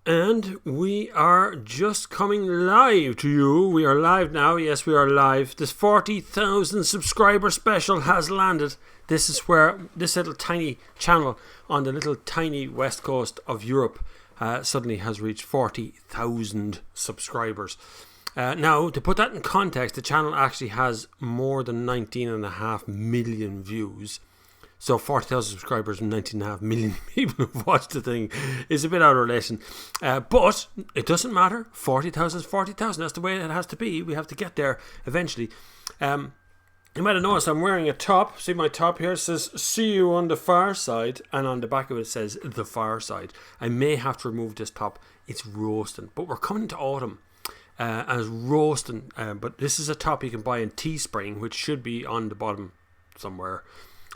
And we are just coming live to you. We are live now. Yes, we are live. This 40,000 subscriber special has landed. This is where this little tiny channel on the little tiny west coast of Europe suddenly has reached 40,000 subscribers. Now, to put that in context, the channel actually has more than 19.5 million views. So 40,000 subscribers and 19.5 million people who've watched the thing is a bit out of relation. But it doesn't matter. 40,000 is 40,000. That's the way it has to be. We have to get there eventually. You might have noticed I'm wearing a top. See my top here? It says, "See you on the far side." And on the back of it says, "The far side." I may have to remove this top. It's roasting. But we're coming to autumn. And it's roasting. But this is a top you can buy in Teespring, which should be on the bottom somewhere.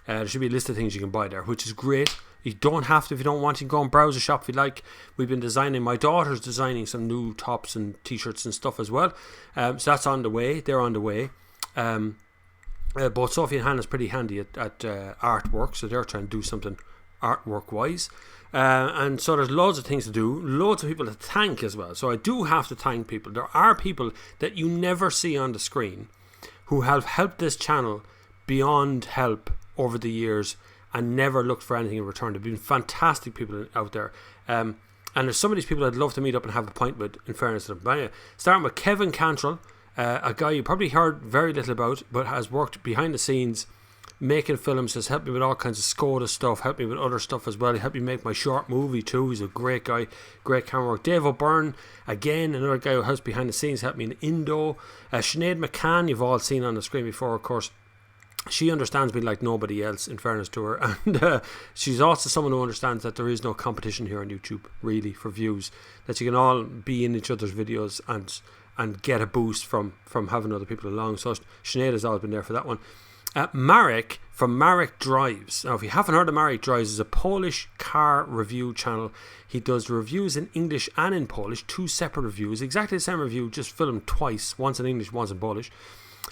There should be a list of things you can buy there, which is great. You don't have to if you don't want. You can go and browse a shop if you like. We've been designing, my daughter's designing some new tops and t-shirts and stuff as well. So that's on the way. They're on the way. Both Sophie and Hannah's pretty handy at artwork, so they're trying to do something artwork-wise. And so there's loads of things to do, loads of people to thank as well. So I do have to thank people. There are people that you never see on the screen who have helped this channel beyond help over the years and never looked for anything in return. There have been fantastic people out there. And there's some of these people I'd love to meet up and have a pint with, in fairness to them. Starting with Kevin Cantrell, a guy you probably heard very little about, but has worked behind the scenes, making films, has helped me with all kinds of Skoda stuff, helped me with other stuff as well. He helped me make my short movie too. He's a great guy, great camera work. Dave O'Byrne, again, another guy who helps behind the scenes, helped me in Indo. Sinead McCann, you've all seen on the screen before, of course. She understands me like nobody else, in fairness to her. And she's also someone who understands that there is no competition here on YouTube, really, for views. That you can all be in each other's videos and get a boost from having other people along. So Sinead has always been there for that one. Marek from Marek Drives. Now, if you haven't heard of Marek Drives, is a Polish car review channel. He does reviews in English and in Polish, two separate reviews. Exactly the same review, just filmed twice, once in English, once in Polish.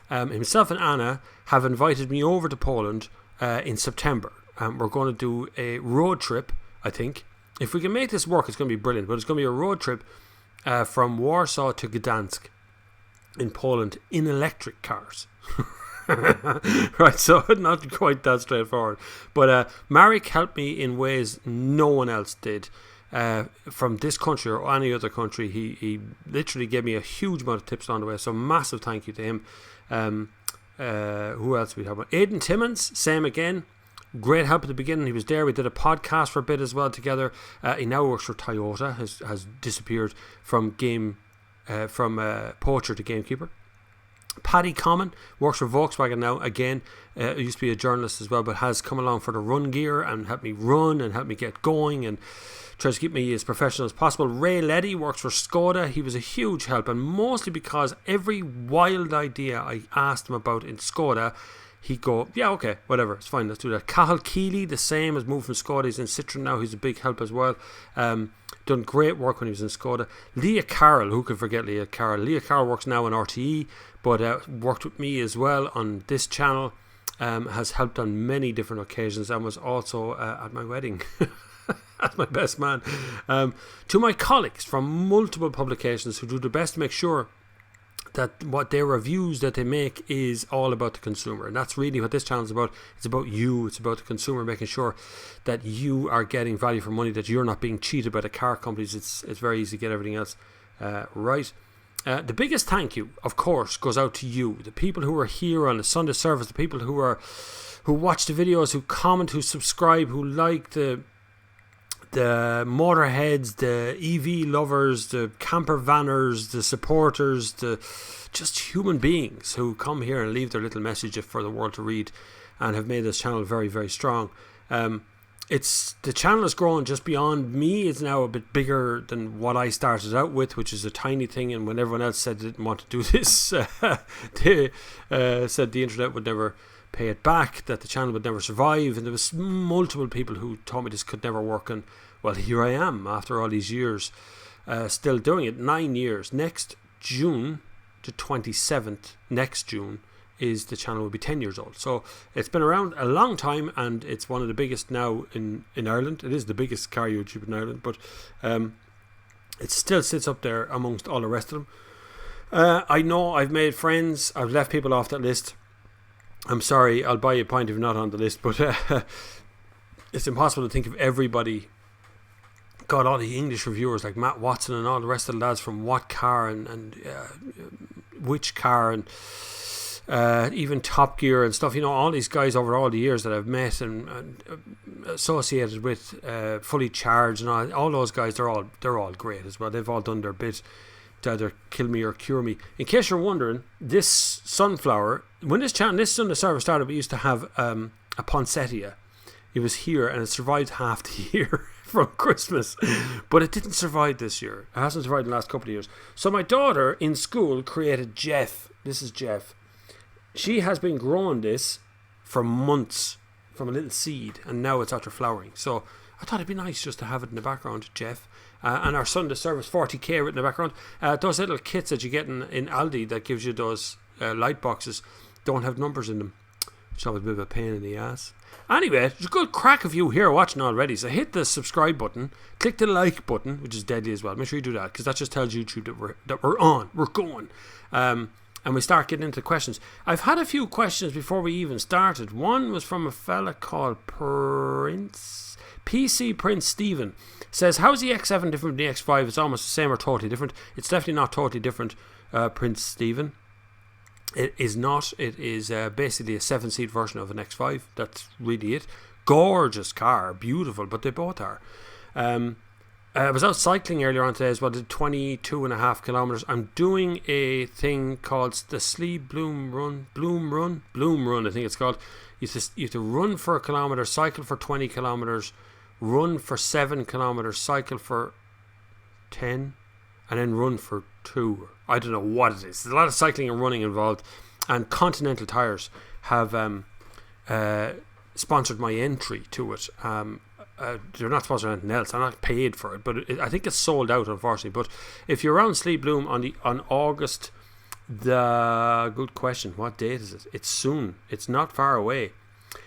Himself and Anna have invited me over to Poland in September. We're going to do a road trip, I think. If we can make this work, it's going to be brilliant. But it's going to be a road trip from Warsaw to Gdansk in Poland in electric cars. Right, so not quite that straightforward. But Marek helped me in ways no one else did. From this country or any other country, he literally gave me a huge amount of tips on the way, so massive thank you to him. Who else we have? Aidan Timmons, same again, great help at the beginning. He was there. We did a podcast for a bit as well together. He now works for Toyota, has disappeared from poacher to gamekeeper. Paddy Common works for Volkswagen now, again, used to be a journalist as well, but has come along for the run gear and helped me run and helped me get going and tries to keep me as professional as possible. Ray Leddy works for Skoda. He was a huge help, and mostly because every wild idea I asked him about in Skoda, he'd go, yeah, okay, whatever, it's fine, let's do that. Cathal Keeley, the same, has moved from Skoda. He's in Citroen now. He's a big help as well. Done great work when he was in Skoda. Leah Carroll, who could forget Leah Carroll? Leah Carroll works now in RTE, but worked with me as well on this channel. Has helped on many different occasions and was also at my wedding. That's my best man. To my colleagues from multiple publications who do the best to make sure that what their reviews that they make is all about the consumer, and that's really what this channel is about. It's about you, it's about the consumer, making sure that you are getting value for money, that you're not being cheated by the car companies. It's very easy to get everything else right. The biggest thank you, of course, goes out to you, the people who are here on the Sunday service, the people who watch the videos, who comment, who subscribe, who like the motorheads, the EV lovers, the camper vanners, the supporters, the just human beings who come here and leave their little message for the world to read and have made this channel very, very strong. The channel has grown just beyond me. It's now a bit bigger than what I started out with, which is a tiny thing. And when everyone else said they didn't want to do this, they said the internet would never pay it back, that the channel would never survive, and there was multiple people who told me this could never work, and well, here I am after all these years, still doing it. 9 years. Next June, the 27th, next June, is the channel will be 10 years old. So it's been around a long time, and it's one of the biggest now in Ireland. It is the biggest car YouTube in Ireland, but It still sits up there amongst all the rest of them. I know I've made friends. I've left people off that list. I'm sorry, I'll buy you a pint if you're not on the list, but it's impossible to think of everybody. God, all the English reviewers like Matt Watson and all the rest of the lads from What Car and Which Car and even Top Gear and stuff. You know, all these guys over all the years that I've met and associated with, Fully Charged and all those guys, they're all great as well. They've all done their bit to either kill me or cure me. In case you're wondering, this sunflower, when this Sunday service started, we used to have a poinsettia. It was here and it survived half the year from Christmas, but it didn't survive this year. It hasn't survived in the last couple of years. So my daughter in school created Jeff. This is Jeff. She has been growing this for months from a little seed, and now it's after flowering. So I thought it'd be nice just to have it in the background, Jeff. And our Sunday service 40k written in the background. Those little kits that you get in Aldi that gives you those light boxes don't have numbers in them. It's always a bit of a pain in the ass. Anyway, there's a good crack of you here watching already. So hit the subscribe button, click the like button, which is deadly as well. Make sure you do that because that just tells YouTube that we're on, we're going. And we start getting into questions. I've had a few questions before we even started. One was from a fella called PC Prince Stephen. Says, how's the X7 different from the X5? It's almost the same or totally different. It's definitely not totally different, Prince Stephen. It is not. It is basically a 7-seat version of an X5. That's really it. Gorgeous car, beautiful, but they both are. I was out cycling earlier on today as well. Did 22.5 kilometers. I'm doing a thing called the Sleep Bloom Run, I think it's called. You have to run for a kilometer, cycle for 20 kilometers, run for 7 kilometers, cycle for 10, and then run for 2. I don't know what it is. There's a lot of cycling and running involved, and Continental Tires have sponsored my entry to it. They're not sponsoring anything else. I'm not paid for it, but I think it's sold out, unfortunately. But if you're around Sleep Bloom on August, good question, what date is it? It's soon. It's not far away.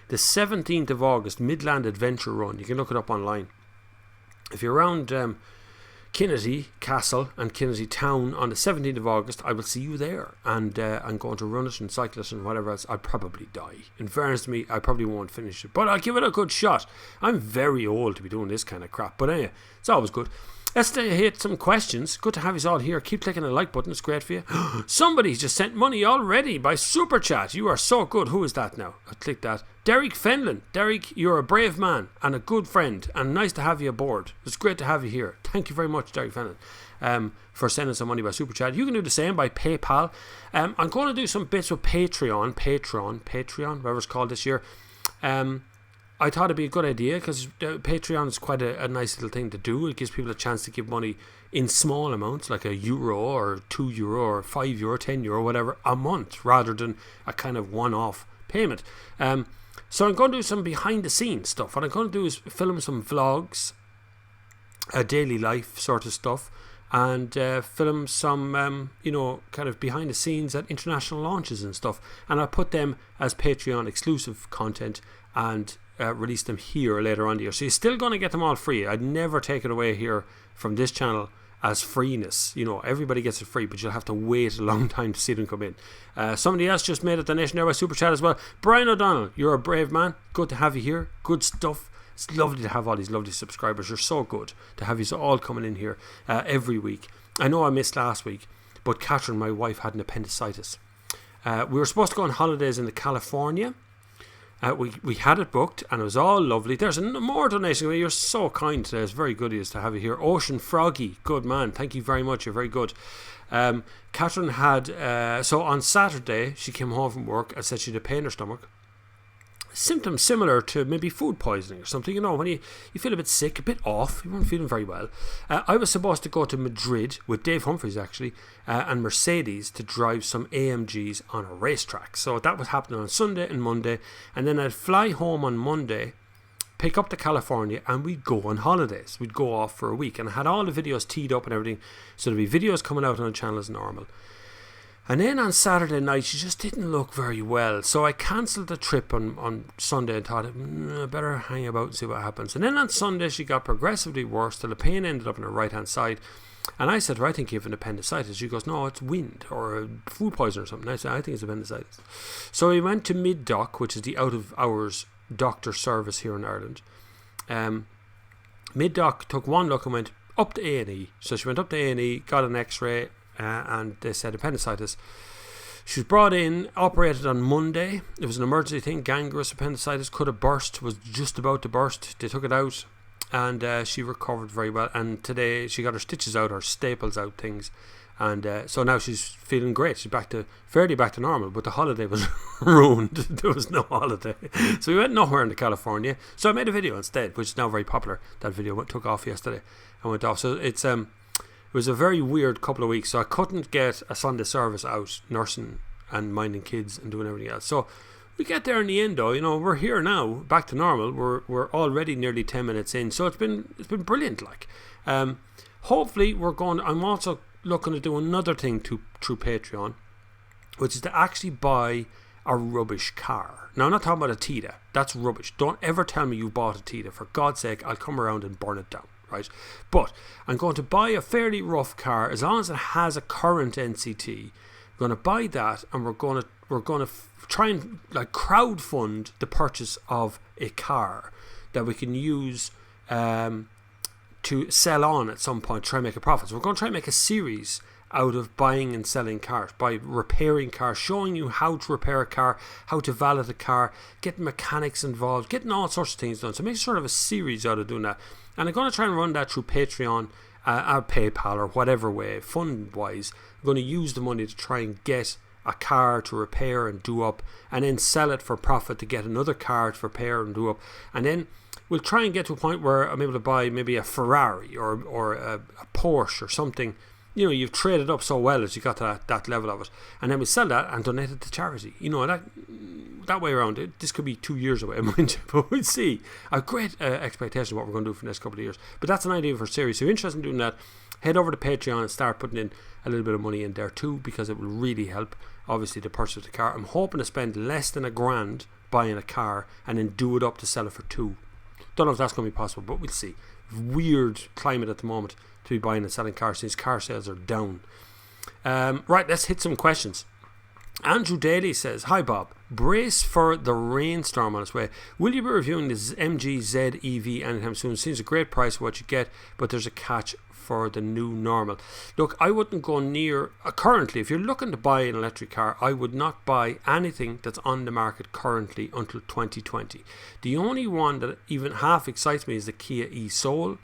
The 17th of August, Midland Adventure Run. You can look it up online. If you're around Kinnity Castle and Kinnity Town on the 17th of August, I will see you there, and I'm going to run it and cycle it and whatever else. I'll probably die. In fairness to me, I probably won't finish it, but I'll give it a good shot. I'm very old to be doing this kind of crap, but anyway, it's always good. Let's hit some questions. Good to have you all here. Keep clicking the like button. It's great for you. Somebody's just sent money already by Super Chat. You are so good. Who is that now? I'll click that. Derek Fenlon. Derek, you're a brave man and a good friend, and nice to have you aboard. It's great to have you here. Thank you very much, Derek Fenlon, for sending some money by Super Chat. You can do the same by PayPal. I'm going to do some bits with Patreon, whatever it's called this year. I thought it'd be a good idea because Patreon is quite a nice little thing to do. It gives people a chance to give money in small amounts, like €1 or €2 or €5, €10, whatever, a month, rather than a kind of one-off payment. So I'm going to do some behind-the-scenes stuff. What I'm going to do is film some vlogs, daily life sort of stuff, and film some, kind of behind-the-scenes at international launches and stuff. And I'll put them as Patreon exclusive content and release them here later on the year. So you're still going to get them all free. I'd never take it away here from this channel as freeness. Everybody gets it free, but you'll have to wait a long time to see them come in. Somebody else just made a donation there by Super Chat as well. Brian O'Donnell, you're a brave man. Good to have you here. Good stuff. It's lovely to have all these lovely subscribers. You're so good to have you all coming in here every week. I know I missed last week, but Catherine, my wife, had an appendicitis. We were supposed to go on holidays in California. We had it booked and it was all lovely. There's more donation. You're so kind today. It's very good of you to have you here. Ocean Froggy, good man. Thank you very much. You're very good. Catherine had so on Saturday she came home from work and said she had a pain in her stomach. Symptoms similar to maybe food poisoning or something, when you feel a bit sick, a bit off, you weren't feeling very well. I was supposed to go to Madrid with Dave Humphreys actually and Mercedes to drive some AMGs on a racetrack. So that was happening on Sunday and Monday, and then I'd fly home on Monday, pick up to California, and we'd go on holidays. We'd go off for a week, and I had all the videos teed up and everything, so there'd be videos coming out on the channel as normal. And then on Saturday night, she just didn't look very well. So I cancelled the trip on Sunday and thought, I better hang about and see what happens. And then on Sunday, she got progressively worse till the pain ended up on her right-hand side. And I said, I think you have an appendicitis. She goes, no, it's wind or food poisoning or something. I said, I think it's appendicitis. So we went to Mid-Doc, which is the out-of-hours doctor service here in Ireland. Mid-Doc took one look and went up to A&E. So she went up to A&E, got an x-ray, and they said appendicitis. She was brought in, operated on Monday. It was an emergency thing, gangrenous appendicitis, could have burst, was just about to burst. They took it out, and she recovered very well. And today she got her stitches out, her staples out, things. And so now she's feeling great. She's fairly back to normal, but the holiday was ruined. There was no holiday. So we went nowhere into California. So I made a video instead, which is now very popular. That video took off yesterday and went off. So it was a very weird couple of weeks. So I couldn't get a Sunday service out, nursing and minding kids and doing everything else. So we get there in the end, though. We're here now, back to normal. We're already nearly 10 minutes in. So it's been brilliant. Hopefully I'm also looking to do another thing through Patreon, which is to actually buy a rubbish car. Now, I'm not talking about a Tita. That's rubbish. Don't ever tell me you bought a Tita. For God's sake, I'll come around and burn it down, right? But I'm going to buy a fairly rough car, as long as it has a current NCT. I'm going to buy that, and we're going to try and crowdfund the purchase of a car that we can use to sell on at some point, try and make a profit. So we're going to try and make a series out of buying and selling cars, by repairing cars, showing you how to repair a car, how to valet a car, getting mechanics involved, getting all sorts of things done. So make sort of a series out of doing that. And I'm going to try and run that through Patreon or PayPal or whatever way, fund-wise. I'm going to use the money to try and get a car to repair and do up, and then sell it for profit to get another car to repair and do up. And then we'll try and get to a point where I'm able to buy maybe a Ferrari or a Porsche or something. You've traded up so well as you got to that level of it, and then we sell that and donate it to charity. That way around. This could be 2 years away, mind you, but we'll see. I have great expectations of what we're going to do for the next couple of years. But that's an idea for a series. So if you're interested in doing that, head over to Patreon and start putting in a little bit of money in there too, because it will really help, obviously, to purchase the car. I'm hoping to spend less than $1,000 buying a car and then do it up to sell it for $2,000. Don't know if that's going to be possible, but we'll see. Weird climate at the moment to be buying and selling cars since car sales are down. Right, let's hit some questions. Andrew Daly says, hi Bob, brace for the rainstorm on its way. Will you be reviewing this MG Z EV anytime soon? Seems a great price for what you get, but there's a catch for the new normal. Look, I wouldn't go near currently. If you're looking to buy an electric car, I would not buy anything that's on the market currently until 2020. The only one that even half excites me is the Kia e-Soul,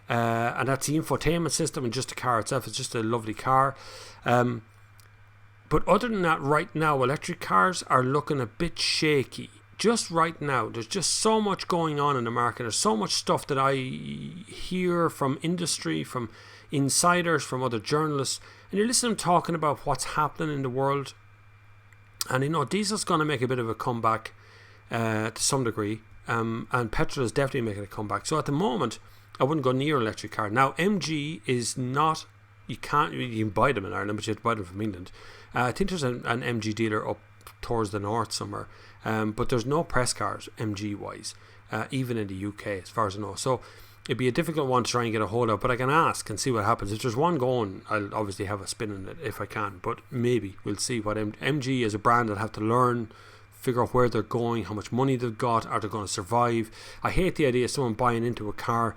and that's the infotainment system and just the car itself. It's just a lovely car. But other than that, right now, electric cars are looking a bit shaky. Just right now, there's just so much going on in the market. There's so much stuff that I hear from industry, from insiders, from other journalists. And you listen to them talking about what's happening in the world. And, diesel's going to make a bit of a comeback to some degree. And petrol is definitely making a comeback. So at the moment, I wouldn't go near an electric car. Now, MG is not... You can buy them in Ireland, but you have to buy them from England. I think there's an MG dealer up towards the north somewhere. But there's no press cars, MG wise, even in the UK, as far as I know. So it'd be a difficult one to try and get a hold of, but I can ask and see what happens. If there's one going, I'll obviously have a spin in it if I can, but maybe we'll see what MG is a brand that have to learn, figure out where they're going, how much money they've got, are they going to survive. I hate the idea of someone buying into a car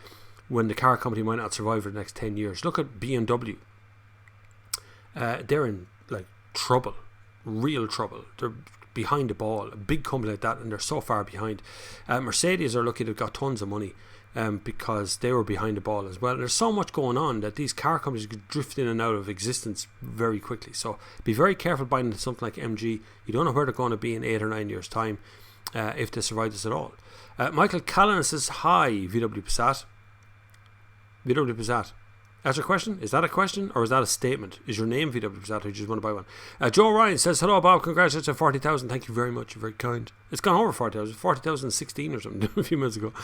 when the car company might not survive for the next 10 years. Look at BMW. They're in trouble, real trouble. They're behind the ball, a big company like that, and they're so far behind. Mercedes are lucky they've got tons of money because they were behind the ball as well. There's so much going on that these car companies could drift in and out of existence very quickly. So be very careful buying into something like MG. You don't know where they're going to be in 8 or 9 years time if they survive this at all. Michael Callan says, hi VW Passat. VW Passat. That's a question? Is that a question or is that a statement? Is your name VW Passat or you just want to buy one? Joe Ryan says, hello Bob, congratulations on 40,000. Thank you very much, you're very kind. It's gone over 40,000, 40,016 or something a few minutes ago.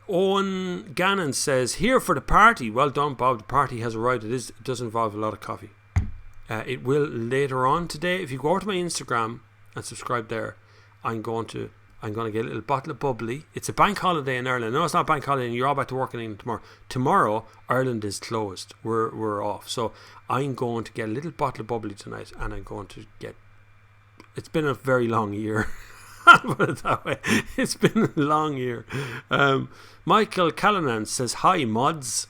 Owen Gannon says, here for the party. Well done Bob, the party has arrived. It does involve a lot of coffee. It will later on today. If you go over to my Instagram and subscribe there, I'm going to get a little bottle of bubbly. It's a bank holiday in Ireland. No, it's not bank holiday, and you're all back to work in England tomorrow. Tomorrow, Ireland is closed. We're off. So I'm going to get a little bottle of bubbly tonight, and I'm going to get... It's been a very long year. I'll put it that way. It's been a long year. Michael Callanan says, hi, mods.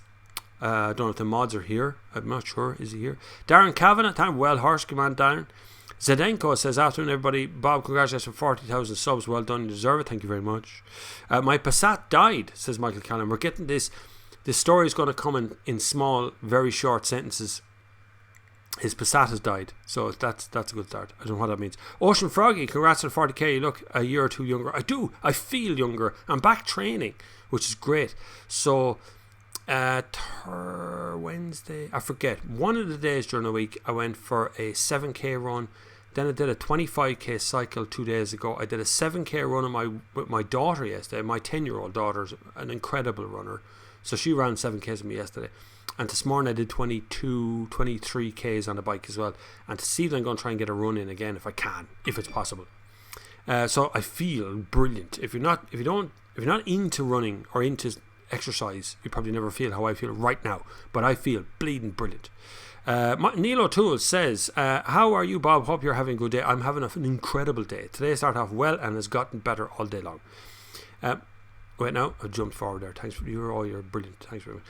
I don't know if the mods are here. I'm not sure. Is he here? Darren Kavanagh. Well, horse command, Darren. Zedenko says, afternoon everybody. Bob, congratulations for 40,000 subs. Well done, you deserve it. Thank you very much. My Passat died, says Michael Callan. We're getting this story is going to come in small, very short sentences. His Passat has died, so that's a good start. I don't know what that means. Ocean Froggy, congrats on 40k. You look a year or two younger. I feel younger. I'm back training, which is great. So Wednesday, I forget, one of the days during the week I went for a 7k run. Then I did a 25k cycle 2 days ago. I did a 7k run with my daughter yesterday. My 10-year-old daughter's an incredible runner, so she ran 7k's with me yesterday. And this morning I did 23k's on the bike as well. And to see that I'm going to try and get a run in again if I can, if it's possible. So I feel brilliant. If you're not into running or into exercise, you probably never feel how I feel right now. But I feel bleeding brilliant. Neil O'Toole says, how are you, Bob? Hope you're having a good day. I'm having an incredible day. Today started off well and has gotten better all day long. Wait, now I jumped forward there. Thanks for you're brilliant. Thanks very much.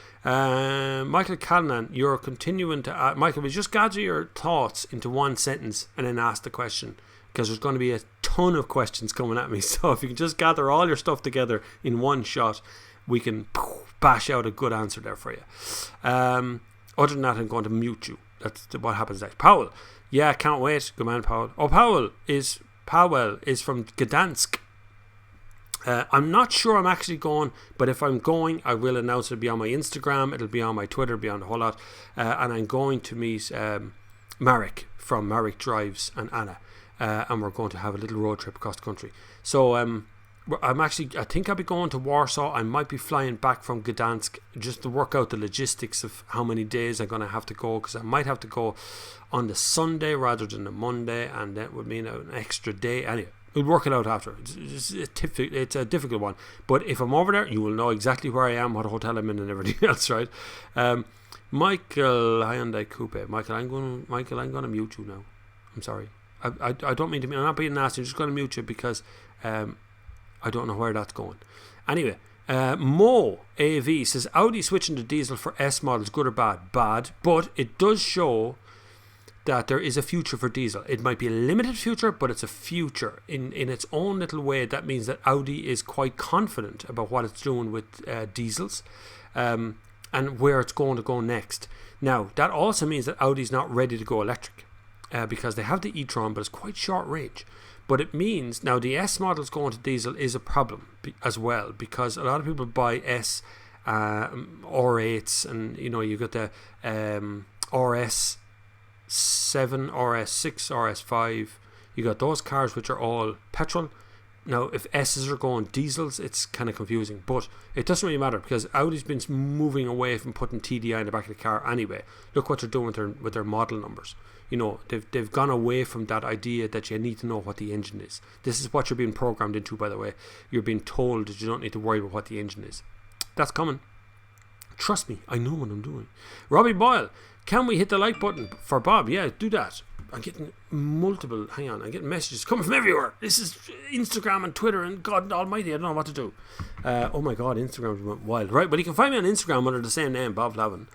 Michael Callanan, you're continuing to Michael, we just gather your thoughts into one sentence and then ask the question, because there's going to be a ton of questions coming at me. So if you can just gather all your stuff together in one shot, we can bash out a good answer there for you. Other than that, I'm going to mute you. That's what happens next. Powell, yeah, can't wait. Good man, Powell. Oh, Powell is from Gdansk. I'm not sure I'm actually going, but if I'm going, I will announce it. It'll be on my Instagram, it'll be on my Twitter, it'll be on the whole lot. And I'm going to meet Marek from Marek Drives and Anna, and we're going to have a little road trip across the country. So I think I'll be going to Warsaw. I might be flying back from Gdansk just to work out the logistics of how many days I'm going to have to go, because I might have to go on the Sunday rather than the Monday, and that would mean an extra day. Anyway, we'll work it out after. It's a difficult one, but if I'm over there, you will know exactly where I am, what hotel I'm in, and everything else, right? Michael Hyundai Coupe. Michael, I'm going to mute you now. I'm sorry. I don't mean to. I'm not being nasty. I'm just going to mute you because I don't know where that's going. Anyway, Mo AV says, Audi switching to diesel for S models, good or bad? Bad, but it does show that there is a future for diesel. It might be a limited future, but it's a future in its own little way. That means that Audi is quite confident about what it's doing with diesels and where it's going to go next. Now, that also means that Audi's not ready to go electric because they have the e-tron, but it's quite short range. But it means now the S models going to diesel is a problem as well, because a lot of people buy S R8s, and you got the RS7, RS6, RS5. You got those cars which are all petrol. Now, if S's are going diesels, it's kind of confusing, but it doesn't really matter because Audi's been moving away from putting TDI in the back of the car anyway. Look what they're doing with their model numbers. They've gone away from that idea that you need to know what the engine is. This is what you're being programmed into, by the way. You're being told that you don't need to worry about what the engine is. That's coming. Trust me, I know what I'm doing. Robbie Boyle, can we hit the like button for Bob? Yeah, do that. I'm getting I'm getting messages coming from everywhere. This is Instagram and Twitter and God almighty, I don't know what to do. Oh my God, Instagram went wild. Right, but you can find me on Instagram under the same name, Bob Flavin.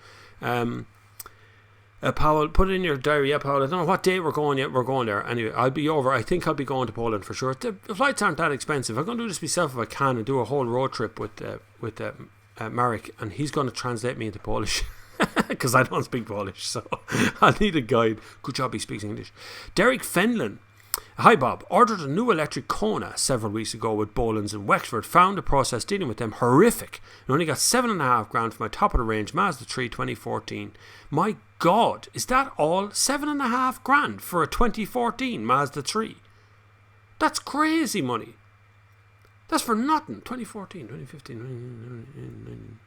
Powell, put it in your diary. Yeah, Powell, I don't know what day we're going yet. We're going there. Anyway, I'll be over. I think I'll be going to Poland for sure. The flights aren't that expensive. I'm going to do this myself if I can and do a whole road trip with Marek, and he's going to translate me into Polish. Because I don't speak Polish, so I need a guide. Good job he speaks English. Derek Fenlon. Hi Bob, ordered a new electric Kona several weeks ago with Bolins in Wexford. Found the process dealing with them horrific. I only got $7.5 grand for my top of the range Mazda 3 2014. My God, is that all? $7.5 grand for a 2014 Mazda 3? That's crazy money. That's for nothing. 2014, 2015.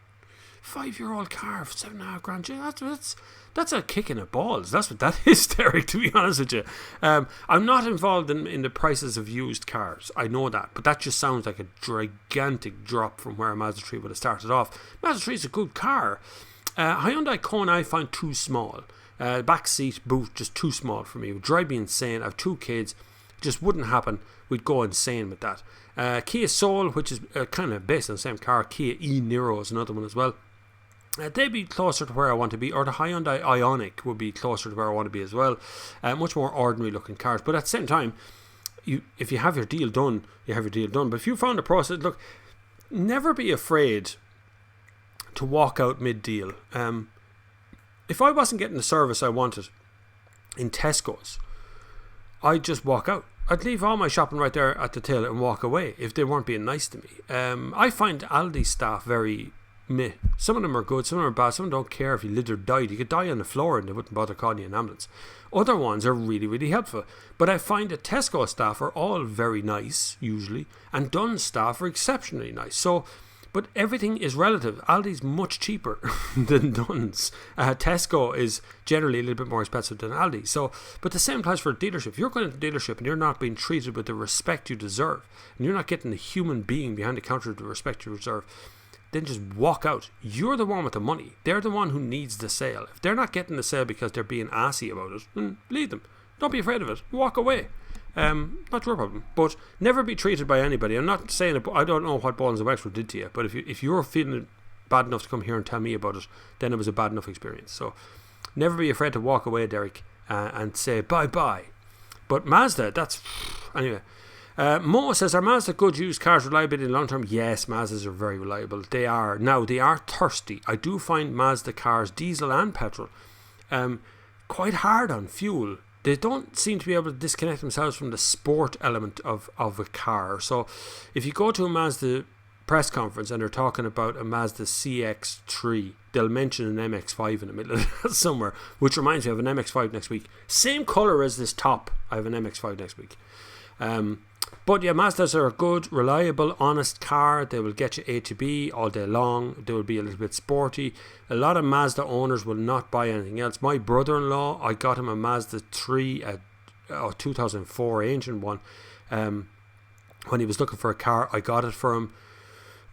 5-year-old car for $7.5 grand. That's a kick in the balls. That's what that is, Derek, to be honest with you. I'm not involved in the prices of used cars. I know that. But that just sounds like a gigantic drop from where a Mazda 3 would have started off. Mazda 3 is a good car. Hyundai Kona I find too small. Back seat, boot, just too small for me. It would drive me insane. I have 2 kids. It just wouldn't happen. We'd go insane with that. Kia Soul, which is kind of based on the same car. Kia e-Niro is another one as well. They'd be closer to where I want to be, or the Hyundai Ioniq would be closer to where I want to be as well. Much more ordinary looking cars, but at the same time, if you have your deal done, you have your deal done. But if you found a process, look, never be afraid to walk out mid-deal. If I wasn't getting the service I wanted in Tesco's, I'd just walk out. I'd leave all my shopping right there at the till and walk away if they weren't being nice to me. I find Aldi staff very meh. Some of them are good, some of them are bad, some of them don't care if you lived or died. You could die on the floor and they wouldn't bother calling you an ambulance. Other ones are really, really helpful. But I find that Tesco staff are all very nice, usually, and Dunn's staff are exceptionally nice. But everything is relative. Aldi's much cheaper than Dunn's. Tesco is generally a little bit more expensive than Aldi. But the same applies for a dealership. If you're going to the dealership and you're not being treated with the respect you deserve, and you're not getting the human being behind the counter with the respect you deserve, then just walk out. You're the one with the money. They're the one who needs the sale. If they're not getting the sale because they're being assy about it, then leave them. Don't be afraid of it. Walk away. Not your problem. But never be treated by anybody. I'm not saying it, I don't know what Bones of Wexford did to you, but if you're feeling bad enough to come here and tell me about it, then it was a bad enough experience. So never be afraid to walk away, Derek, and say bye-bye. But Mazda, that's... Anyway... Mo says, are Mazda good used cars reliability in the long term? Yes, Mazdas are very reliable. They are. Now, they are thirsty. I do find Mazda cars, diesel and petrol, quite hard on fuel. They don't seem to be able to disconnect themselves from the sport element of a car. So if you go to a Mazda press conference and they're talking about a Mazda CX-3, they'll mention an MX-5 in the middle of that somewhere, which reminds me, I have an MX-5 next week. Same colour as this top. I have an MX-5 next week. But yeah, Mazdas are a good, reliable, honest car. They will get you A to B all day long. They will be a little bit sporty. A lot of Mazda owners will not buy anything else. My brother-in-law, I got him a Mazda 3, a 2004 engine one. When he was looking for a car, I got it for him.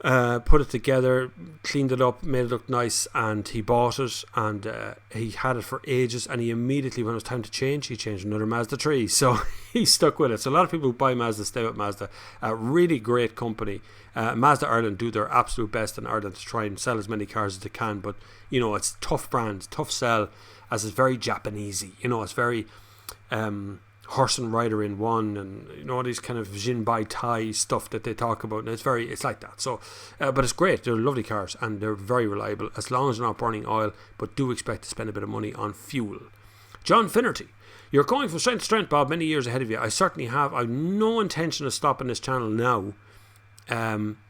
Put it together, cleaned it up, made it look nice, and he bought it, and he had it for ages, and he immediately, when it was time to change, he changed another Mazda 3, so he stuck with it. So a lot of people who buy Mazda stay with Mazda. Really great company. Mazda Ireland do their absolute best in Ireland to try and sell as many cars as they can, but you know, it's tough brand, tough sell, as it's very Japanesey. You know, it's very horse and rider in one, and you know, these kind of Jinbai Tai stuff that they talk about, and it's like that. So but it's great. They're lovely cars and they're very reliable as long as they're not burning oil, but do expect to spend a bit of money on fuel. John Finnerty, you're going from strength to strength, Bob, many years ahead of you. I certainly have. I've no intention of stopping this channel now.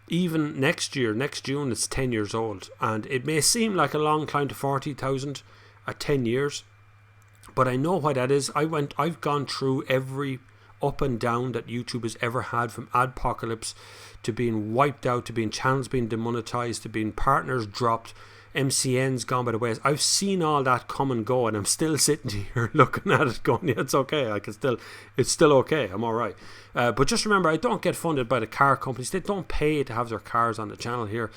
Even next year, next June, it's 10 years old, and it may seem like a long climb to 40,000 at 10 years, but I know why that is. I've gone through every up and down that YouTube has ever had, from adpocalypse to being wiped out, to being channels being demonetized, to being partners dropped, MCNs gone by the ways. I've seen all that come and go, and I'm still sitting here looking at it going, yeah, it's okay. It's still okay. I'm all right. But just remember, I don't get funded by the car companies. They don't pay to have their cars on the channel here.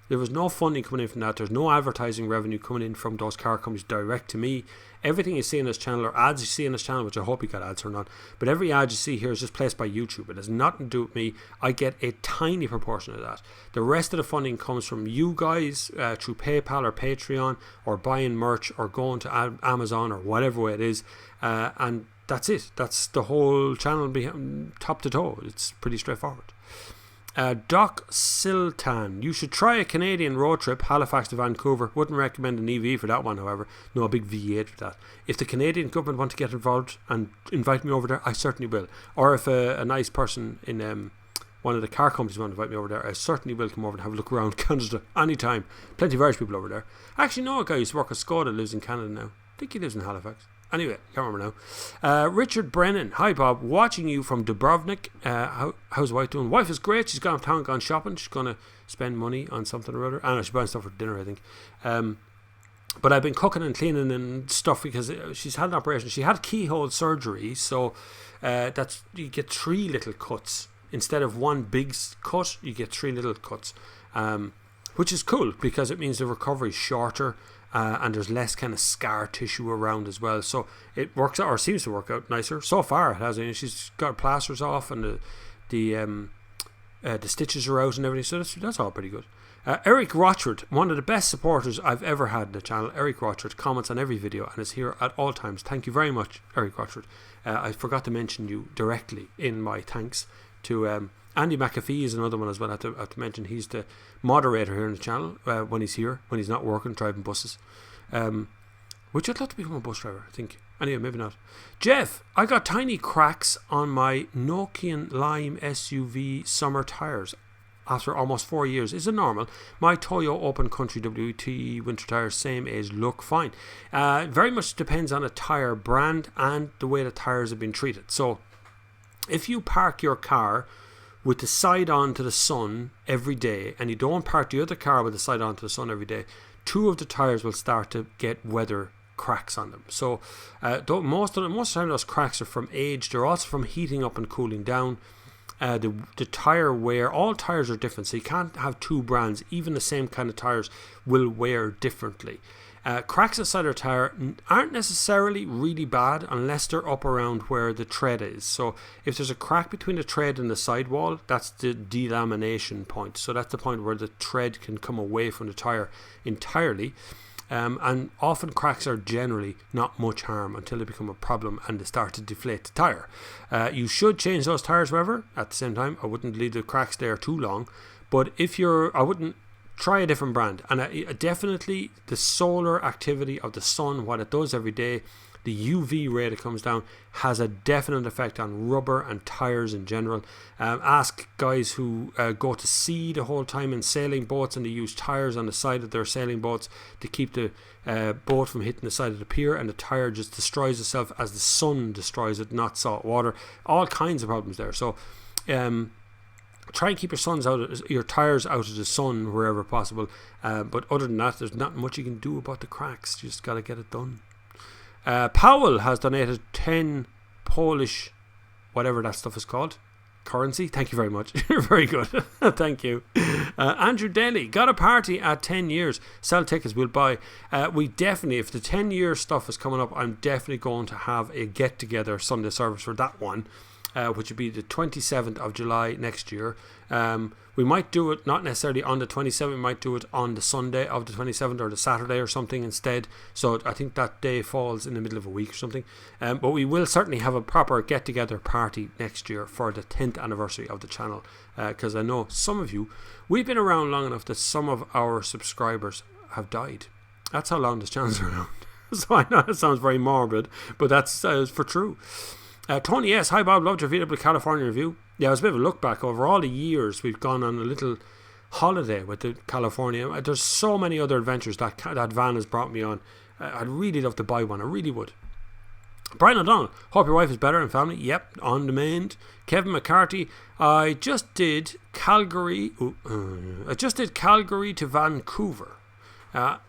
There was no funding coming in from that. There's no advertising revenue coming in from those car companies direct to me. Everything you see in this channel, or ads you see in this channel, which I hope you got ads turned on, but every ad you see here is just placed by YouTube. It has nothing to do with me. I get a tiny proportion of that. The rest of the funding comes from you guys through PayPal or Patreon, or buying merch, or going to Amazon, or whatever way it is, and that's it. That's the whole channel, top to toe. It's pretty straightforward. Doc Siltan, you should try a Canadian road trip, Halifax to Vancouver. Wouldn't recommend an EV for that one, however. No, a big V8 for that. If the Canadian government want to get involved and invite me over there, I certainly will. Or if a nice person in one of the car companies want to invite me over there, I certainly will come over and have a look around Canada anytime. Plenty of Irish people over there. Actually, know a guy who used to work at Skoda lives in Canada now. I think he lives in Halifax. Anyway, can't remember now. Richard Brennan. Hi, Bob. Watching you from Dubrovnik. How's wife doing? Wife is great. She's gone town, gone shopping. She's going to spend money on something or other. I don't know, she's buying stuff for dinner, I think. But I've been cooking and cleaning and stuff because she's had an operation. She had keyhole surgery, so that's you get 3 little cuts. Instead of one big cut, you get 3 little cuts, which is cool because it means the recovery is shorter and there's less kind of scar tissue around as well. So it works out, or seems to work out nicer. So far it has. She's got plasters off and the stitches are out and everything. So that's all pretty good. Eric Rochford, one of the best supporters I've ever had in the channel. Eric Rochford comments on every video and is here at all times. Thank you very much, Eric Rochford. I forgot to mention you directly in my thanks to Andy McAfee is another one as well. I have to mention he's the moderator here on the channel when he's here, when he's not working, driving buses. Which I'd love to become a bus driver, I think. Anyway, maybe not. Jeff, I got tiny cracks on my Nokian Lime SUV summer tyres after almost 4 years. Is it normal? My Toyo Open Country WT winter tyres, same age, look fine. Very much depends on a tyre brand and the way the tyres have been treated. So if you park your car with the side on to the sun every day and you don't park the other car with the side on to the sun every day, 2 of the tyres will start to get weather cracks on them. So most of the time those cracks are from age. They're also from heating up and cooling down. The tyre wear, all tyres are different, so you can't have 2 brands. Even the same kind of tyres will wear differently. Cracks inside a tyre aren't necessarily really bad unless they're up around where the tread is. So if there's a crack between the tread and the sidewall, that's the delamination point. So that's the point where the tread can come away from the tyre entirely. And often cracks are generally not much harm until they become a problem and they start to deflate the tyre. You should change those tyres, however. At the same time, I wouldn't leave the cracks there too long. But I wouldn't try a different brand. And definitely the solar activity of the sun, what it does every day, the UV ray that comes down has a definite effect on rubber and tyres in general. Ask guys who go to sea the whole time in sailing boats and they use tyres on the side of their sailing boats to keep the boat from hitting the side of the pier, and the tyre just destroys itself as the sun destroys it, not salt water. All kinds of problems there. So try and keep your tyres out of the sun wherever possible. But other than that, there's not much you can do about the cracks. You just got to get it done. Powell has donated 10 Polish, whatever that stuff is called, currency. Thank you very much. You're very good. Thank you. Andrew Daly, got a party at 10 years. Sell tickets, we'll buy. We definitely, if the 10-year stuff is coming up, I'm definitely going to have a get-together Sunday service for that one, which would be the 27th of July next year. We might do it not necessarily on the 27th, we might do it on the Sunday of the 27th or the Saturday or something instead. So I think that day falls in the middle of a week or something. But we will certainly have a proper get-together party next year for the 10th anniversary of the channel. Because I know some of you, we've been around long enough that some of our subscribers have died. That's how long this channel's around. So I know it sounds very morbid, but that's for true. Tony S. Hi Bob, loved your VW California review. Yeah, it was a bit of a look back over all the years we've gone on a little holiday with the California. There's so many other adventures that van has brought me on. I'd really love to buy one. I really would. Brian O'Donnell, hope your wife is better and family. Yep, on demand. Kevin McCarthy, I just did Calgary to Vancouver.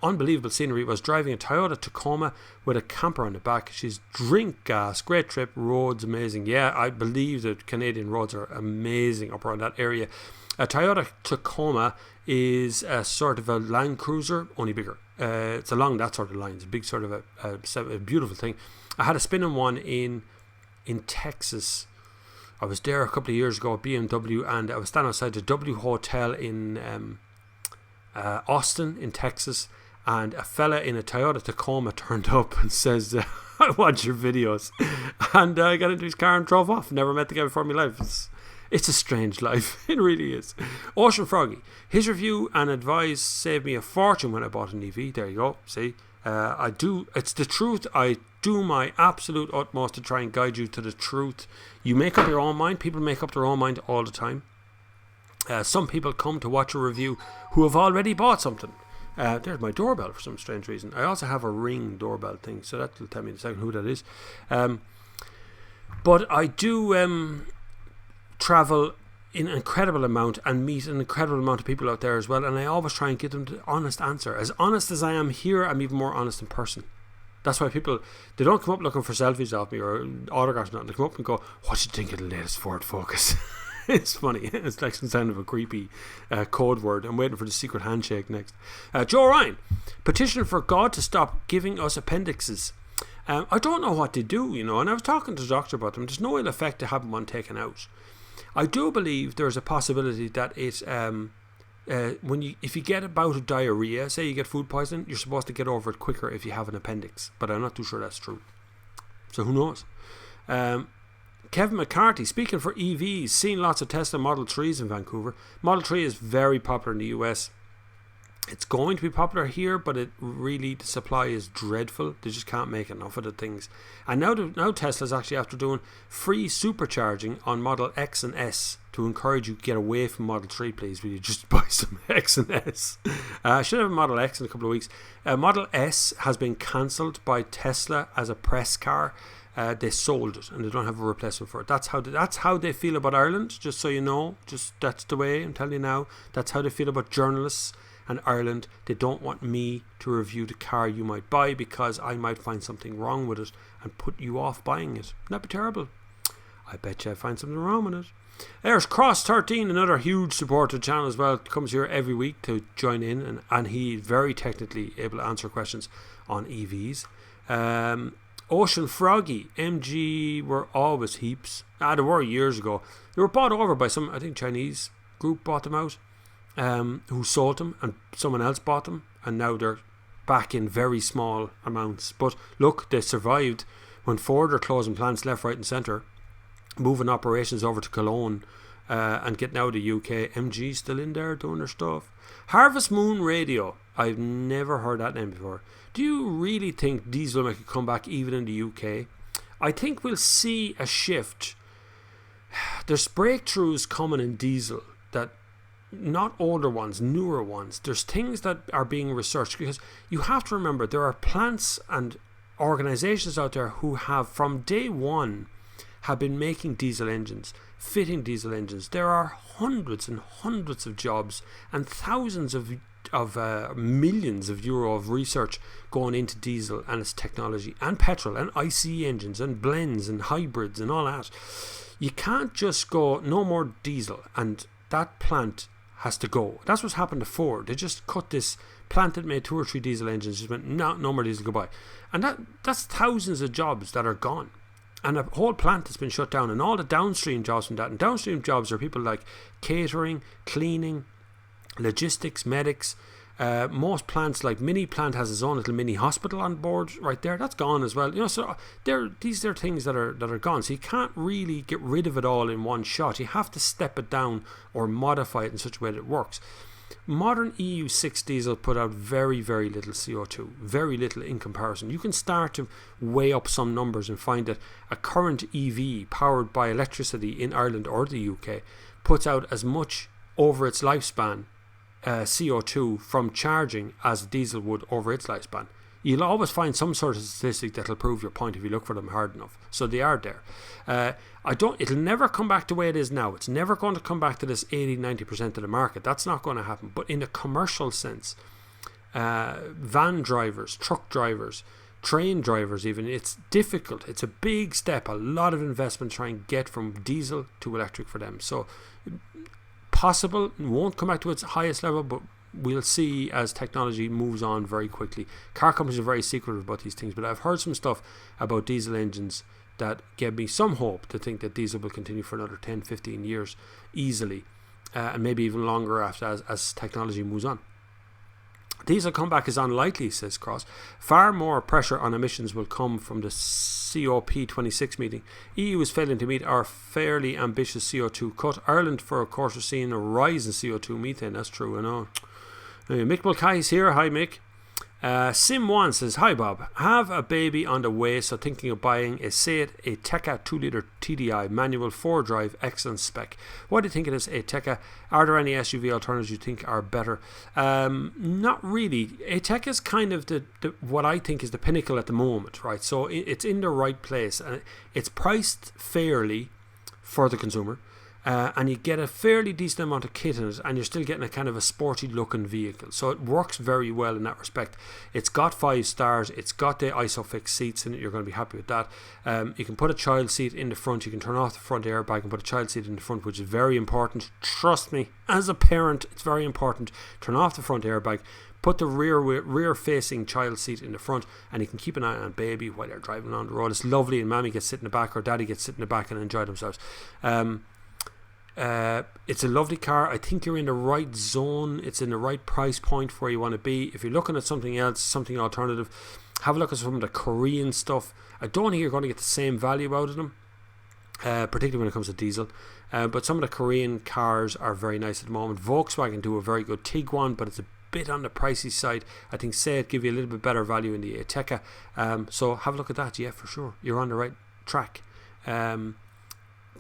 Unbelievable scenery. Was driving a Toyota Tacoma with a camper on the back. She's drink gas. Great trip. Roads amazing. Yeah, I believe that Canadian roads are amazing up around that area. A Toyota Tacoma is a sort of a Land Cruiser, only bigger. It's along that sort of line. It's a big sort of a beautiful thing. I had a spinning one in Texas. I was there a couple of years ago at BMW, and I was standing outside the W Hotel in Austin in Texas, and a fella in a Toyota Tacoma turned up and says, I watch your videos, and I got into his car and drove off. Never met the guy before in my life. It's a strange life. It really is. Ocean Froggy, his review and advice saved me a fortune when I bought an EV. There you go. See, it's the truth. I do my absolute utmost to try and guide you to the truth. You make up your own mind. People make up their own mind all the time. Some people come to watch a review who have already bought something. There's my doorbell for some strange reason. I also have a Ring doorbell thing, so that will tell me in a second who that is. But I do travel in an incredible amount and meet an incredible amount of people out there as well, and I always try and give them the honest answer. As honest as I am here, I'm even more honest in person. That's why people, they don't come up looking for selfies of me or autographs or nothing. They come up and go, what do you think of the latest Ford Focus? It's funny. It's like some kind of a creepy code word. I'm waiting for the secret handshake next. Joe Ryan, petition for God to stop giving us appendixes. I don't know what they do, and I was talking to the doctor about them. There's no ill effect to having one taken out. I do believe there's a possibility that it's if you get a bout of diarrhea, say you get food poisoning, you're supposed to get over it quicker if you have an appendix, but I'm not too sure that's true. So who knows? Kevin McCarthy, speaking for EVs, seen lots of Tesla Model 3s in Vancouver. Model 3 is very popular in the US. It's going to be popular here, but the supply is dreadful. They just can't make enough of the things. And now Tesla's actually after doing free supercharging on Model X and S to encourage you to get away from Model 3, please. Will you just buy some X and S? I should have a Model X in a couple of weeks. Model S has been cancelled by Tesla as a press car. They sold it and they don't have a replacement for it. That's how they feel about Ireland, just so you know. Just that's the way I'm telling you now. That's how they feel about journalists and Ireland. They don't want me to review the car you might buy because I might find something wrong with it and put you off buying it. Wouldn't that be terrible? I bet you I find something wrong with it. There's Cross13, another huge supporter channel as well. Comes here every week to join in, and he's very technically able to answer questions on EVs. Ocean Froggy, MG were always heaps. They were years ago. They were bought over by some, I think, Chinese group bought them out. Who sold them and someone else bought them, and now they're back in very small amounts. But look, they survived when Ford are closing plants left, right and centre, moving operations over to Cologne and getting out of the UK. MG still in there doing their stuff. Harvest Moon Radio, I've never heard that name before. Do you really think diesel will make a comeback even in the UK? I think we'll see a shift. There's breakthroughs coming in diesel that not older ones, newer ones. There's things that are being researched, because you have to remember there are plants and organizations out there who have from day one have been making diesel engines, fitting diesel engines. There are hundreds and hundreds of jobs and thousands of millions of euro of research going into diesel and its technology, and petrol and ICE engines and blends and hybrids and all that. You can't just go no more diesel and that plant has to go. That's what's happened to Ford. They just cut this plant that made 2 or 3 diesel engines, just went no more diesel, goodbye. And that's thousands of jobs that are gone, and a whole plant has been shut down, and all the downstream jobs from that. And downstream jobs are people like catering, cleaning, logistics, medics. Most plants, like Mini Plant has its own little mini hospital on board right there. That's gone as well. So these are things that are gone. So you can't really get rid of it all in one shot. You have to step it down or modify it in such a way that it works. Modern EU6 diesel put out very, very little CO2, very little in comparison. You can start to weigh up some numbers and find that a current EV powered by electricity in Ireland or the UK puts out as much over its lifespan CO2 from charging as diesel would over its lifespan. You'll always find some sort of statistic that'll prove your point if you look for them hard enough. So they are there. It'll never come back the way it is now. It's never going to come back to this 80-90% of the market. That's not going to happen. But in a commercial sense, van drivers, truck drivers, train drivers even, it's difficult. It's a big step. A lot of investment to try and get from diesel to electric for them. So possible, won't come back to its highest level, but we'll see as technology moves on very quickly. Car companies are very secretive about these things, but I've heard some stuff about diesel engines that gave me some hope to think that diesel will continue for another 10-15 years easily, and maybe even longer after as technology moves on. Diesel comeback is unlikely, says Cross. Far more pressure on emissions will come from the COP26 meeting. EU is failing to meet our fairly ambitious CO2 cut. Ireland, for of course, is seeing a rise in CO2 methane. That's true, I know. Mick Mulcahy's here. Hi, Mick. Sim1 says, hi Bob, have a baby on the way, so thinking of buying a Tekka 2-litre TDI manual 4-drive, excellent spec. What do you think of this Tekka? Are there any SUV alternatives you think are better? Not really. Tekka is kind of the what I think is the pinnacle at the moment, right? So it's in the right place, and it's priced fairly for the consumer. And you get a fairly decent amount of kit in it, and you're still getting a kind of a sporty looking vehicle, so it works very well in that respect. It's got 5 stars, it's got the ISOFIX seats in it, you're going to be happy with that. You can put a child seat in the front, you can turn off the front airbag and put a child seat in the front, which is very important. Trust me, as a parent, it's very important. Turn off the front airbag, put the rear facing child seat in the front, and you can keep an eye on baby while they're driving along the road. It's lovely, and mommy gets sit in the back or daddy gets sit in the back and enjoy themselves. It's a lovely car. I think you're in the right zone. It's in the right price point for where you want to be. If you're looking at something else, something alternative, have a look at some of the Korean stuff. I don't think you're going to get the same value out of them, particularly when it comes to diesel. But some of the Korean cars are very nice at the moment. Volkswagen do a very good Tiguan, but it's a bit on the pricey side. I think Seat give you a little bit better value in the Tekka. So have a look at that. Yeah, for sure. You're on the right track.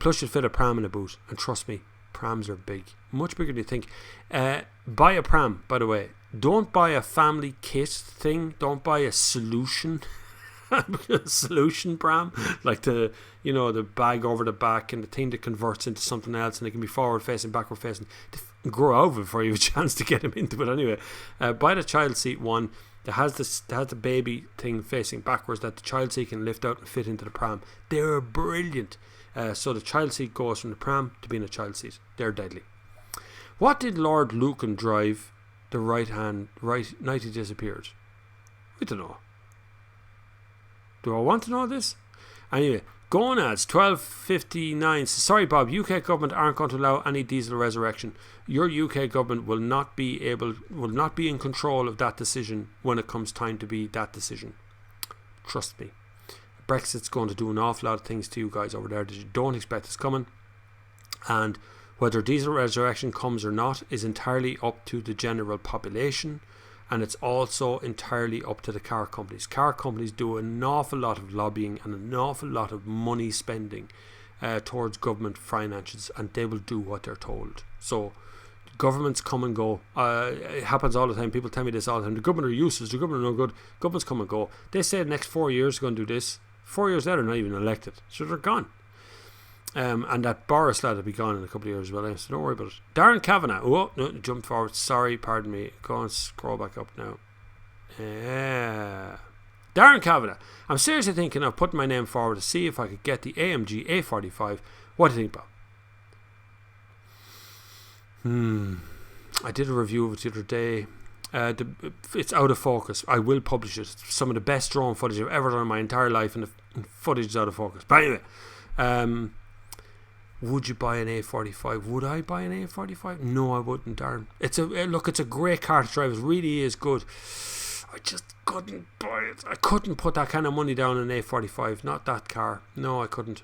Plus you'll fit a pram in a boot, and trust me, prams are big, much bigger than you think. Buy a pram, by the way. Don't buy a family kit thing. Don't buy a solution solution pram, like the bag over the back and the thing that converts into something else, and it can be forward facing, backward facing. Grow out of it before you have a chance to get him into it. Anyway, buy the child seat one that has the baby thing facing backwards, that the child seat can lift out and fit into the pram. They're brilliant. So the child seat goes from the pram to being a child seat. They're deadly. What did Lord Lucan drive the right night he disappeared? I don't know. Do I want to know this? Anyway, Gonads 1259 says, sorry Bob, UK government aren't going to allow any diesel resurrection. Your UK government will not be in control of that decision when it comes time to be that decision. Trust me. Brexit's going to do an awful lot of things to you guys over there that you don't expect is coming, and whether diesel resurrection comes or not is entirely up to the general population, and it's also entirely up to the car companies. Car companies do an awful lot of lobbying and an awful lot of money spending towards government finances, and they will do what they're told. So governments come and go. It happens all the time. People tell me this all the time. The government are useless, the government are no good. Governments come and go. They say the next 4 years they're going to do this. 4 years later, not even elected, so they're gone. And that Boris lad will be gone in a couple of years as well, so don't worry about it. Darren Kavanagh, oh no, jumped forward, sorry, pardon me, go and scroll back up now. Darren Kavanagh, I'm seriously thinking of putting my name forward to see if I could get the AMG A45. What do you think, Bob? I did a review of it the other day. It's out of focus. I will publish it. It's some of the best drone footage I've ever done in my entire life, and the footage is out of focus. But anyway, would you buy an A45? Would I buy an A45? No, I wouldn't, Darren. It's a great car to drive. It really is good. I just couldn't buy it. I couldn't put that kind of money down on an A45. Not that car. No, I couldn't.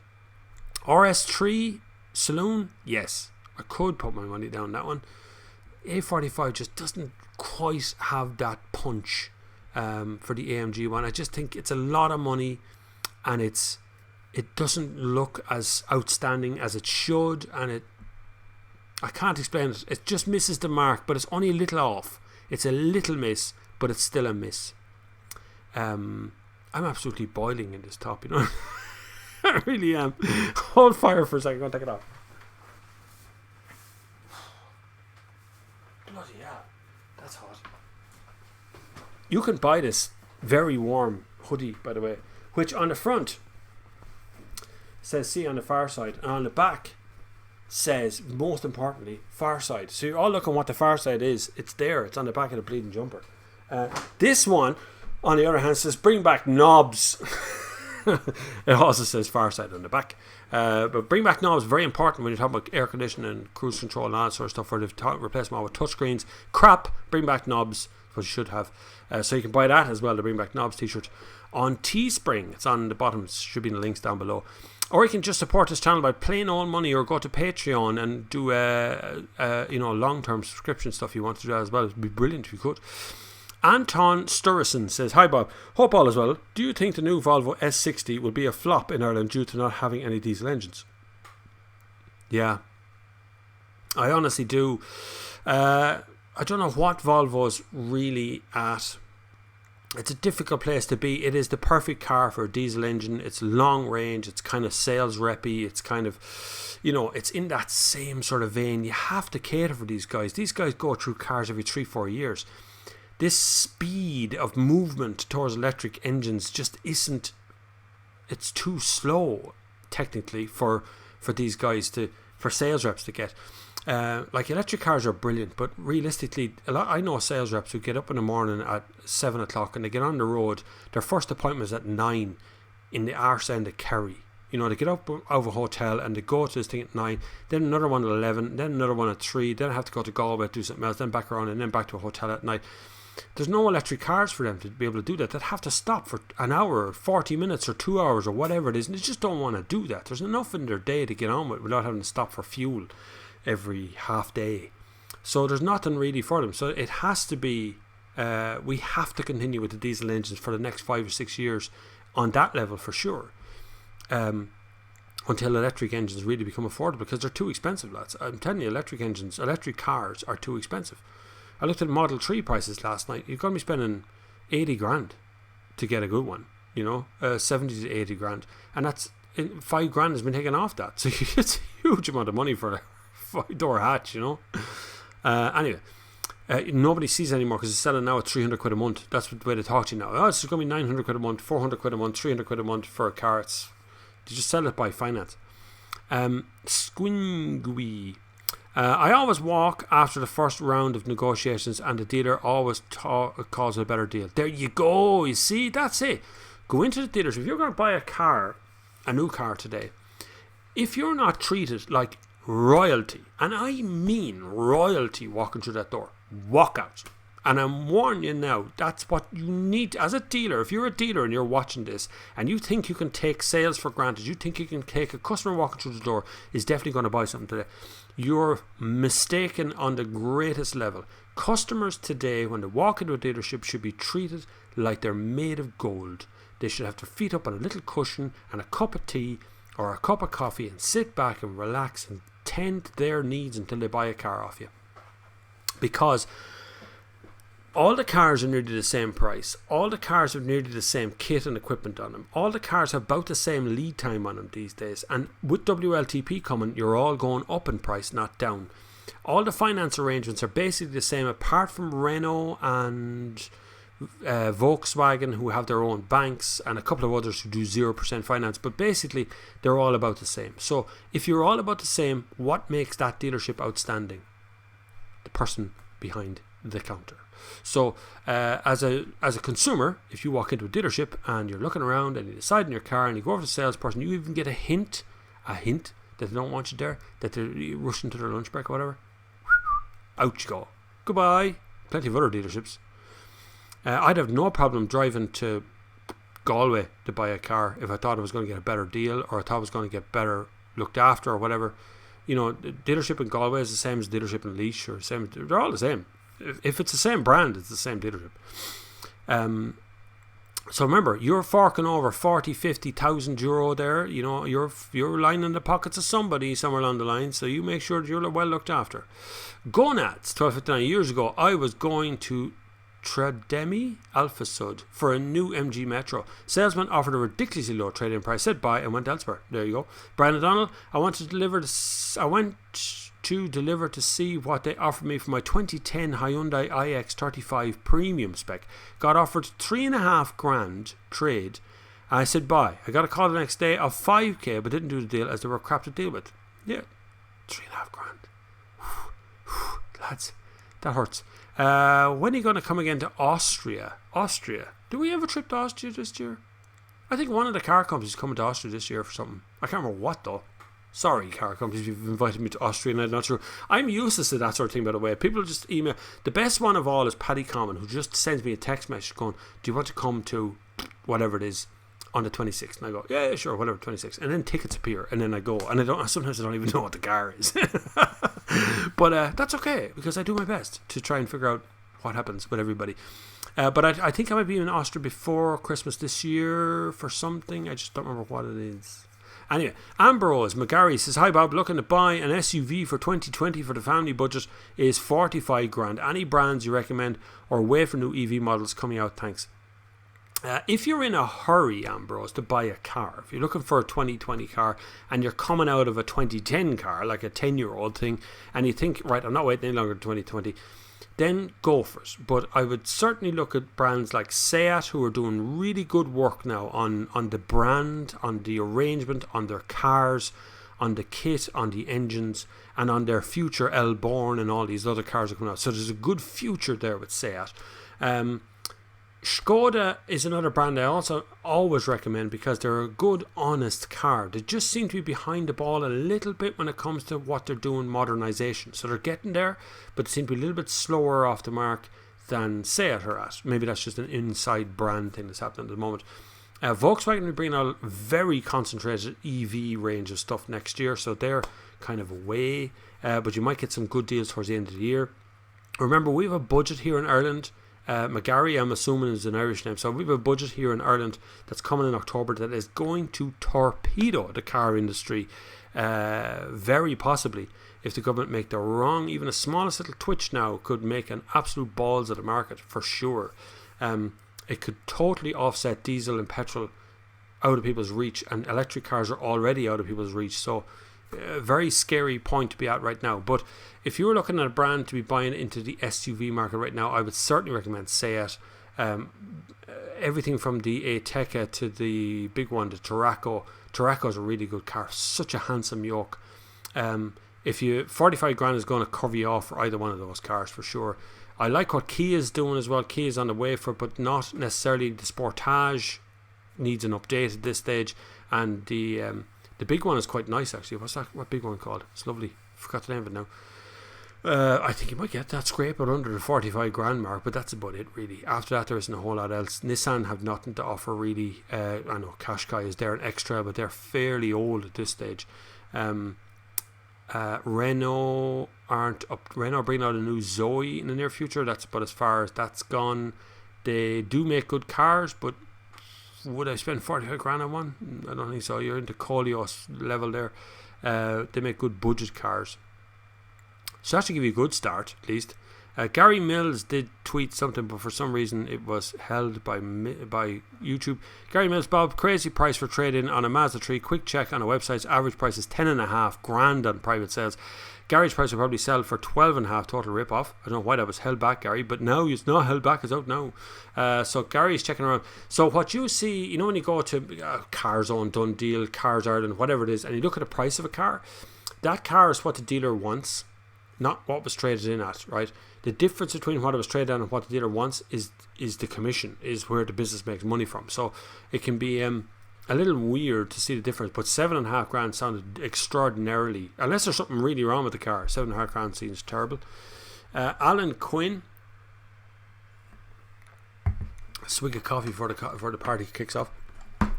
RS3 Saloon? Yes, I could put my money down that one. A45 just doesn't quite have that punch for the AMG one. I just think it's a lot of money, and it doesn't look as outstanding as it should, and I can't explain it. It just misses the mark, but it's only a little off. It's a little miss, but it's still a miss. I'm absolutely boiling in this top, you know. I really am. Hold fire for a second. Go and take it off. Bloody hell, that's hot. You can buy this very warm hoodie, by the way, which on the front says "See on the far side," and on the back says, most importantly, "Far side." So you're all looking what the far side is. It's there. It's on the back of the bleeding jumper. This one, on the other hand, says "Bring back knobs." It also says "Far side" on the back. But bring back knobs, very important when you're talking about air conditioning and cruise control and all that sort of stuff, where they've replaced them all with touchscreens. Crap, bring back knobs, what you should have. So you can buy that as well, the Bring Back Knobs t-shirt on Teespring. It's on the bottom, it should be in the links down below. Or you can just support this channel by plain old money, or go to Patreon and do long-term subscription stuff. You want to do that as well. It'd be brilliant if you could. Anton Sturrison says, hi Bob, hope all is well. Do you think the new Volvo S60 will be a flop in Ireland due to not having any diesel engines? Yeah, I honestly do. I don't know what Volvo's really at. It's a difficult place to be. It is the perfect car for a diesel engine. It's long range. It's kind of sales reppy. It's kind of, it's in that same sort of vein. You have to cater for these guys. These guys go through cars every 3-4 years. This speed of movement towards electric engines just isn't. It's too slow, technically, for these guys for sales reps to get. Like electric cars are brilliant, but realistically, I know sales reps who get up in the morning at 7 o'clock and they get on the road. Their first appointment is at 9 in the arse end of Kerry. They get up out of a hotel and they go to this thing at 9, then another one at 11, then another one at 3, then have to go to Galway to do something else, then back around and then back to a hotel at night. There's no electric cars for them to be able to do that. They'd have to stop for an hour or 40 minutes or 2 hours or whatever it is, and they just don't want to do that. There's enough in their day to get on with without having to stop for fuel every half day. So there's nothing really for them. So it has to be, we have to continue with the diesel engines for the next 5 or 6 years on that level for sure. Until electric engines really become affordable, because they're too expensive, lads. I'm telling you, electric cars are too expensive. I looked at Model 3 prices last night. You're going to be spending 80 grand to get a good one, 70 to 80 grand. And that's 5 grand has been taken off that. So it's a huge amount of money for a 5-door hatch, Anyway, nobody sees it anymore because it's selling now at 300 quid a month. That's the way they talk to you now. It's going to be 900 quid a month, 400 quid a month, 300 quid a month for a car. They just sell it by finance. Squingui. I always walk after the first round of negotiations and the dealer always calls a better deal. There you go. You see, that's it. Go into the dealership. If you're going to buy a new car today, if you're not treated like royalty, and I mean royalty walking through that door, walk out. And I'm warning you now, that's what you need as a dealer. If you're a dealer and you're watching this and you think you can take sales for granted, you think you can take a customer walking through the door is definitely going to buy something today, you're mistaken on the greatest level. Customers today, when they walk into a dealership, should be treated like they're made of gold. They should have their feet up on a little cushion and a cup of tea or a cup of coffee and sit back and relax and tend to their needs until they buy a car off you. Because all the cars are nearly the same price. All the cars have nearly the same kit and equipment on them. All the cars have about the same lead time on them these days. And with WLTP coming, you're all going up in price, not down. All the finance arrangements are basically the same, apart from Renault and Volkswagen, who have their own banks, and a couple of others who do 0% finance. But basically, they're all about the same. So if you're all about the same, what makes that dealership outstanding? The person behind the counter. So as a consumer, if you walk into a dealership and you're looking around and you decide in your car and you go over to the salesperson, you even get a hint that they don't want you there, that they're rushing to their lunch break or whatever, out you go. Goodbye. Plenty of other dealerships. I'd have no problem driving to Galway to buy a car if I thought I was going to get a better deal, or I thought I was going to get better looked after or whatever. The dealership in Galway is the same as the dealership in Laois, or same. They're all the same. If it's the same brand, it's the same dealership. So remember, you're forking over 40, 50,000 euro there. You're lining the pockets of somebody somewhere along the line. So you make sure that you're well looked after. Gonads, 1259 years ago, I was going to Trademi Alpha Sud for a new MG Metro. Salesman offered a ridiculously low trade-in price, said buy, and went elsewhere. There you go. Brian O'Donnell, I went to deliver to see what they offered me for my 2010 Hyundai iX35 premium spec. Got offered 3.5 grand trade. I said buy. I got a call the next day of 5k, but didn't do the deal as they were crap to deal with. Yeah, 3.5 grand. Lads, that hurts. When are you going to come again to Austria? Do we have a trip to Austria this year? I think one of the car companies is coming to Austria this year for something. I can't remember what though. Sorry, car companies, you've invited me to Austria and I'm not sure. I'm useless to that sort of thing, by the way. People just email. The best one of all is Paddy Common, who just sends me a text message going, do you want to come to whatever it is on the 26th? And I go, yeah, sure, whatever, 26th. And then tickets appear, and then I go, and sometimes I don't even know what the car is. But that's okay, because I do my best to try and figure out what happens with everybody. But I think I might be in Austria before Christmas this year for something. I just don't remember what it is. Anyway, Ambrose McGarry says, hi Bob, looking to buy an SUV for 2020 for the family budget is 45 grand. Any brands you recommend or wait for new EV models coming out? Thanks. If you're in a hurry, Ambrose, to buy a car, if you're looking for a 2020 car and you're coming out of a 2010 car, like a 10-year-old thing, and you think, right, I'm not waiting any longer than 2020, then go for it. But I would certainly look at brands like Seat, who are doing really good work now on the brand, on the arrangement, on their cars, on the kit, on the engines, and on their future L-Born and all these other cars that are coming out. So there's a good future there with Seat. Skoda is another brand I also always recommend because they're a good, honest car. They just seem to be behind the ball a little bit when it comes to what they're doing modernisation. So they're getting there, but they seem to be a little bit slower off the mark than Seat are at. Maybe that's just an inside brand thing that's happening at the moment. Volkswagen will bring out a very concentrated EV range of stuff next year, so they're kind of away. But you might get some good deals towards the end of the year. Remember, we have a budget here in Ireland. McGarry, I'm assuming, is an Irish name. So we have a budget here in Ireland that's coming in October that is going to torpedo the car industry, very possibly. If the government make the wrong, even the smallest little twitch now could make an absolute balls of the market, for sure. It could totally offset diesel and petrol out of people's reach, and electric cars are already out of people's reach. So a very scary point to be at right now. But if you were looking at a brand to be buying into the SUV market right now, I would certainly recommend Seat. Everything from the Ateca to the big one, the Tarraco. Tarraco is a really good car, such a handsome yoke. If you 45 grand is going to cover you off for either one of those cars for sure. I like what Kia is doing as well. Kia is on the way for it, but not necessarily. The Sportage needs an update at this stage, and the big one is quite nice actually. What's that? What big one called? It's lovely. Forgot the name of it now. I think you might get that, scrape it under the 45 grand mark, but that's about it really. After that there isn't a whole lot else. Nissan have nothing to offer really. I know Qashqai is there an extra, but they're fairly old at this stage. Renault aren't up. Renault bringing out a new Zoe in the near future. That's about as far as that's gone. They do make good cars, but would I spend 45 grand on one? I don't think so. You're into Koleos level there. They make good budget cars, so that should give you a good start at least. Gary Mills did tweet something, but for some reason it was held by YouTube. Gary Mills, Bob, crazy price for trade-in on a Mazda 3. Quick check on a website's average price is 10.5 grand on private sales. Gary's price will probably sell for 12.5, total rip-off. I don't know why that was held back, Gary, but now it's not held back, it's out now. So Gary's checking around. So what you see, you know, when you go to Car Zone, Done Deal, Cars Ireland, whatever it is, and you look at the price of a car, that car is what the dealer wants, not what was traded in at, right? The difference between what it was traded on and what the dealer wants is the commission, is where the business makes money from. So it can be a little weird to see the difference, but 7.5 grand sounded extraordinarily, unless there's something really wrong with the car, 7.5 grand seems terrible. Alan Quinn, a swig of coffee before the party kicks off.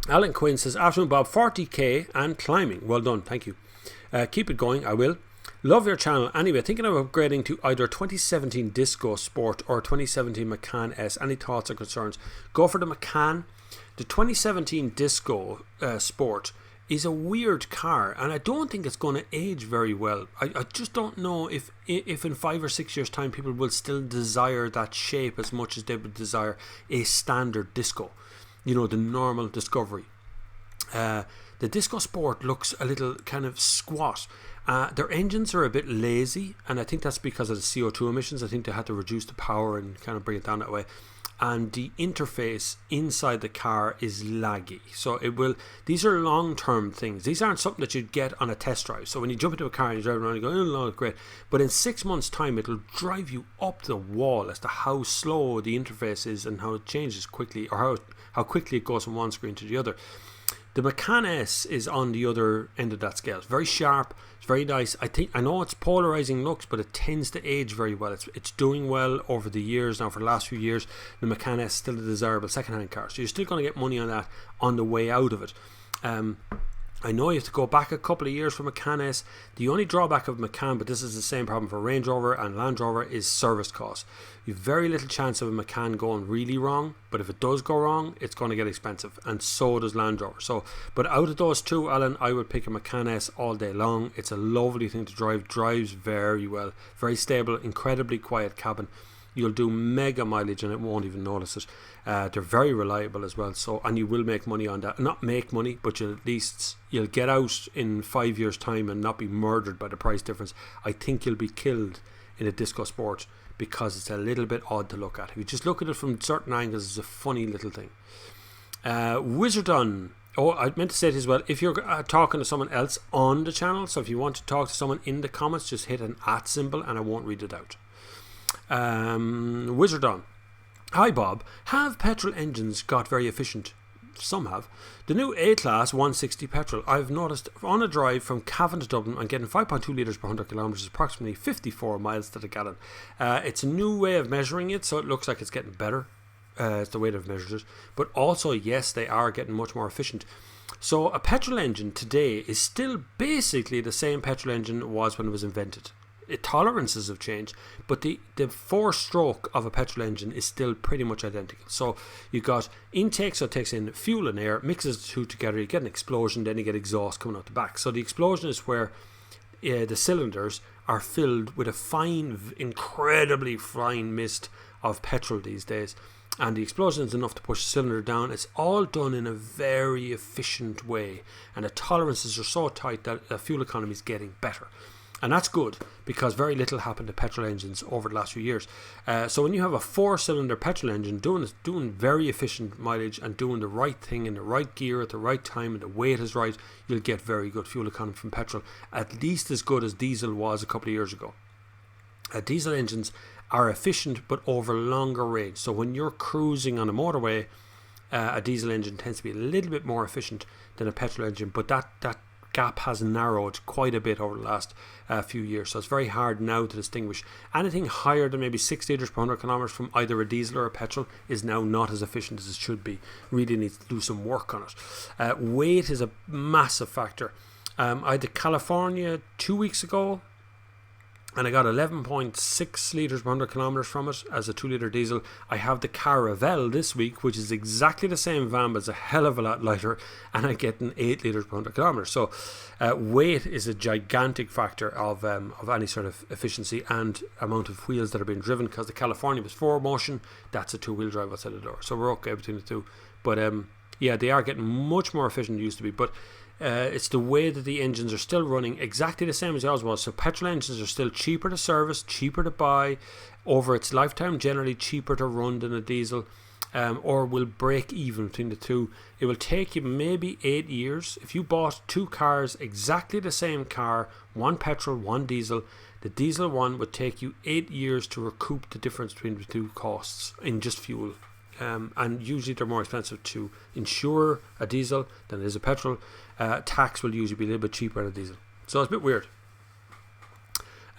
Alan Quinn says, afternoon Bob, 40k and climbing. Well done, thank you. Keep it going, I will. Love your channel. Anyway, thinking of upgrading to either 2017 Disco Sport or 2017 Macan S. Any thoughts or concerns? Go for the Macan. The 2017 Disco Sport is a weird car, and I don't think it's going to age very well. I just don't know if in 5 or 6 years time people will still desire that shape as much as they would desire a standard Disco, you know, the normal Discovery. The Disco Sport looks a little kind of squat. Their engines are a bit lazy, and I think that's because of the CO2 emissions. I think they had to reduce the power and kind of bring it down that way. And the interface inside the car is laggy. So these are long-term things. These aren't something that you'd get on a test drive. So when you jump into a car and you drive around, you go, oh no, great. But in 6 months' time, it'll drive you up the wall as to how slow the interface is and how it changes quickly, or how quickly it goes from one screen to the other. The Macan S is on the other end of that scale. It's very sharp. It's very nice. I know it's polarizing looks, but it tends to age very well. It's doing well over the years now. For the last few years, the Macan S is still a desirable second-hand car. So you're still going to get money on that on the way out of it. I know you have to go back a couple of years for Macan S. The only drawback of Macan, but this is the same problem for Range Rover and Land Rover, is service costs. You've very little chance of a Macan going really wrong, but if it does go wrong, it's going to get expensive, and so does Land Rover. So, but out of those two, Alan, I would pick a Macan S all day long. It's a lovely thing to drive, drives very well, very stable, incredibly quiet cabin. You'll do mega mileage and it won't even notice it. They're very reliable as well, so, and you will make money on that. Not make money, but you'll get out in 5 years time and not be murdered by the price difference. I think you'll be killed in a disco sport because it's a little bit odd to look at. If you just look at it from certain angles, it's a funny little thing. Wizardon. Oh, I meant to say it as well. If you're talking to someone else on the channel, so if you want to talk to someone in the comments, just hit an @ symbol and I won't read it out. Wizardon. Hi Bob, have petrol engines got very efficient? Some have. The new A-Class 160 petrol, I've noticed on a drive from Cavan to Dublin, I'm getting 5.2 litres per 100 kilometres, approximately 54 miles to the gallon. It's a new way of measuring it, so it looks like it's getting better. It's the way they've measured it. But also, yes, they are getting much more efficient. So a petrol engine today is still basically the same petrol engine it was when it was invented. Tolerances have changed, but the 4-stroke of a petrol engine is still pretty much identical. So you've got intake, so it takes in fuel and air, mixes the two together, you get an explosion, then you get exhaust coming out the back. So the explosion is where the cylinders are filled with a fine, incredibly fine mist of petrol these days, and the explosion is enough to push the cylinder down. It's all done in a very efficient way, and the tolerances are so tight that the fuel economy is getting better. And that's good because very little happened to petrol engines over the last few years. So when you have a 4-cylinder petrol engine doing very efficient mileage and doing the right thing in the right gear at the right time and the weight is right, you'll get very good fuel economy from petrol, at least as good as diesel was a couple of years ago. Diesel engines are efficient but over longer range. So when you're cruising on a motorway, a diesel engine tends to be a little bit more efficient than a petrol engine, but that gap has narrowed quite a bit over the last few years, so it's very hard now to distinguish. Anything higher than maybe 6 litres per 100 kilometres from either a diesel or a petrol is now not as efficient as it should be. Really needs to do some work on it. Weight is a massive factor. I had the California 2 weeks ago, and I got 11.6 litres per 100 kilometres from it as a 2 litre diesel. I have the Caravelle this week, which is exactly the same van, but it's a hell of a lot lighter, and I get an 8 litres per 100 kilometres. So weight is a gigantic factor of any sort of efficiency and amount of wheels that are being driven, because the California was 4-motion, that's a 2-wheel drive outside the door. So we're okay between the two. But yeah, they are getting much more efficient than they used to be. But it's the way that the engines are still running exactly the same as ours was. So petrol engines are still cheaper to service, cheaper to buy over its lifetime, generally cheaper to run than a diesel, or will break even between the two. It will take you maybe 8 years. If you bought 2 cars, exactly the same car, one petrol, one diesel, the diesel one would take you 8 years to recoup the difference between the two costs in just fuel. And usually they're more expensive to insure a diesel than it is a petrol. Tax will usually be a little bit cheaper than a diesel, so it's a bit weird.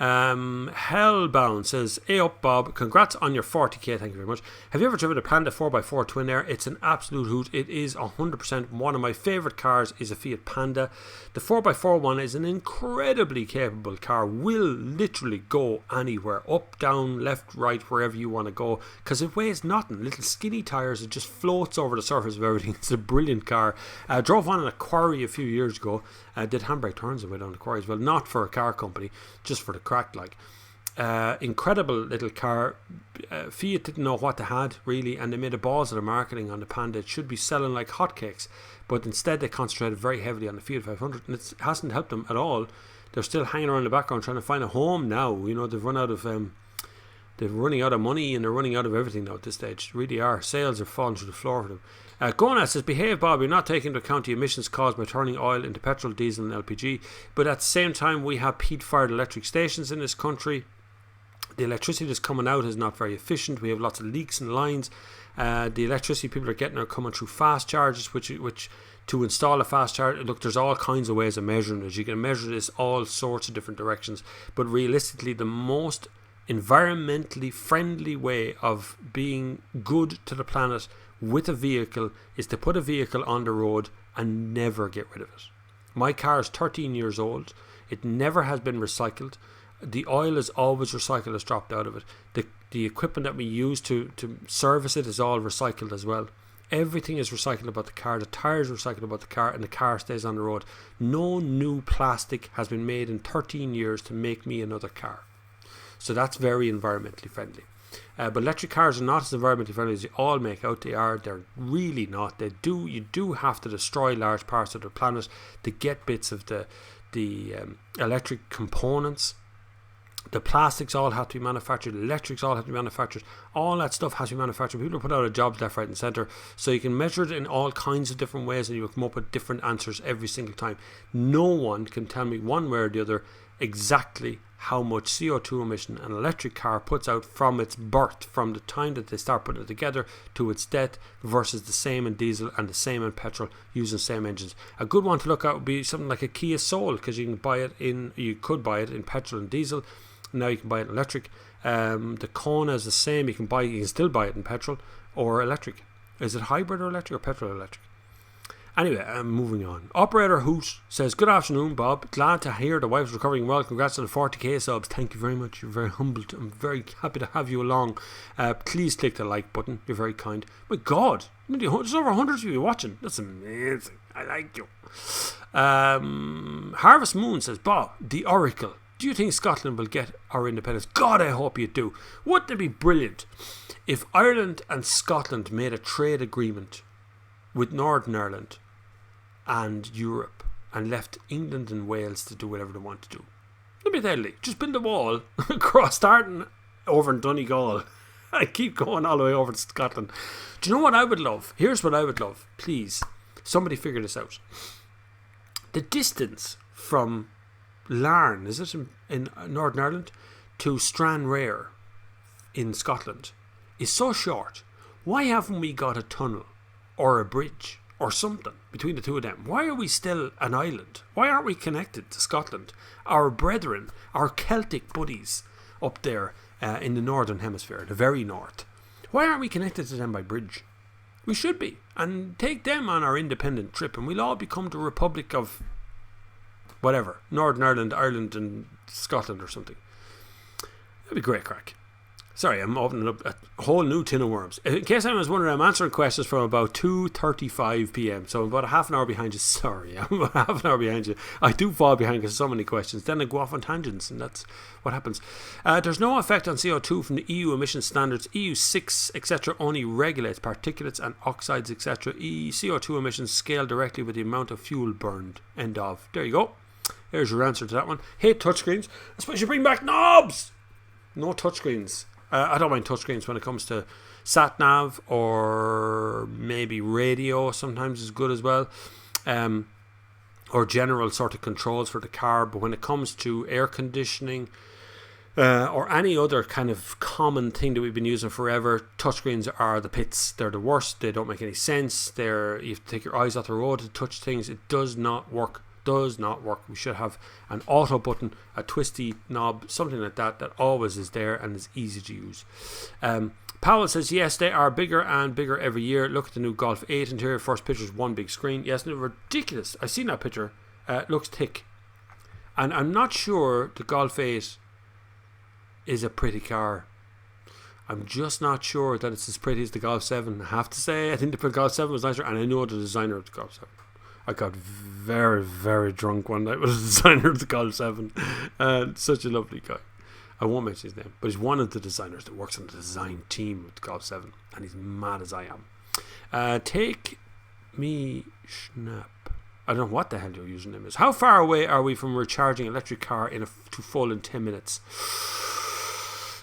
Hellbound says, hey up Bob, congrats on your 40k, thank you very much. Have you ever driven a Panda 4x4 twin air? It's an absolute hoot. It is 100% one of my favourite cars is a Fiat Panda. The 4x4 one is an incredibly capable car, will literally go anywhere, up, down, left, right, wherever you want to go, because it weighs nothing, little skinny tyres, it just floats over the surface of everything. It's a brilliant car. Drove one in a quarry a few years ago, did handbrake turns away down the quarry as well, not for a car company, just for the crack. Like incredible little car. Fiat didn't know what they had really, and they made a balls of the marketing on the Panda. It should be selling like hotcakes, but instead they concentrated very heavily on the Fiat 500, and it hasn't helped them at all. They're still hanging around the background trying to find a home now. You know, they've run out of they're running out of money and they're running out of everything now at this stage. Really are. Sales are falling through the floor for them. Gona says, behave Bob, you're not taking into account the emissions caused by turning oil into petrol, diesel and LPG, but at the same time we have peat-fired electric stations in this country. The electricity that's coming out is not very efficient. We have lots of leaks in lines. The electricity people are getting are coming through fast charges, which to install a fast charge, look, there's all kinds of ways of measuring it. You can measure this all sorts of different directions, but realistically the most environmentally friendly way of being good to the planet with a vehicle is to put a vehicle on the road and never get rid of it. My car is 13 years old. It never has been recycled. The oil is always recycled, has dropped out of it. The equipment that we use to service it is all recycled as well. Everything is recycled about the car. The tyres are recycled about the car, and the car stays on the road. No new plastic has been made in 13 years to make me another car. So that's very environmentally friendly. But electric cars are not as environmentally friendly as you all make out they are. They're really not. You do have to destroy large parts of the planet to get bits of the electric components. The plastics all have to be manufactured. The electrics all have to be manufactured. All that stuff has to be manufactured. People put out jobs left, right and centre. So you can measure it in all kinds of different ways, and you will come up with different answers every single time. No one can tell me one way or the other exactly how much CO2 emission an electric car puts out from its birth, from the time that they start putting it together to its death, versus the same in diesel and the same in petrol using the same engines. A good one to look at would be something like a Kia Soul, because you could buy it in petrol and diesel. Now you can buy it in electric. The Kona is the same. You can still buy it in petrol or electric. Is it hybrid or electric or petrol or electric? Anyway, moving on. Operator Hoot says, good afternoon, Bob. Glad to hear the wife's recovering well. Congrats on the 40k subs. Thank you very much. You're very humbled. I'm very happy to have you along. Please click the like button. You're very kind. My God, there's over 100 of you watching. That's amazing. I like you. Harvest Moon says, Bob, the Oracle. Do you think Scotland will get our independence? God, I hope you do. Wouldn't it be brilliant if Ireland and Scotland made a trade agreement with Northern Ireland and Europe and left England and Wales to do whatever they want to do? It'd be deadly. Just build a wall across, starting over in Donegal and keep going all the way over to Scotland. Do you know what I would love? Here's what I would love. Please, somebody figure this out. The distance from Larne, is it in Northern Ireland, to Stranraer in Scotland is so short. Why haven't we got a tunnel or a bridge or something between the two of them? Why are we still an island? Why aren't we connected to Scotland? Our brethren, our Celtic buddies up there in the northern hemisphere, the very north. Why aren't we connected to them by bridge? We should be, and take them on our independent trip, and we'll all become the Republic of whatever, Northern Ireland, Ireland and Scotland or something. That'd be great crack. Sorry, I'm opening up a whole new tin of worms. In case anyone was wondering, I'm answering questions from about 2:35 p.m. So I'm about a half an hour behind you. Sorry, I'm about half an hour behind you. I do fall behind because so many questions. Then I go off on tangents, and that's what happens. There's no effect on CO2 from the EU emission standards. EU 6, etc. only regulates particulates and oxides, etc. CO2 emissions scale directly with the amount of fuel burned. End of. There you go. There's your answer to that one. Hate touchscreens. I suppose you bring back knobs. No touchscreens. I don't mind touchscreens when it comes to sat nav, or maybe radio sometimes is good as well, or general sort of controls for the car. But when it comes to air conditioning or any other kind of common thing that we've been using forever, touchscreens are the pits. They're the worst. They don't make any sense. You have to take your eyes off the road to touch things. It does not work. We should have an auto button, a twisty knob, something like that always is there and is easy to use. Powell says, yes, they are bigger and bigger every year. Look at the new Golf 8 interior. First picture is one big screen. Yes, they're ridiculous. I've seen that picture. It looks thick. And I'm not sure the Golf 8 is a pretty car. I'm just not sure that it's as pretty as the Golf 7. I have to say, I think the Golf 7 was nicer, and I know the designer of the Golf 7. I got very, very drunk one night with the designer of the Golf 7. Such a lovely guy. I won't mention his name, but he's one of the designers that works on the design team with the Golf 7, and he's mad as I am. Take me Schnapp. I don't know what the hell your username is. How far away are we from recharging an electric car to full in 10 minutes?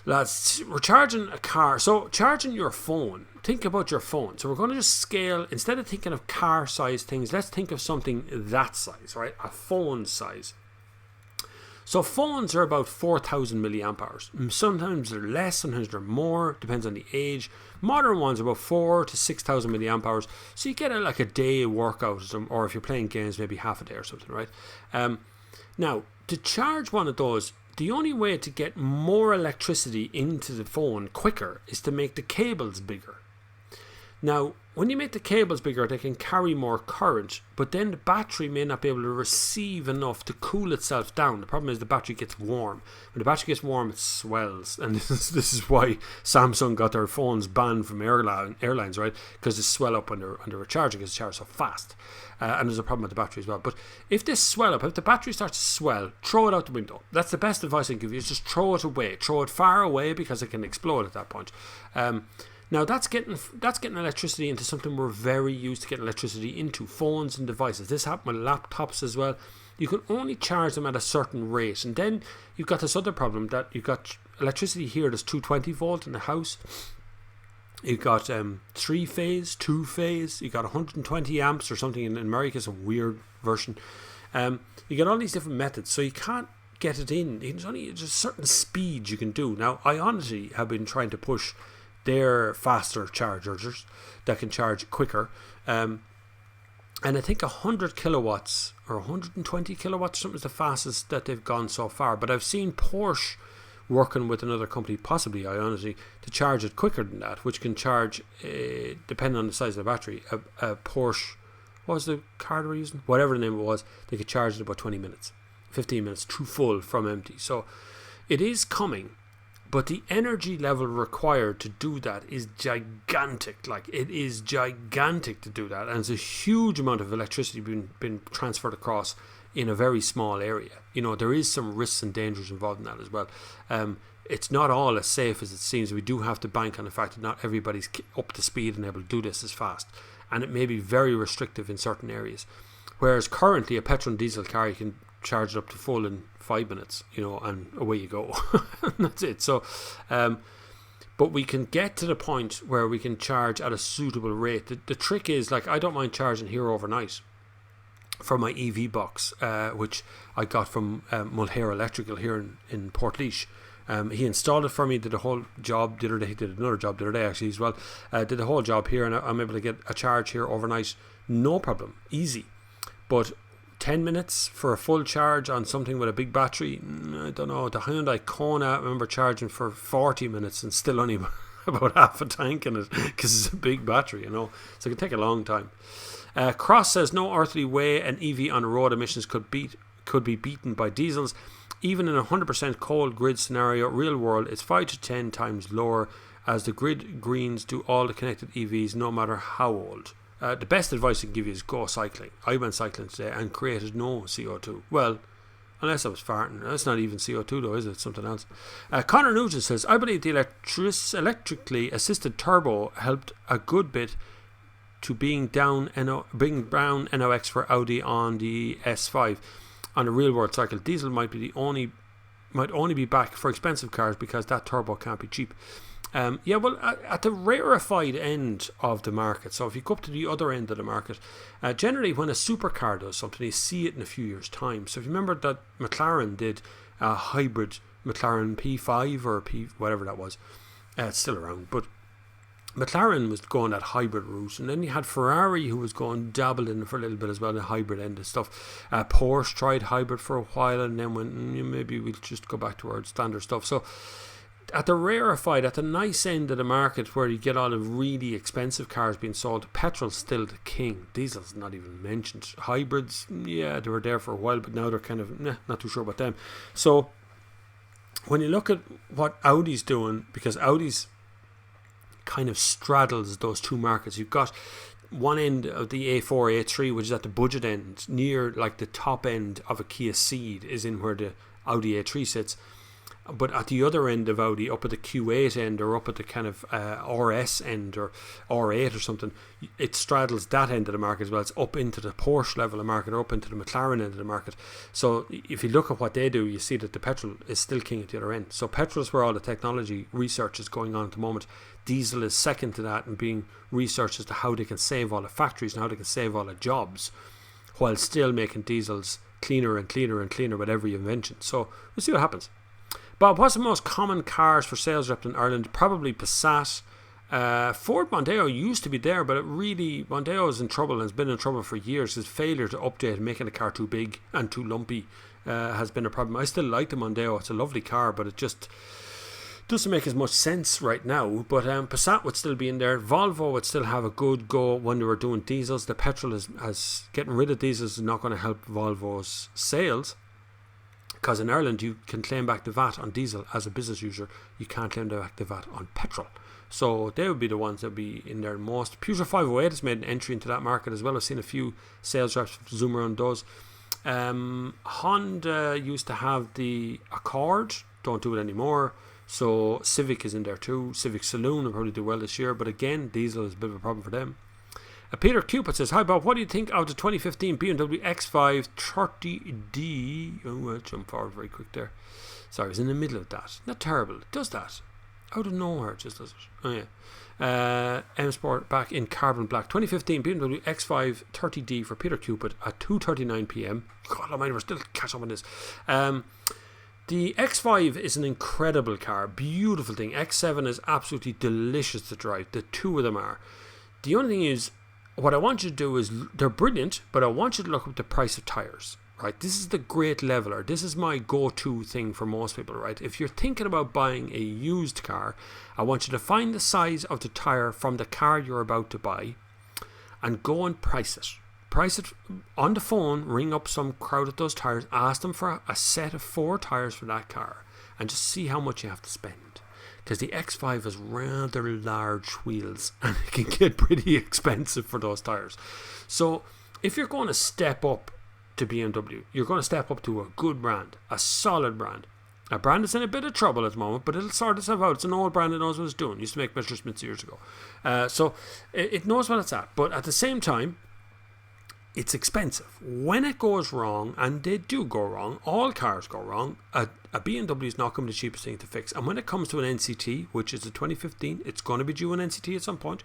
Lads, we're charging a car. So charging your phone, think about your phone. So we're going to just scale, instead of thinking of car size things, let's think of something that size, right? A phone size. So phones are about 4,000 milliamp hours. Sometimes they're less, sometimes they're more, depends on the age. Modern ones are about 4,000 to 6,000 milliamp hours. So you get like a day workout, or if you're playing games, maybe half a day or something, right? Now, to charge one of those, the only way to get more electricity into the phone quicker is to make the cables bigger. Now, when you make the cables bigger, they can carry more current, but then the battery may not be able to receive enough to cool itself down. The problem is the battery gets warm. When the battery gets warm, it swells, and this is why Samsung got their phones banned from airlines, right? Because they swell up when they're recharging, because it's charged so fast. And there's a problem with the battery as well. But if they swell up, if the battery starts to swell, throw it out the window. That's the best advice I can give you, is just throw it away. Throw it far away, because it can explode at that point. Now that's getting electricity into something we're very used to getting electricity into, phones and devices. This happened with laptops as well. You can only charge them at a certain rate, and then you've got this other problem that you've got electricity here that's 220 volt in the house. You've got 3-phase, 2-phase. You've got 120 amps or something. In America, it's a weird version. You get all these different methods, so you can't get it in. There's only just certain speeds you can do. Now, I honestly have been trying to push their faster chargers that can charge quicker, and I think 100 kilowatts or 120 kilowatts, something is the fastest that they've gone so far. But I've seen Porsche working with another company, possibly Ionity, to charge it quicker than that, which can charge, depending on the size of the battery, a Porsche, what was the car they were using? Whatever the name it was, they could charge it in about 20 minutes, 15 minutes to full from empty. So it is coming. But the energy level required to do that is gigantic. Like, it is gigantic to do that. And there's a huge amount of electricity being transferred across in a very small area. You know, there is some risks and dangers involved in that as well. It's not all as safe as it seems. We do have to bank on the fact that not everybody's up to speed and able to do this as fast. And it may be very restrictive in certain areas. Whereas currently a petrol and diesel car, you can charge it up to full in 5 minutes, you know, and away you go. And that's it. So, but we can get to the point where we can charge at a suitable rate. The trick is, like, I don't mind charging here overnight for my EV box, which I got from Mulhare Electrical here in Portlaoise. He installed it for me, did a whole job the other day. He did another job the other day actually as well. Did the whole job here, and I'm able to get a charge here overnight, no problem, easy. But 10 minutes for a full charge on something with a big battery, I don't know. The Hyundai Kona, I remember charging for 40 minutes and still only about half a tank in it, because it's a big battery, you know, so it can take a long time. Cross says no earthly way an EV on road emissions could be beaten by diesels. Even in a 100% cold grid scenario, real world, it's 5 to 10 times lower, as the grid greens do all the connected EVs, no matter how old. The best advice I can give you is go cycling. I went cycling today and created no CO2. Well, unless I was farting. That's not even CO2 though, is it? It's something else. Connor Nugent says, I believe the electrically assisted turbo helped a good bit to bring down NOx for Audi on the S5. On a real world cycle, diesel might only be back for expensive cars because that turbo can't be cheap. At the rarefied end of the market, so if you go up to the other end of the market, generally when a supercar does something, you see it in a few years' time. So if you remember that McLaren did a hybrid McLaren P5 or P whatever that was, it's still around, but McLaren was going that hybrid route, and then you had Ferrari who was going dabbling for a little bit as well, the hybrid end of stuff. Porsche tried hybrid for a while and then went, maybe we'll just go back to our standard stuff. So at the rarefied, at the nice end of the market where you get all the really expensive cars being sold, petrol's still the king. Diesel's not even mentioned. Hybrids, yeah, they were there for a while, but now they're kind of not too sure about them. So when you look at what Audi's doing, because Audi's kind of straddles those two markets, you've got one end of the A4, A3, which is at the budget end, near like the top end of a Kia Ceed is in where the Audi A3 sits. But at the other end of Audi, up at the Q8 end, or up at the kind of RS end, or R8 or something, it straddles that end of the market as well. It's up into the Porsche level of market, or up into the McLaren end of the market. So if you look at what they do, you see that the petrol is still king at the other end. So petrol is where all the technology research is going on at the moment. Diesel is second to that and being researched as to how they can save all the factories and how they can save all the jobs, while still making diesels cleaner and cleaner and cleaner with every invention. So we'll see what happens. Bob, what's the most common cars for sales rep in Ireland? Probably Passat. Ford Mondeo used to be there, but Mondeo is in trouble and has been in trouble for years. His failure to update and making the car too big and too lumpy has been a problem. I still like the Mondeo. It's a lovely car, but doesn't make as much sense right now, but Passat would still be in there. Volvo would still have a good go when they were doing diesels. The petrol has getting rid of diesels is not going to help Volvo's sales, because in Ireland you can claim back the VAT on diesel as a business user. You can't claim back the VAT on petrol. So they would be the ones that would be in there most. Peugeot 508 has made an entry into that market as well. I've seen a few sales reps zoom around those. Honda used to have the Accord, don't do it anymore. So Civic is in there too. Civic Saloon will probably do well this year, but again, diesel is a bit of a problem for them. Peter Cupid says, hi Bob, what do you think of the 2015 BMW X5 30D? Oh, I'll jump forward very quick there. Sorry, I was in the middle of that. Not terrible. It does that. Out of nowhere, it just does it. Oh yeah. M Sport back in carbon black. 2015 BMW X5 30D for Peter Cupid at 2:39 p.m. God almighty, we're still catch up on this. The X5 is an incredible car, beautiful thing. X7 is absolutely delicious to drive. The two of them are. The only thing is, what I want you to do is, they're brilliant, but I want you to look up the price of tyres. Right, this is the great leveler. This is my go-to thing for most people, right? If you're thinking about buying a used car, I want you to find the size of the tyre from the car you're about to buy and go and price it. Price it on the phone, ring up some crowd at those tyres, ask them for a set of 4 tyres for that car and just see how much you have to spend. Because the X5 has rather large wheels and it can get pretty expensive for those tyres. So if you're going to step up to BMW, you're going to step up to a good brand, a solid brand, a brand that's in a bit of trouble at the moment, but it'll sort itself out. It's an old brand that knows what it's doing. It used to make Mr. Smiths years ago, so it knows what it's at, but at the same time it's expensive. When it goes wrong, and they do go wrong, all cars go wrong, a BMW is not going to be the cheapest thing to fix. And when it comes to an NCT, which is a 2015, it's going to be due an NCT at some point,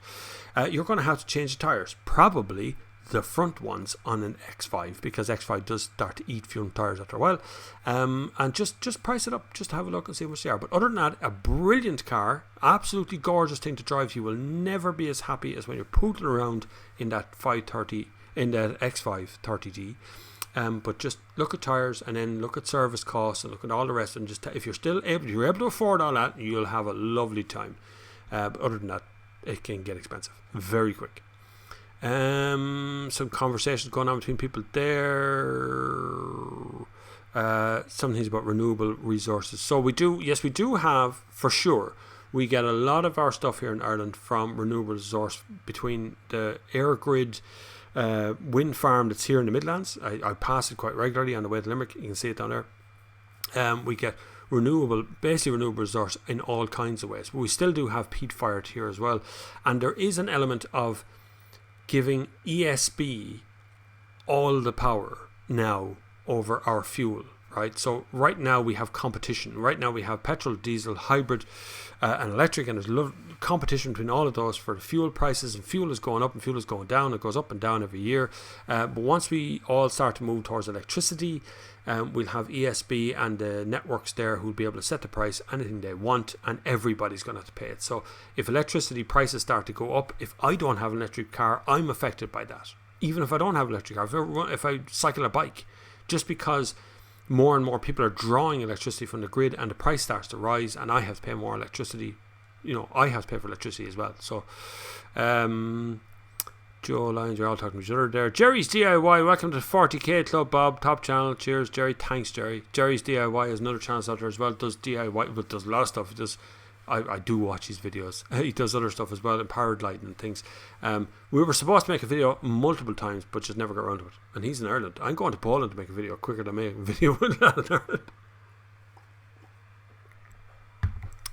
you're going to have to change the tyres, probably the front ones on an X5, because X5 does start to eat fuel tyres after a while, and just price it up, just have a look and see what they are. But other than that, a brilliant car, absolutely gorgeous thing to drive. You will never be as happy as when you're pootling around in that 530, in that X5 30D. But just look at tyres and then look at service costs and look at all the rest, and just if you're able to afford all that, you'll have a lovely time. But other than that, it can get expensive very quick. Some conversations going on between people there. Some things about renewable resources. So we do have, for sure, we get a lot of our stuff here in Ireland from renewable resource, between the Air Grid wind farm that's here in the Midlands. I pass it quite regularly on the way to Limerick. You can see it down there. We get basically renewable resource in all kinds of ways. But we still do have peat fired here as well. And there is an element of giving ESB all the power now over our fuel, right? So right now we have competition. Right now we have petrol, diesel, hybrid and electric, and there's competition between all of those for the fuel prices, and fuel is going up and fuel is going down. It goes up and down every year, but once we all start to move towards electricity, we'll have ESB and the networks there who'll be able to set the price anything they want, and everybody's going to have to pay it. So if electricity prices start to go up, if I don't have an electric car, I'm affected by that. Even if I don't have an electric car, if I cycle a bike, just because more and more people are drawing electricity from the grid and the price starts to rise and I have to pay more electricity, I have to pay for electricity as well. So Joe Lyons, you're all talking to each other there. Jerry's DIY, welcome to the 40k club, Bob, top channel, cheers Jerry. Thanks Jerry. Jerry's DIY is another channel out there as well, does DIY, but does a lot of stuff. It does, I do watch his videos. He does other stuff as well, in powered lighting and things. We were supposed to make a video multiple times, but just never got around to it. And he's in Ireland. I'm going to Poland to make a video quicker than making a video with that in Ireland.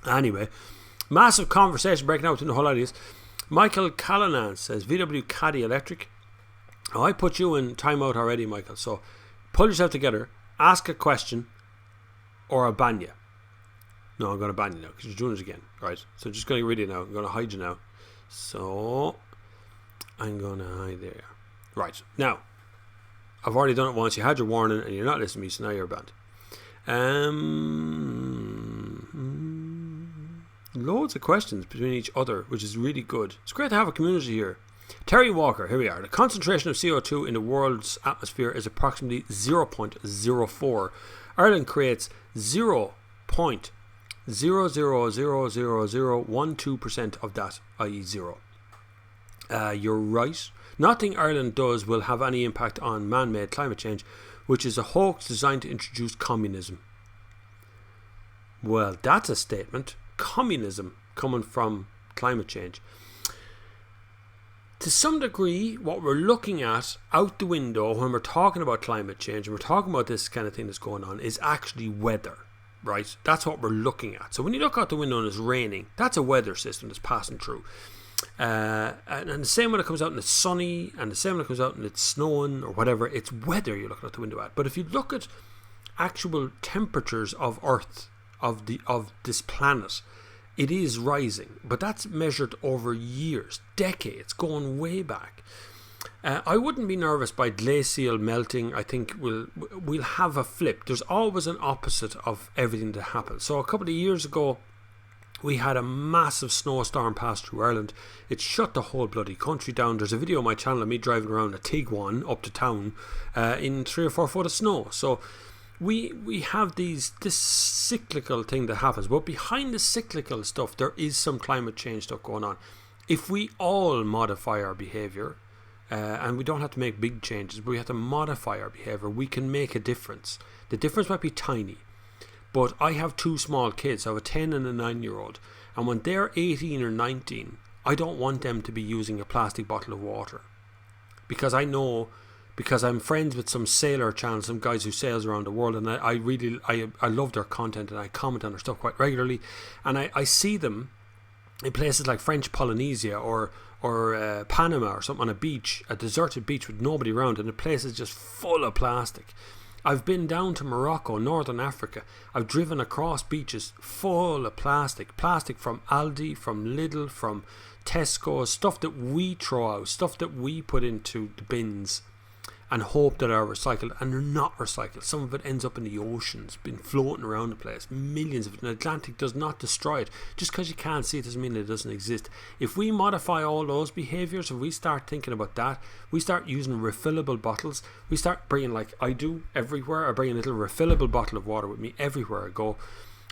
Anyway, massive conversation breaking out in the whole ideas. Michael Callanan says, VW Caddy electric. Oh, I put you in timeout already, Michael. So pull yourself together, ask a question, or I'll ban you. No, I'm going to ban you now because you're doing it again, right? So I'm just going to get rid of you now. I'm going to hide you now. So I'm going to hide there. Right, now, I've already done it once. You had your warning and you're not listening to me, so now you're banned. Loads of questions between each other, which is really good. It's great to have a community here. Terry Walker, here we are. The concentration of CO2 in the world's atmosphere is approximately 0.04. Ireland creates 0.04 0.0000012% of that, i.e. zero. You're right. Nothing Ireland does will have any impact on man-made climate change, which is a hoax designed to introduce communism. Well, that's a statement. Communism coming from climate change. To some degree, what we're looking at out the window when we're talking about climate change and we're talking about this kind of thing that's going on is actually weather, right? That's what we're looking at. So when you look out the window and it's raining, that's a weather system that's passing through. And the same when it comes out and it's sunny, and the same when it comes out and it's snowing or whatever, it's weather you're looking out the window at. But if you look at actual temperatures of Earth, of this planet, it is rising, but that's measured over years, decades, going way back. I wouldn't be nervous by glacial melting. I think we'll have a flip. There's always an opposite of everything that happens. So a couple of years ago, we had a massive snowstorm pass through Ireland. It shut the whole bloody country down. There's a video on my channel of me driving around a Tiguan up to town in 3 or 4 foot of snow. So we have this cyclical thing that happens, but behind the cyclical stuff there is some climate change stuff going on. If we all modify our behaviour, and we don't have to make big changes, but we have to modify our behaviour, we can make a difference. The difference might be tiny, but I have 2 small kids. I have a 10 and a 9-year-old, and when they're 18 or 19, I don't want them to be using a plastic bottle of water, because I know, because I'm friends with some sailor channels, some guys who sails around the world, and I love their content, and I comment on their stuff quite regularly, and I see them in places like French Polynesia or Panama or something, on a beach, a deserted beach with nobody around, and the place is just full of plastic. I've been down to Morocco, Northern Africa. I've driven across beaches full of plastic from Aldi, from Lidl, from Tesco, stuff that we throw out, stuff that we put into the bins and hope that are recycled, and they're not recycled. Some of it ends up in the oceans, been floating around the place, millions of it. And the Atlantic does not destroy it. Just because you can't see it doesn't mean it doesn't exist. If we modify all those behaviours, if we start thinking about that, we start using refillable bottles, we start bringing, like I do everywhere, I bring a little refillable bottle of water with me everywhere I go,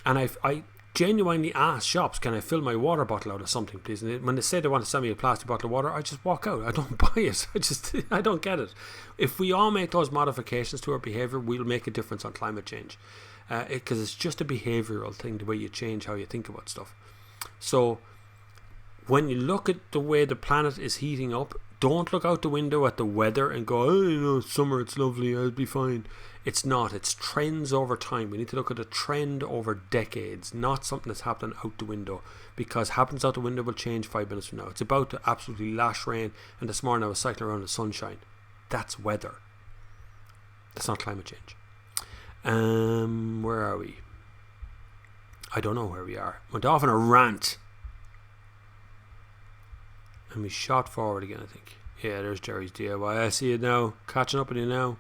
and I genuinely ask shops, can I fill my water bottle out of something, please? And when they say they want to send me a plastic bottle of water, I just walk out. I don't buy it. I don't get it. If we all make those modifications to our behaviour, we'll make a difference on climate change, because it's just a behavioural thing, the way you change how you think about stuff. So when you look at the way the planet is heating up, don't look out the window at the weather and go, oh, you know, summer, it's lovely, I'll be fine. It's not. It's trends over time. We need to look at a trend over decades, not something that's happening out the window, because happens out the window will change 5 minutes from now. It's about to absolutely lash rain, and this morning I was cycling around in the sunshine. That's weather. That's not climate change. Where are we? I don't know where we are. Went off on a rant. And we shot forward again, I think. Yeah, there's Jerry's DIY. I see it now. Catching up with you now.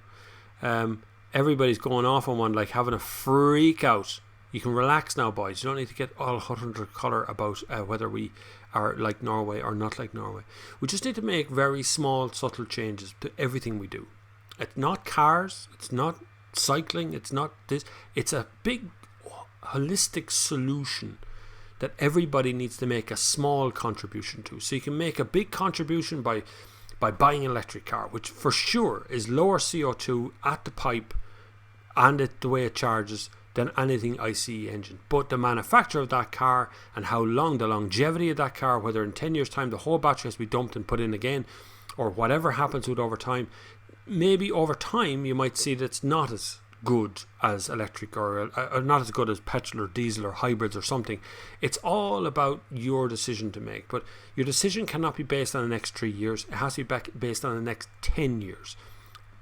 Everybody's going off on one, like having a freak out. You can relax now, boys. You don't need to get all hot under colour about whether we are like Norway or not like Norway. We just need to make very small, subtle changes to everything we do. It's not cars. It's not cycling. It's not this. It's a big, holistic solution that everybody needs to make a small contribution to. So you can make a big contribution by buying an electric car, which for sure is lower CO2 at the pipe and the way it charges than anything ICE engine. But the manufacture of that car and how long, the longevity of that car, whether in 10 years time the whole battery has to be dumped and put in again, or whatever happens with it over time, maybe over time you might see that it's not as good as electric, or not as good as petrol or diesel or hybrids or something. It's all about your decision to make, but your decision cannot be based on the next 3 years. It has to be based on the next 10 years.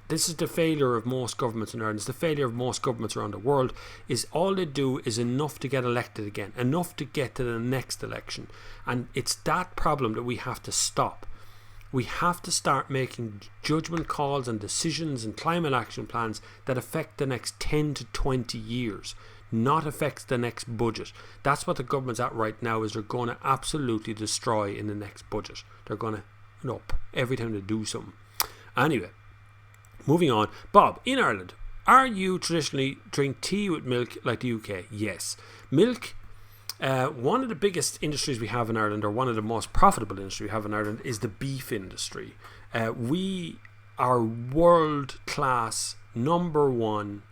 This is the failure of most governments in Ireland. It's the failure of most governments around the world. Is all they do is enough to get elected again, enough to get to the next election, and it's that problem that we have to stop. We have to start making judgment calls and decisions and climate action plans that affect the next 10 to 20 years, not affect the next budget. That's what the government's at right now, is they're going to absolutely destroy in the next budget. They're going to up every time they do something. Anyway, moving on. Bob, in Ireland, are you traditionally drink tea with milk like the UK? Yes. Milk One of the biggest industries we have in Ireland, or one of the most profitable industries we have in Ireland, is the beef industry. We are world class, number one,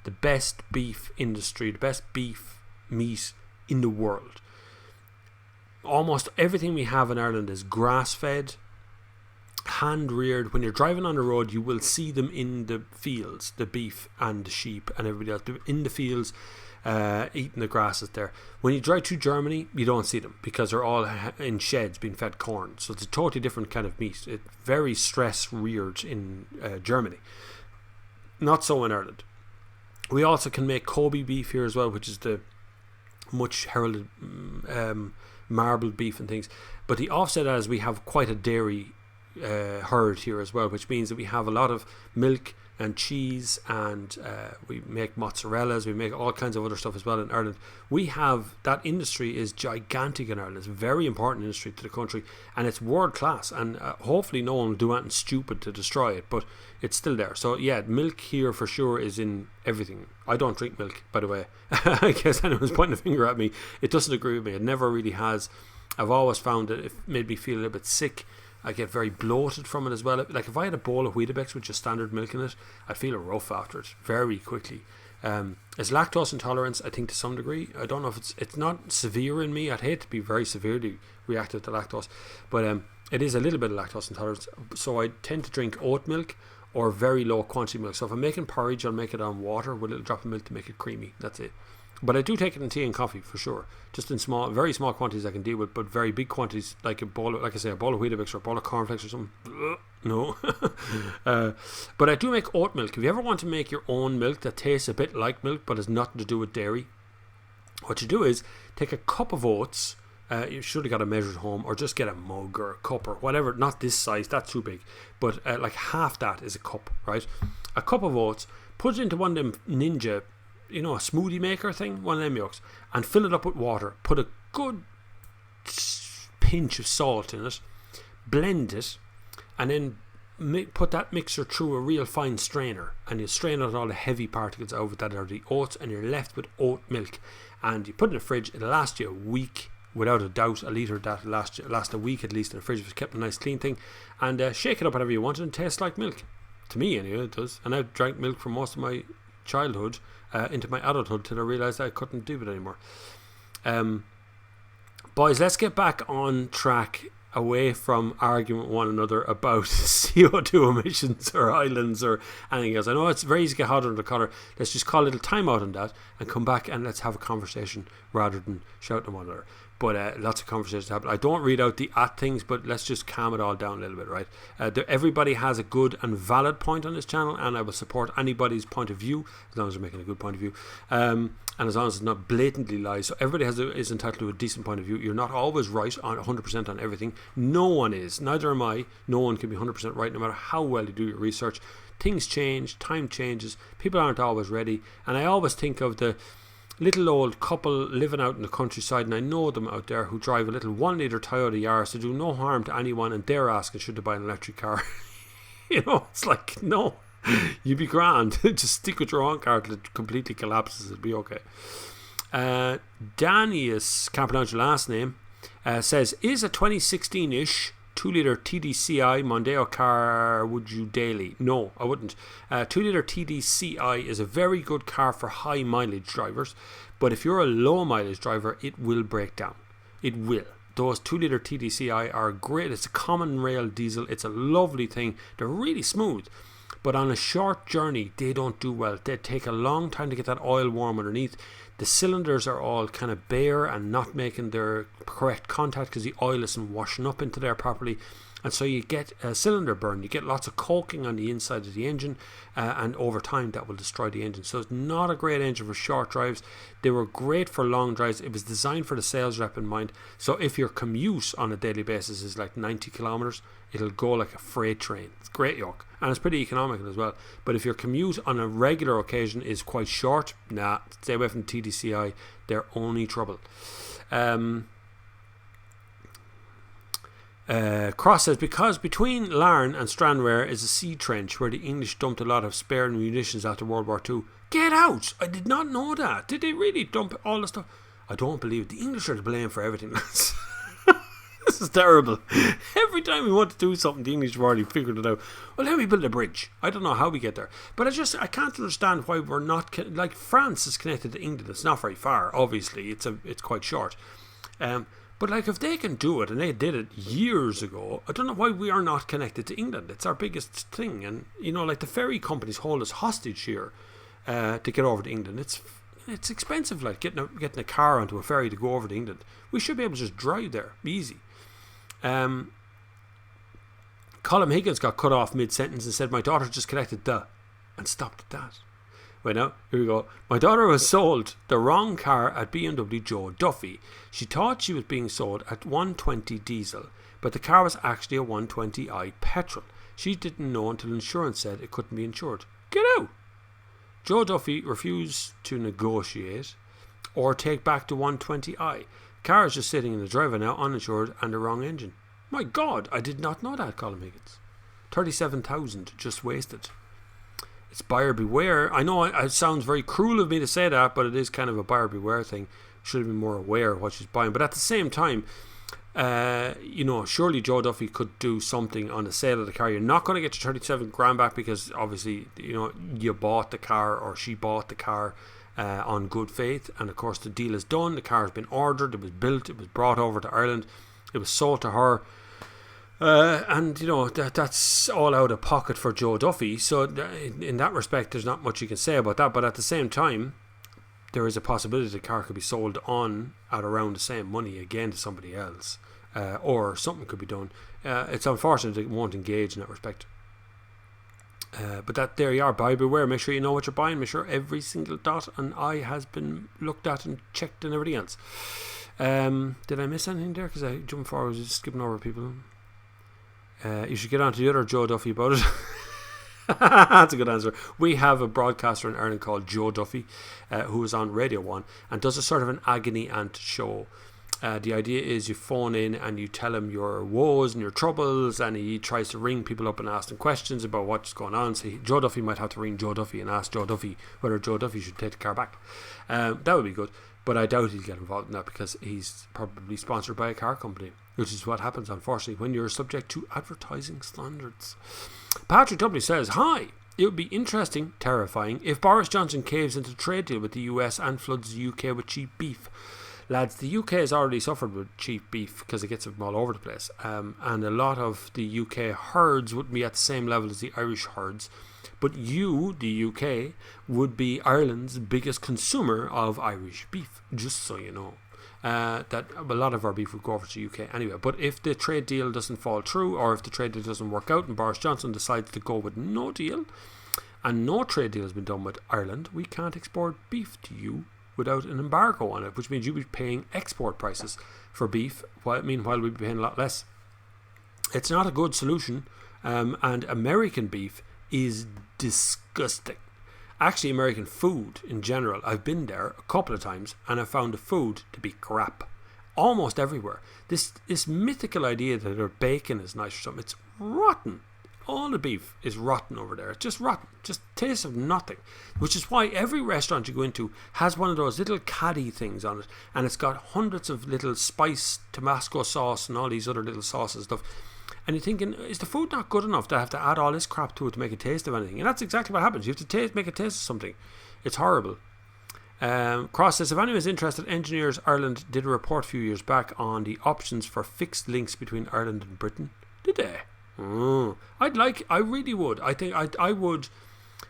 the best beef industry, the best beef meat in the world. Almost everything we have in Ireland is grass fed, hand reared. When you're driving on the road, you will see them in the fields, the beef and the sheep and everybody else in the fields, eating the grasses there. When you drive to Germany, you don't see them because they're all in sheds being fed corn. So it's a totally different kind of meat. It's very stress reared in Germany. Not so in Ireland. We also can make Kobe beef here as well, which is the much heralded marbled beef and things. But the offset is we have quite a dairy herd here as well, which means that we have a lot of milk and cheese, and we make mozzarellas, we make all kinds of other stuff as well in Ireland. We have, that industry is gigantic in Ireland. It's a very important industry to the country, and it's world class, and hopefully no one will do anything stupid to destroy it, but it's still there. So yeah, milk here for sure is in everything. I don't drink milk, by the way. I guess anyone's pointing a finger at me. It doesn't agree with me. It never really has. I've always found that it made me feel a little bit sick. I get very bloated from it as well. Like if I had a bowl of Weetabix with just standard milk in it, I'd feel rough after it very quickly. It's lactose intolerance, I think, to some degree. I don't know if it's not severe in me. I'd hate to be very severely reactive to lactose, but it is a little bit of lactose intolerance. So I tend to drink oat milk or very low quantity milk. So if I'm making porridge, I'll make it on water with a little drop of milk to make it creamy. That's it. But I do take it in tea and coffee for sure. Just in very small quantities I can deal with, but very big quantities, like a bowl of Weetabix or a bowl of cornflakes or something. No. But I do make oat milk. If you ever want to make your own milk that tastes a bit like milk but has nothing to do with dairy, what you do is take a cup of oats. You should have got a measure at home, or just get a mug or a cup or whatever. Not this size, that's too big. But like half that is a cup, right? A cup of oats. Put it into one of them Ninja, a smoothie maker thing, one of them yolks, and fill it up with water. Put a good pinch of salt in it, blend it, and then put that mixer through a real fine strainer, and you strain out all the heavy particles out that are the oats, and you're left with oat milk. And you put it in the fridge. It'll last you a week, without a doubt. A litre of that will last a week at least in the fridge if it's kept a nice clean thing. And shake it up whatever you want, and it tastes like milk. To me anyway, it does. And I've drank milk for most of my childhood into my adulthood till I realised I couldn't do it anymore. Boys, let's get back on track, away from arguing with one another about CO2 emissions or islands or anything else. I know it's very easy to get hot under the collar. Let's just call a little time out on that and come back and let's have a conversation rather than shouting at one another. But lots of conversations happen. I don't read out the at things, but let's just calm it all down a little bit, right? Everybody has a good and valid point on this channel, and I will support anybody's point of view as long as they're making a good point of view, and as long as it's not blatantly lies. So everybody is entitled to a decent point of view. You're not always right on 100% on everything. No one is. Neither am I. No one can be 100% right, no matter how well you do your research. Things change. Time changes. People aren't always ready. And I always think of the little old couple living out in the countryside, and I know them out there, who drive a little 1 litre Toyota Yaris to do no harm to anyone, and they're asking should they buy an electric car. It's like, no, you'd be grand. Just stick with your own car till it completely collapses. It'll be okay. Danius, can't pronounce your last name, says, is a 2016-ish 2 litre TDCi Mondeo car would you daily? No, I wouldn't. 2 litre TDCi is a very good car for high mileage drivers, but if you're a low mileage driver, it will break down. It will. Those 2 litre TDCi are great. It's a common rail diesel. It's a lovely thing. They're really smooth, but on a short journey they don't do well. They take a long time to get that oil warm underneath. The cylinders are all kind of bare and not making their correct contact because the oil isn't washing up into there properly, and so you get a cylinder burn. You get lots of coking on the inside of the engine, and over time that will destroy the engine. So it's not a great engine for short drives. They were great for long drives. It was designed for the sales rep in mind. So if your commute on a daily basis is like 90 kilometers, it'll go like a freight train. It's great yoke, and it's pretty economical as well. But if your commute on a regular occasion is quite short, stay away from TDCi. They're only trouble. Cross says, because between Larne and Stranraer is a sea trench where the English dumped a lot of spare munitions after World War II. Get out! I did not know that. Did they really dump all the stuff? I don't believe it. The English are to blame for everything. This is terrible. Every time we want to do something, the English have already figured it out. Well, let me build a bridge. I don't know how we get there. But I can't understand why we're not... Like, France is connected to England. It's not very far, obviously. It's quite short. But, like, if they can do it, and they did it years ago, I don't know why we are not connected to England. It's our biggest thing. And, you know, like, the ferry companies hold us hostage here to get over to England. It's expensive, like, getting a car onto a ferry to go over to England. We should be able to just drive there. Easy. Colm Higgins got cut off mid-sentence and said, my daughter just collected and stopped at that. Well, now, here we go. My daughter was sold the wrong car at BMW Joe Duffy. She thought she was being sold at 120 diesel, but the car was actually a 120i petrol. She didn't know until insurance said it couldn't be insured. Get out! Joe Duffy refused to negotiate or take back the 120i. Car is just sitting in the driver now, uninsured and the wrong engine. My God, I did not know that, Colm Higgins. 37,000 just wasted. It's buyer beware. I know it sounds very cruel of me to say that, but it is kind of a buyer beware thing. Should have been more aware of what she's buying. But at the same time, you know, surely Joe Duffy could do something on the sale of the car. You're not going to get your 37 grand back because obviously, you know, you bought the car or she bought the car on good faith, and of course the deal is done. The car has been ordered, it was built, it was brought over to Ireland, it was sold to her, and you know that's all out of pocket for Joe Duffy. So in that respect there's not much you can say about that, but at the same time there is a possibility the car could be sold on at around the same money again to somebody else, or something could be done. It's unfortunate it won't engage in that respect. But that there you are, buy beware. Make sure you know what you're buying. Make sure every single dot and I has been looked at and checked and everything else. Did I miss anything there? Because I jumped forward, just skipping over people. You should get on to the other Joe Duffy about it. That's a good answer. We have a broadcaster in Ireland called Joe Duffy, who is on Radio 1 and does a sort of an agony aunt show. The idea is you phone in and you tell him your woes and your troubles, and he tries to ring people up and ask them questions about what's going on. So Joe Duffy might have to ring Joe Duffy and ask Joe Duffy whether Joe Duffy should take the car back. That would be good, but I doubt he'll get involved in that because he's probably sponsored by a car company, which is what happens unfortunately when you're subject to advertising standards. Patrick W says, hi, it would be interesting, terrifying, if Boris Johnson caves into a trade deal with the US and floods the UK with cheap beef. Lads, the UK has already suffered with cheap beef because it gets them all over the place, and a lot of the UK herds wouldn't be at the same level as the Irish herds, but you, the UK, would be Ireland's biggest consumer of Irish beef, just so you know. That a lot of our beef would go over to the UK anyway. But if the trade deal doesn't fall through, or if the trade deal doesn't work out and Boris Johnson decides to go with no deal and no trade deal has been done with Ireland, we can't export beef to you without an embargo on it, which means you'll be paying export prices for beef, meanwhile we'll be paying a lot less. It's not a good solution, and American beef is disgusting. Actually, American food in general, I've been there a couple of times and I found the food to be crap almost everywhere. This mythical idea that their bacon is nice or something, it's rotten. All the beef is rotten over there. It's just rotten. Just tastes of nothing. Which is why every restaurant you go into has one of those little caddy things on it, and it's got hundreds of little spice, Tabasco sauce and all these other little sauces and stuff. And you're thinking, is the food not good enough to have to add all this crap to it to make a taste of anything? And that's exactly what happens. You have to make a taste of something. It's horrible. Cross says, if anyone's interested, Engineers Ireland did a report a few years back on the options for fixed links between Ireland and Britain. Did they? I really would. I think I would.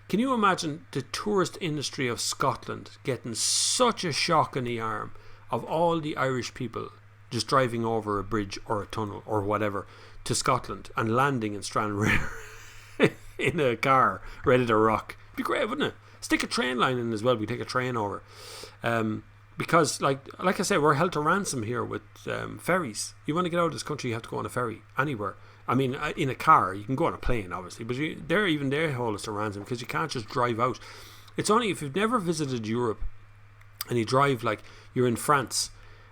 Can you imagine the tourist industry of Scotland getting such a shock in the arm of all the Irish people just driving over a bridge or a tunnel or whatever to Scotland and landing in Stranraer in a car ready to rock? It'd be great, wouldn't it? Stick a train line in as well. We take a train over, because like I said, we're held to ransom here with ferries. You want to get out of this country, you have to go on a ferry anywhere. I mean, in a car, you can go on a plane, obviously, but they hold us to ransom because you can't just drive out. It's only if you've never visited Europe and you drive, like you're in France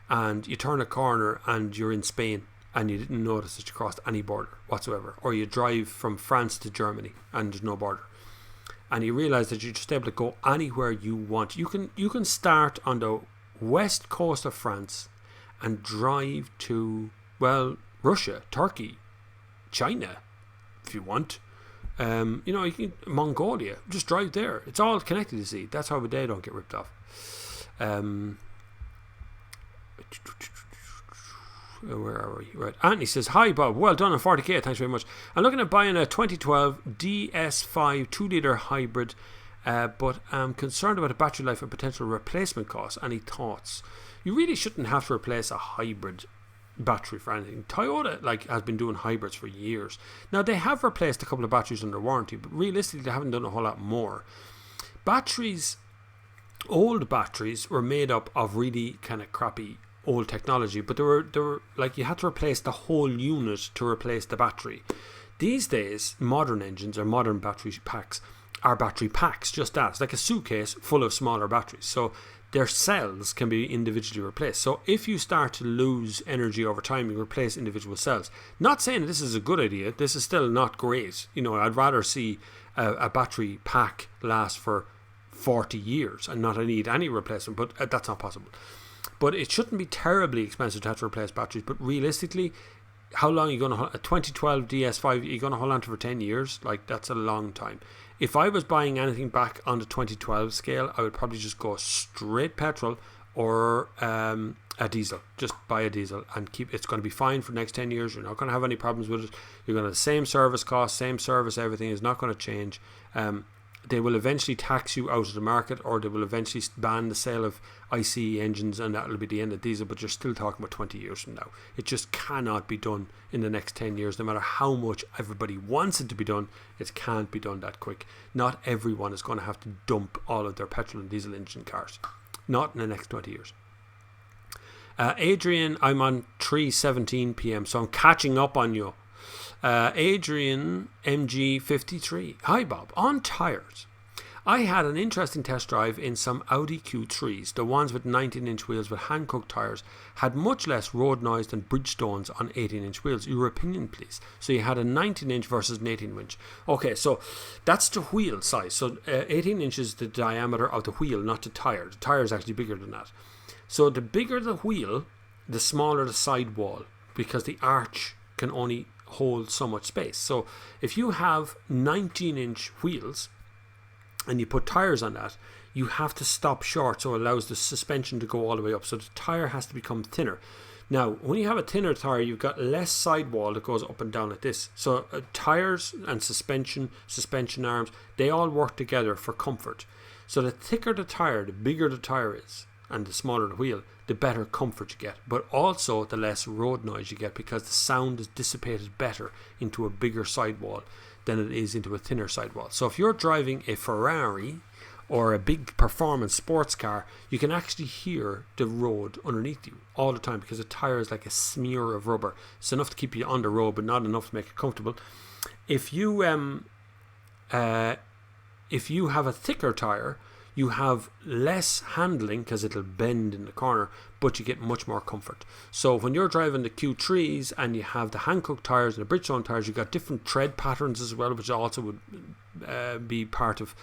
and you turn a corner and you're in Spain and you didn't notice that you crossed any border whatsoever, or you drive from France to Germany and there's no border, and you realise that you're just able to go anywhere you want. You can start on the west coast of France and drive to, well, Russia, Turkey, China, if you want. You can Mongolia. Just drive there. It's all connected, you see. That's how they don't get ripped off. Where are we? Right. Anthony says, hi Bob, well done on 40k, thanks very much. I'm looking at buying a 2012 DS5 2-litre hybrid, but I'm concerned about the battery life and potential replacement costs. Any thoughts? You really shouldn't have to replace a hybrid battery for anything. Toyota has been doing hybrids for years. Now they have replaced a couple of batteries under warranty, but realistically they haven't done a whole lot more. Old batteries were made up of really kind of crappy old technology, but they were like, you had to replace the whole unit to replace the battery. These days, modern engines or modern battery packs are battery packs, just that. It's like a suitcase full of smaller batteries. So their cells can be individually replaced. So if you start to lose energy over time, you replace individual cells. Not saying this is a good idea. This is still not great. I'd rather see a battery pack last for 40 years and not need any replacement, but that's not possible. But it shouldn't be terribly expensive to have to replace batteries. But realistically, how long are you going to hold a 2012 DS5? Are you going to hold on to for 10 years? Like, that's a long time. If I was buying anything back on the 2012 scale, I would probably just go straight petrol or a diesel. Just buy a diesel and it's going to be fine for the next 10 years. You're not going to have any problems with it. You're going to have the same service cost, same service, everything is not going to change. They will eventually tax you out of the market, or they will eventually ban the sale of ICE engines, and that will be the end of diesel. But you're still talking about 20 years from now. It just cannot be done in the next 10 years. No matter how much everybody wants it to be done, it can't be done that quick. Not everyone is going to have to dump all of their petrol and diesel engine cars. Not in the next 20 years. Adrian, I'm on 3:17 p.m, so I'm catching up on you. Adrian MG53. Hi Bob, on tyres. I had an interesting test drive in some Audi Q3s. The ones with 19-inch wheels with hand-cooked tyres had much less road noise than Bridgestones on 18-inch wheels. Your opinion, please. So you had a 19-inch versus an 18-inch. Okay, so that's the wheel size. So 18 inches is the diameter of the wheel, not the tyre. The tyre is actually bigger than that. So the bigger the wheel, the smaller the sidewall, because the arch can only hold so much space. So if you have 19-inch wheels and you put tires on that, you have to stop short, so it allows the suspension to go all the way up. So the tire has to become thinner. Now, when you have a thinner tire, you've got less sidewall that goes up and down like this. So tires and suspension arms, they all work together for comfort. So the thicker the tire, the bigger the tire is, and the smaller the wheel, the better comfort you get, but also the less road noise you get, because the sound is dissipated better into a bigger sidewall than it is into a thinner sidewall. So if you're driving a Ferrari or a big performance sports car, you can actually hear the road underneath you all the time, because the tire is like a smear of rubber. It's enough to keep you on the road, but not enough to make it comfortable. If you have a thicker tire, you have less handling because it'll bend in the corner, but you get much more comfort. So when you're driving the Q3s and you have the hand-cooked tires and the Bridgestone tires, you've got different tread patterns as well, which also would be part of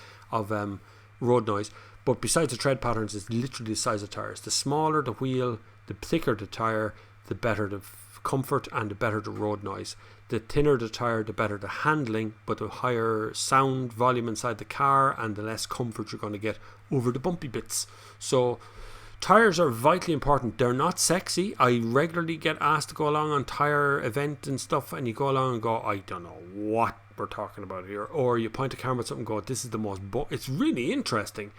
road noise. But besides the tread patterns, it's literally the size of tires. The smaller the wheel, the thicker the tire, the better the comfort and the better the road noise. The thinner the tire, the better the handling, but the higher sound volume inside the car and the less comfort you're going to get over the bumpy bits. So tires are vitally important. They're not sexy. I regularly get asked to go along on tire event and stuff, and you go along and go, I don't know what we're talking about here. Or you point a camera at something and go, this is the most it's really interesting.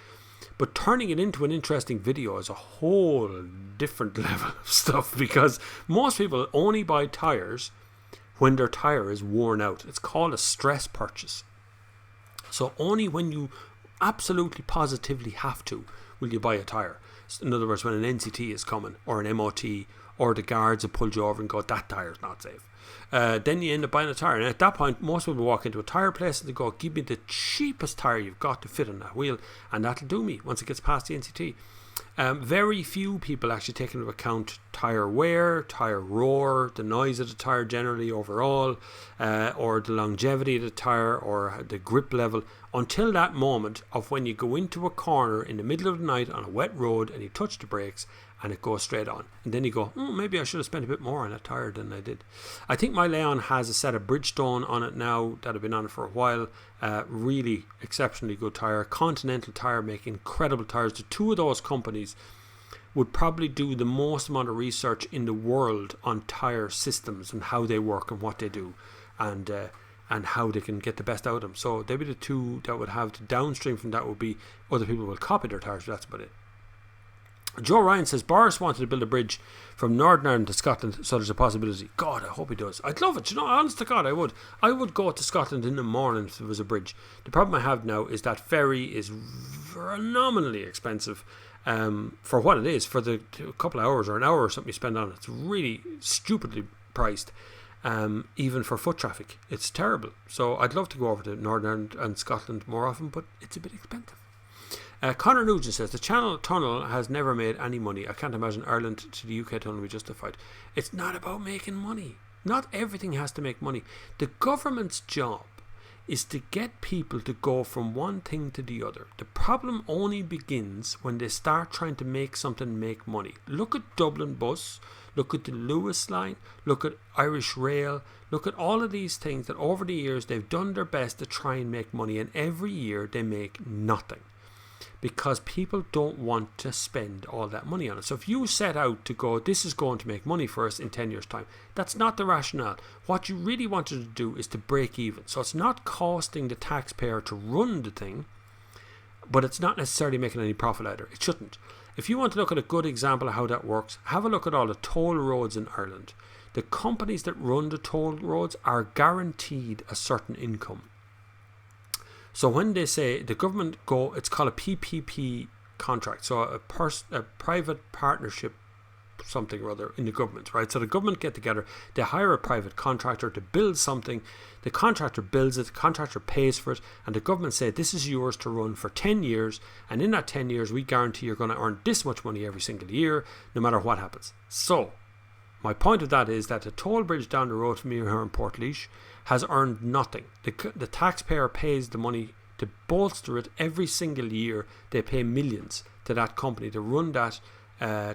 But turning it into an interesting video is a whole different level of stuff, because most people only buy tires when their tire is worn out. It's called a stress purchase. So only when you absolutely positively have to will you buy a tire. In other words, when an NCT is coming, or an MOT, or the guards have pulled you over and go, that tire's not safe. Then you end up buying a tire, and at that point most people walk into a tire place and they go, give me the cheapest tire you've got to fit on that wheel, and that'll do me once it gets past the NCT. Very few people actually take into account tyre wear, tyre roar, the noise of the tyre generally overall, or the longevity of the tyre, or the grip level, until that moment of when you go into a corner in the middle of the night on a wet road and you touch the brakes and it goes straight on. And then you go, maybe I should have spent a bit more on that tyre than I did. I think my Leon has a set of Bridgestone on it now that have been on it for a while. Really exceptionally good tyre. Continental Tyre make incredible tyres. The two of those companies would probably do the most amount of research in the world on tyre systems and how they work and what they do, and how they can get the best out of them. So they'd be the two that would have the downstream from that would be other people will copy their tyres, but that's about it. Joe Ryan says Boris wanted to build a bridge from Northern Ireland to Scotland, so there's a possibility. God, I hope he does. I'd love it. Honest to God, I would. I would go to Scotland in the morning if there was a bridge. The problem I have now is that ferry is phenomenally expensive for what it is. For the couple of hours or an hour or something you spend on it, it's really stupidly priced. Even for foot traffic, it's terrible. So I'd love to go over to Northern Ireland and Scotland more often, but it's a bit expensive. Connor Nugent says the Channel Tunnel has never made any money. I can't imagine Ireland to the UK tunnel will be justified. It's not about making money. Not everything has to make money. The government's job is to get people to go from one thing to the other. The problem only begins when they start trying to make something make money. Look at Dublin Bus, look at the Lewis Line, look at Irish Rail, look at all of these things that over the years they've done their best to try and make money, and every year they make nothing. Because people don't want to spend all that money on it. So if you set out to go, this is going to make money for us in 10 years' time, that's not the rationale. What you really wanted to do is to break even. So it's not costing the taxpayer to run the thing, but it's not necessarily making any profit either. It shouldn't. If you want to look at a good example of how that works, have a look at all the toll roads in Ireland. The companies that run the toll roads are guaranteed a certain income. So when they say the government go, it's called a PPP contract. So a private partnership, something or other in the government, right? So the government get together, they hire a private contractor to build something. The contractor builds it, the contractor pays for it, and the government say this is yours to run for 10 years. And in that 10 years, we guarantee you're going to earn this much money every single year, no matter what happens. So my point of that is that the toll bridge down the road from me here in Portlaoise has earned nothing. The taxpayer pays the money to bolster it every single year. They pay millions to that company to run that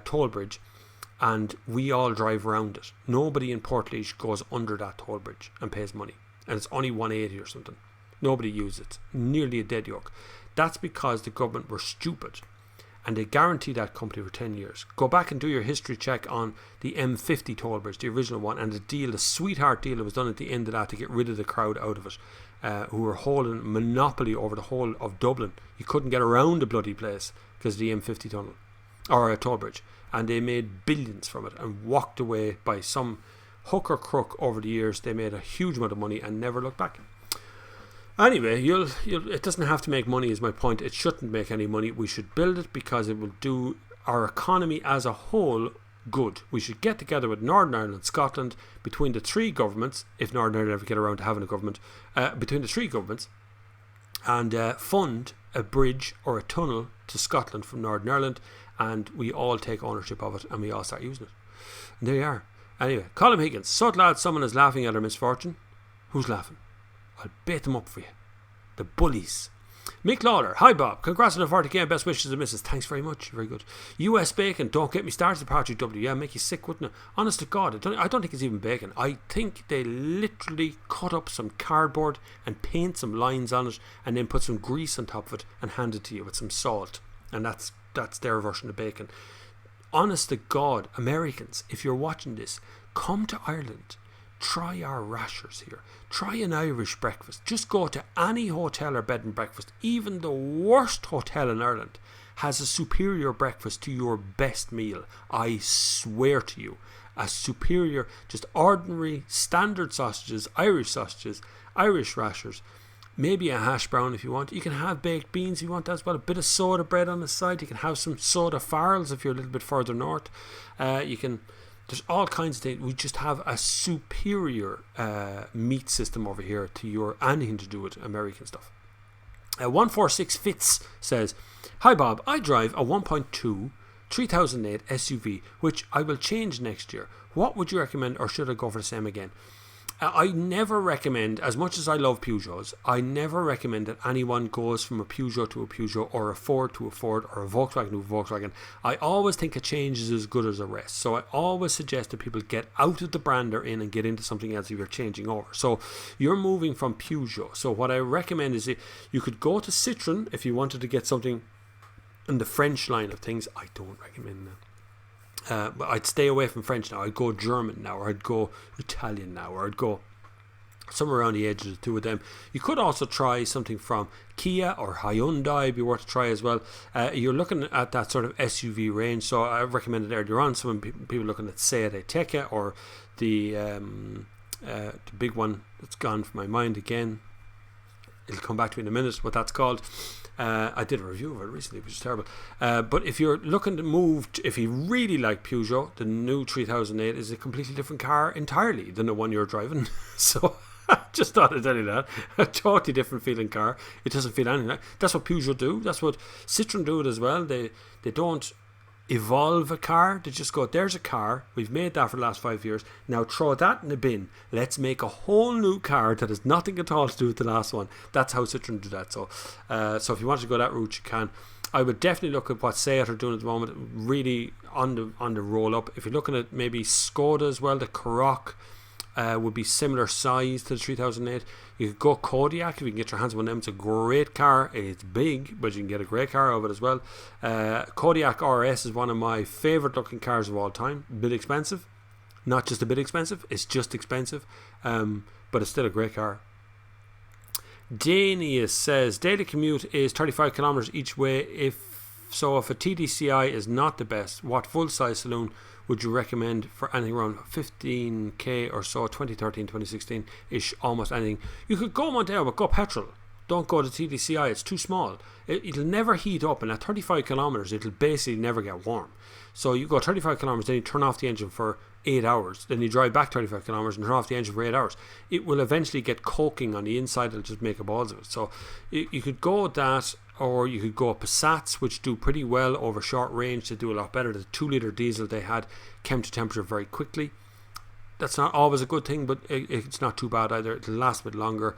toll bridge, and we all drive around it. Nobody in Portlaoise goes under that toll bridge and pays money, and it's only 180 or something. Nobody uses it. Nearly a dead yoke. That's because the government were stupid, and they guarantee that company for 10 years. Go back and do your history check on the M50 toll bridge, the original one, and the sweetheart deal that was done at the end of that to get rid of the crowd out of it, who were holding monopoly over the whole of Dublin. You couldn't get around the bloody place because of the M50 tunnel, or a toll bridge, and they made billions from it and walked away by some hook or crook over the years. They made a huge amount of money and never looked back. Anyway, it doesn't have to make money is my point. It shouldn't make any money. We should build it because it will do our economy as a whole good. We should get together with Northern Ireland and Scotland, between the three governments, if Northern Ireland ever get around to having a government, between the three governments, and fund a bridge or a tunnel to Scotland from Northern Ireland, and we all take ownership of it and we all start using it. And there you are. Anyway, Colin Higgins, so glad someone is laughing at our misfortune. Who's laughing? I'll bait them up for you. The bullies. Mick Lawler, hi Bob, congrats on the 40k and best wishes to Mrs. Thanks very much, very good. US bacon, don't get me started at Patrick W. Yeah, make you sick, wouldn't it? Honest to God, I don't think it's even bacon. I think they literally cut up some cardboard and paint some lines on it and then put some grease on top of it and hand it to you with some salt. And that's their version of bacon. Honest to God, Americans, if you're watching this, come to Ireland. Try our rashers here. Try an Irish breakfast. Just go to any hotel or bed and breakfast. Even the worst hotel in Ireland has a superior breakfast to your best meal. I swear to you. A superior, just ordinary, standard sausages, Irish rashers. Maybe a hash brown if you want. You can have baked beans if you want as well. A bit of soda bread on the side. You can have some soda farls if you're a little bit further north. There's all kinds of things. We just have a superior meat system over here to your anything to do with American stuff. 146 Fitz says, "Hi Bob, I drive a 1.2 3008 SUV, which I will change next year. What would you recommend, or should I go for the same again?" I never recommend, as much as I love Peugeots, I never recommend that anyone goes from a Peugeot to a Peugeot, or a Ford to a Ford, or a Volkswagen to a Volkswagen. I always think a change is as good as a rest. So I always suggest that people get out of the brand they're in and get into something else if you're changing over. So you're moving from Peugeot. So what I recommend is that you could go to Citroën if you wanted to get something in the French line of things. I don't recommend that. But I'd stay away from French now. I'd go German now, or I'd go Italian now, or I'd go somewhere around the edge of the two of them. You could also try something from Kia or Hyundai. It'd be worth a try as well. You're looking at that sort of SUV range, so I recommended earlier on some people looking at Seat Ateca, or the big one that's gone from my mind again. It'll come back to me in a minute what that's called. I did a review of it recently, which is terrible. But if you're looking to move, if you really like Peugeot, the new 3008 is a completely different car entirely than the one you're driving. So I just thought I'd tell you that. A totally different feeling car. It doesn't feel anything like. That's what Peugeot do. That's what Citroën do it as well. They don't evolve a car. They just go, there's a car, we've made that for the last 5 years, now throw that in the bin, let's make a whole new car that has nothing at all to do with the last one. That's how Citroën do that. So if you want to go that route, you can. I would definitely look at what Seat are doing at the moment, really on the roll up. If you're looking at maybe Skoda as well, the Karoq would be similar size to the 3008. You could go Kodiaq if you can get your hands on one of them. It's a great car. It's big, but you can get a great car out of it as well. Kodiaq RS is one of my favourite looking cars of all time. A bit expensive. Not just a bit expensive, it's just expensive. But it's still a great car. Danius says, daily commute is 35 kilometres each way. If a TDCi is not the best, what full size saloon would you recommend for anything around 15k or so, 2013, 2016 ish, almost anything? You could go Mondeo, but go petrol. Don't go to TDCi, it's too small. It'll never heat up, and at 35 kilometres it'll basically never get warm. So you go 35 kilometres, then you turn off the engine for 8 hours, then you drive back 35 kilometres and turn off the engine for 8 hours. It will eventually get coking on the inside. It'll just make a balls of it. So you could go with that, or you could go Passats, which do pretty well over short range. They do a lot better. The 2 litre diesel they had came to temperature very quickly. That's not always a good thing, but it's not too bad either. It'll last a bit longer.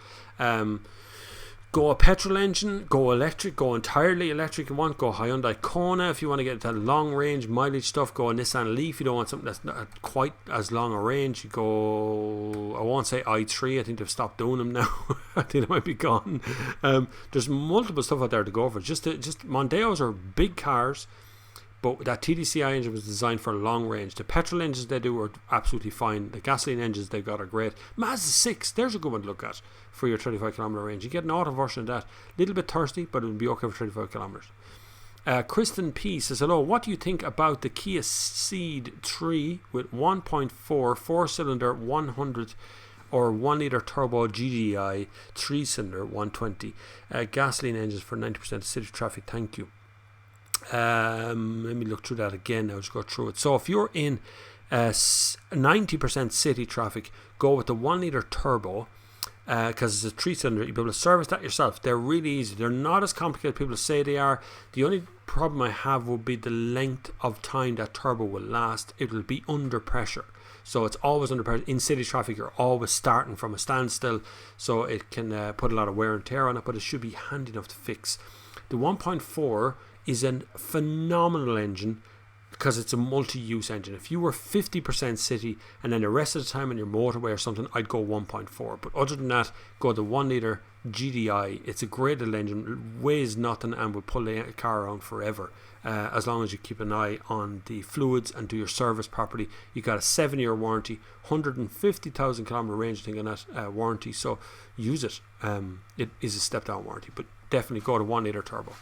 Go a petrol engine, go electric, go entirely electric. You want, go Hyundai Kona if you want to get that long range mileage stuff. Go a Nissan Leaf. You don't want something that's not quite as long a range. You go, I won't say i3, I think they've stopped doing them now. I think they might be gone. There's multiple stuff out there to go for. Just Mondeos are big cars, but that TDCi engine was designed for long range. The petrol engines they do are absolutely fine. The gasoline engines they've got are great. Mazda 6, there's a good one to look at for your 35 kilometre range. You get an auto version of that. A little bit thirsty, but it would be okay for 35 kilometres. Kristen P says, hello, what do you think about the Kia Ceed 3 with 1.4 4-cylinder 100 or 1 litre turbo GDI 3-cylinder 120 gasoline engines for 90% of city traffic? Thank you. Let me look through that again now. Just go through it. So if you're in 90% city traffic, go with the 1 litre turbo, because it's a 3-cylinder. You'll be able to service that yourself. They're really easy. They're not as complicated as people say they are. The only problem I have would be the length of time that turbo will last. It will be under pressure. So it's always under pressure. In city traffic, you're always starting from a standstill, so it can put a lot of wear and tear on it, but it should be handy enough to fix. The 1.4 is a phenomenal engine because it's a multi-use engine. If you were 50% city and then the rest of the time on your motorway or something, I'd go 1.4. But other than that, go the 1 litre GDI. It's a great little engine, weighs nothing, and will pull the car around forever, as long as you keep an eye on the fluids and do your service properly. You got a 7-year warranty, 150,000 kilometre range, I think, on that warranty. So use it. It is a step down warranty, but definitely go to 1 litre turbo.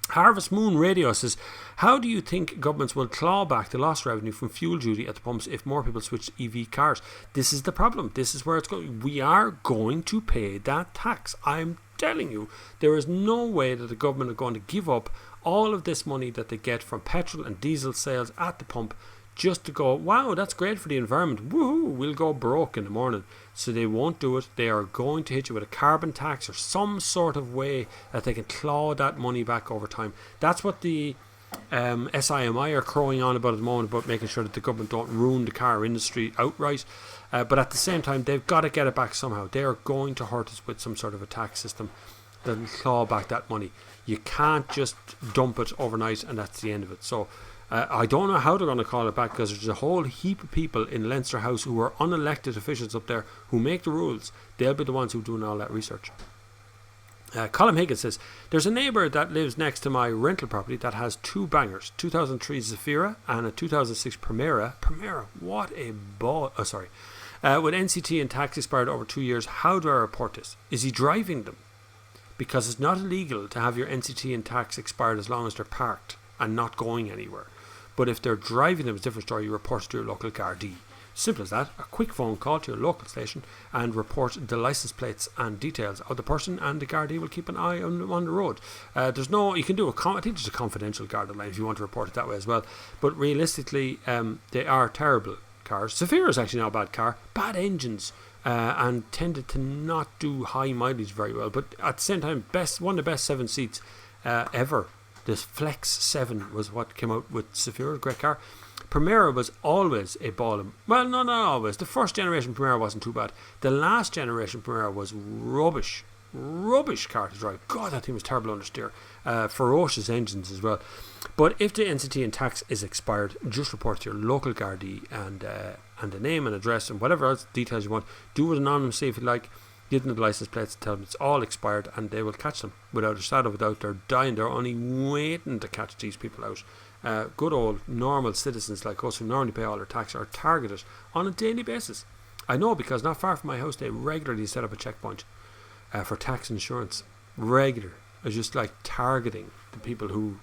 Harvest Moon Radio says, how do you think governments will claw back the lost revenue from fuel duty at the pumps if more people switch to EV cars? This is the problem. This is where it's going. We are going to pay that tax. I'm telling you, there is no way that the government are going to give up all of this money that they get from petrol and diesel sales at the pump just to go, wow, that's great for the environment. Woohoo, we'll go broke in the morning. So they won't do it. They are going to hit you with a carbon tax or some sort of way that they can claw that money back over time. That's what the SIMI are crowing on about at the moment, about making sure that the government don't ruin the car industry outright. But at the same time, they've got to get it back somehow. They are going to hurt us with some sort of a tax system that will claw back that money. You can't just dump it overnight and that's the end of it. So I don't know how they're going to call it back, because there's a whole heap of people in Leinster House who are unelected officials up there who make the rules. They'll be the ones who are doing all that research. Colin Higgins says, there's a neighbour that lives next to my rental property that has two bangers, 2003 Zafira and a 2006 Primera. Primera, what a ball. Oh, sorry. With NCT and tax expired over 2 years, how do I report this? Is he driving them? Because it's not illegal to have your NCT and tax expired as long as they're parked and not going anywhere. But if they're driving them, it's a different story. You report it to your local Gardaí. Simple as that. A quick phone call to your local station and report the license plates and details of the person, and the Gardaí will keep an eye on the road. There's no, you can do I think there's a confidential Garda line if you want to report it that way as well. But realistically, they are terrible cars. Zafira is actually not a bad car. Bad engines. And tended to not do high mileage very well. But at the same time, one of the best 7 seats ever. This Flex 7 was what came out with Zafira, great car. Primera was always a ball of, well, no, not always. The first generation Primera wasn't too bad. The last generation Primera was rubbish car to drive. God, that thing was terrible under steer. Ferocious engines as well. But if the NCT and tax is expired, just report to your local Gardaí and the name and address and whatever else details you want. Do it anonymously if you like. Give them the license plates and tell them it's all expired, and they will catch them without a shadow of a doubt. They're dying. They're only waiting to catch these people out. Good old normal citizens like us who normally pay all their tax are targeted on a daily basis. I know, because not far from my house they regularly set up a checkpoint for tax insurance. Regular. It's just like targeting the people who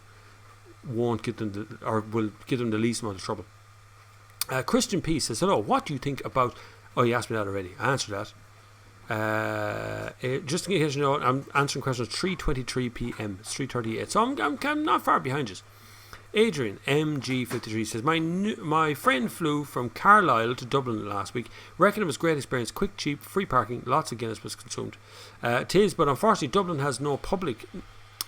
won't get them or will give them the least amount of trouble. Christian P says, hello, what do you think about... Oh, you asked me that already. I answered that. Just in case you know, I'm answering questions 3:23 p.m. It's 3:38, so I'm not far behind you. Adrian MG53 says, my friend flew from Carlisle to Dublin last week. Reckon it was a great experience, quick, cheap, free parking, lots of Guinness was consumed. It is, but unfortunately Dublin has no public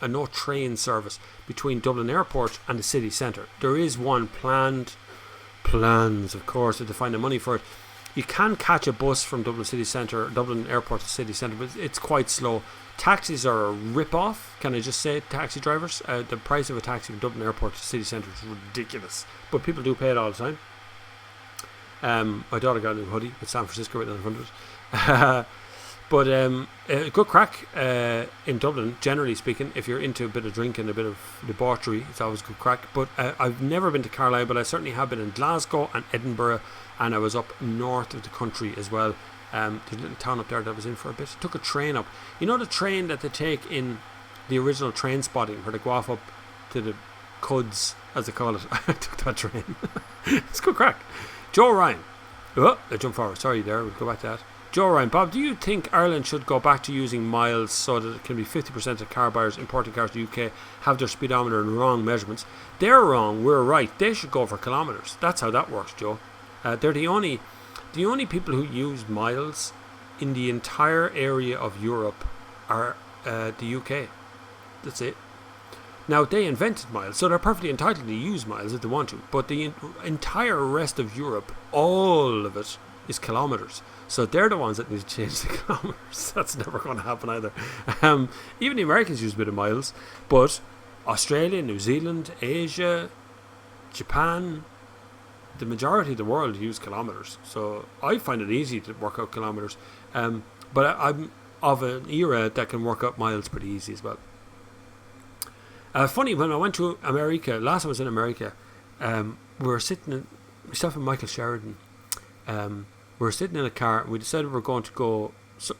and no train service between Dublin Airport and the city centre. There is one plans of course to find the money for it. You can catch a bus from Dublin City Centre, Dublin Airport to City Centre, but it's quite slow. Taxis are a rip-off, can I just say, taxi drivers. The price of a taxi from Dublin Airport to City Centre is ridiculous, but people do pay it all the time. My daughter got a new hoodie with San Francisco written on the front of it. But good crack in Dublin, generally speaking. If you're into a bit of drink and a bit of debauchery, it's always good crack. But I've never been to Carlisle, but I certainly have been in Glasgow and Edinburgh, and I was up north of the country as well. There's a little town up there that I was in for a bit. Took a train up. You know the train that they take in the original Train Spotting, where they go off up to the Cuds, as they call it. I took that train. It's good crack. Joe Ryan. Oh, I jumped forward. Sorry there. We'll go back to that. Joe Ryan. Bob, do you think Ireland should go back to using miles so that it can be 50% of car buyers importing cars to the UK have their speedometer in wrong measurements? They're wrong. We're right. They should go for kilometres. That's how that works, Joe. They're the only people who use miles in the entire area of Europe are the UK. That's it. Now, they invented miles, so they're perfectly entitled to use miles if they want to. But the entire rest of Europe, all of it, is kilometres. So they're the ones that need to change the kilometres. That's never going to happen either. Even the Americans use a bit of miles. But Australia, New Zealand, Asia, Japan... the majority of the world use kilometres, so I find it easy to work out kilometres. But I'm of an era that can work out miles pretty easy as well. Funny, when I went to America, last time I was in America, we were sitting, myself and Michael Sheridan, we were sitting in a car, and we decided we were going to go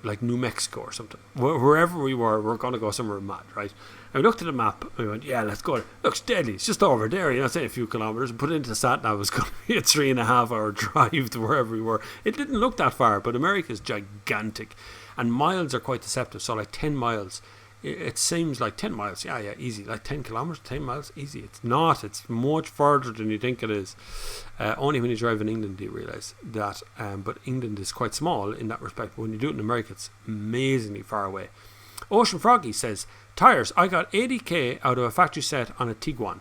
like New Mexico or something. Wherever we were going to go somewhere mad, right? And we looked at the map and we went, yeah, let's go. Looks deadly. It's just over there, you know, say a few kilometres, and put it into the sat nav. It was going to be a 3.5 hour drive to wherever we were. It didn't look that far, but America is gigantic, and miles are quite deceptive. So like 10 miles it seems like 10 miles. Yeah, easy. Like 10 kilometers, 10 miles, easy. It's not. It's much further than you think it is. Only when you drive in England do you realise that. But England is quite small in that respect. But when you do it in America, it's amazingly far away. Ocean Froggy says, tyres. I got 80k out of a factory set on a Tiguan.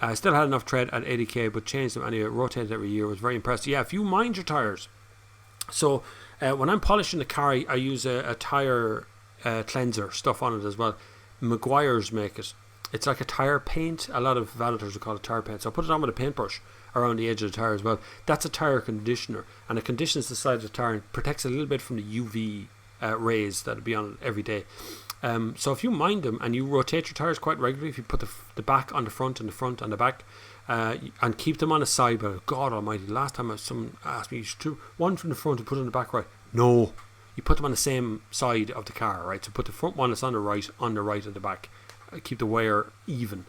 I still had enough tread at 80k, but changed them anyway. Rotated every year. Was very impressed. Yeah, if you mind your tyres. So when I'm polishing the car, I use a tyre cleanser stuff on it as well. Maguire's make it. It's like a tyre paint. A lot of validators will call it tyre paint. So I put it on with a paintbrush around the edge of the tyre as well. That's a tyre conditioner, and it conditions the side of the tyre and protects a little bit from the UV rays that'll be on it every day. So if you mind them and you rotate your tyres quite regularly, if you put the back on the front and the front on the back, and keep them on the side, but God almighty, last time someone asked me, you should do one from the front and put it on the back, right? No, you put them on the same side of the car, right? So put the front one that's on the right of the back. Keep the wear even.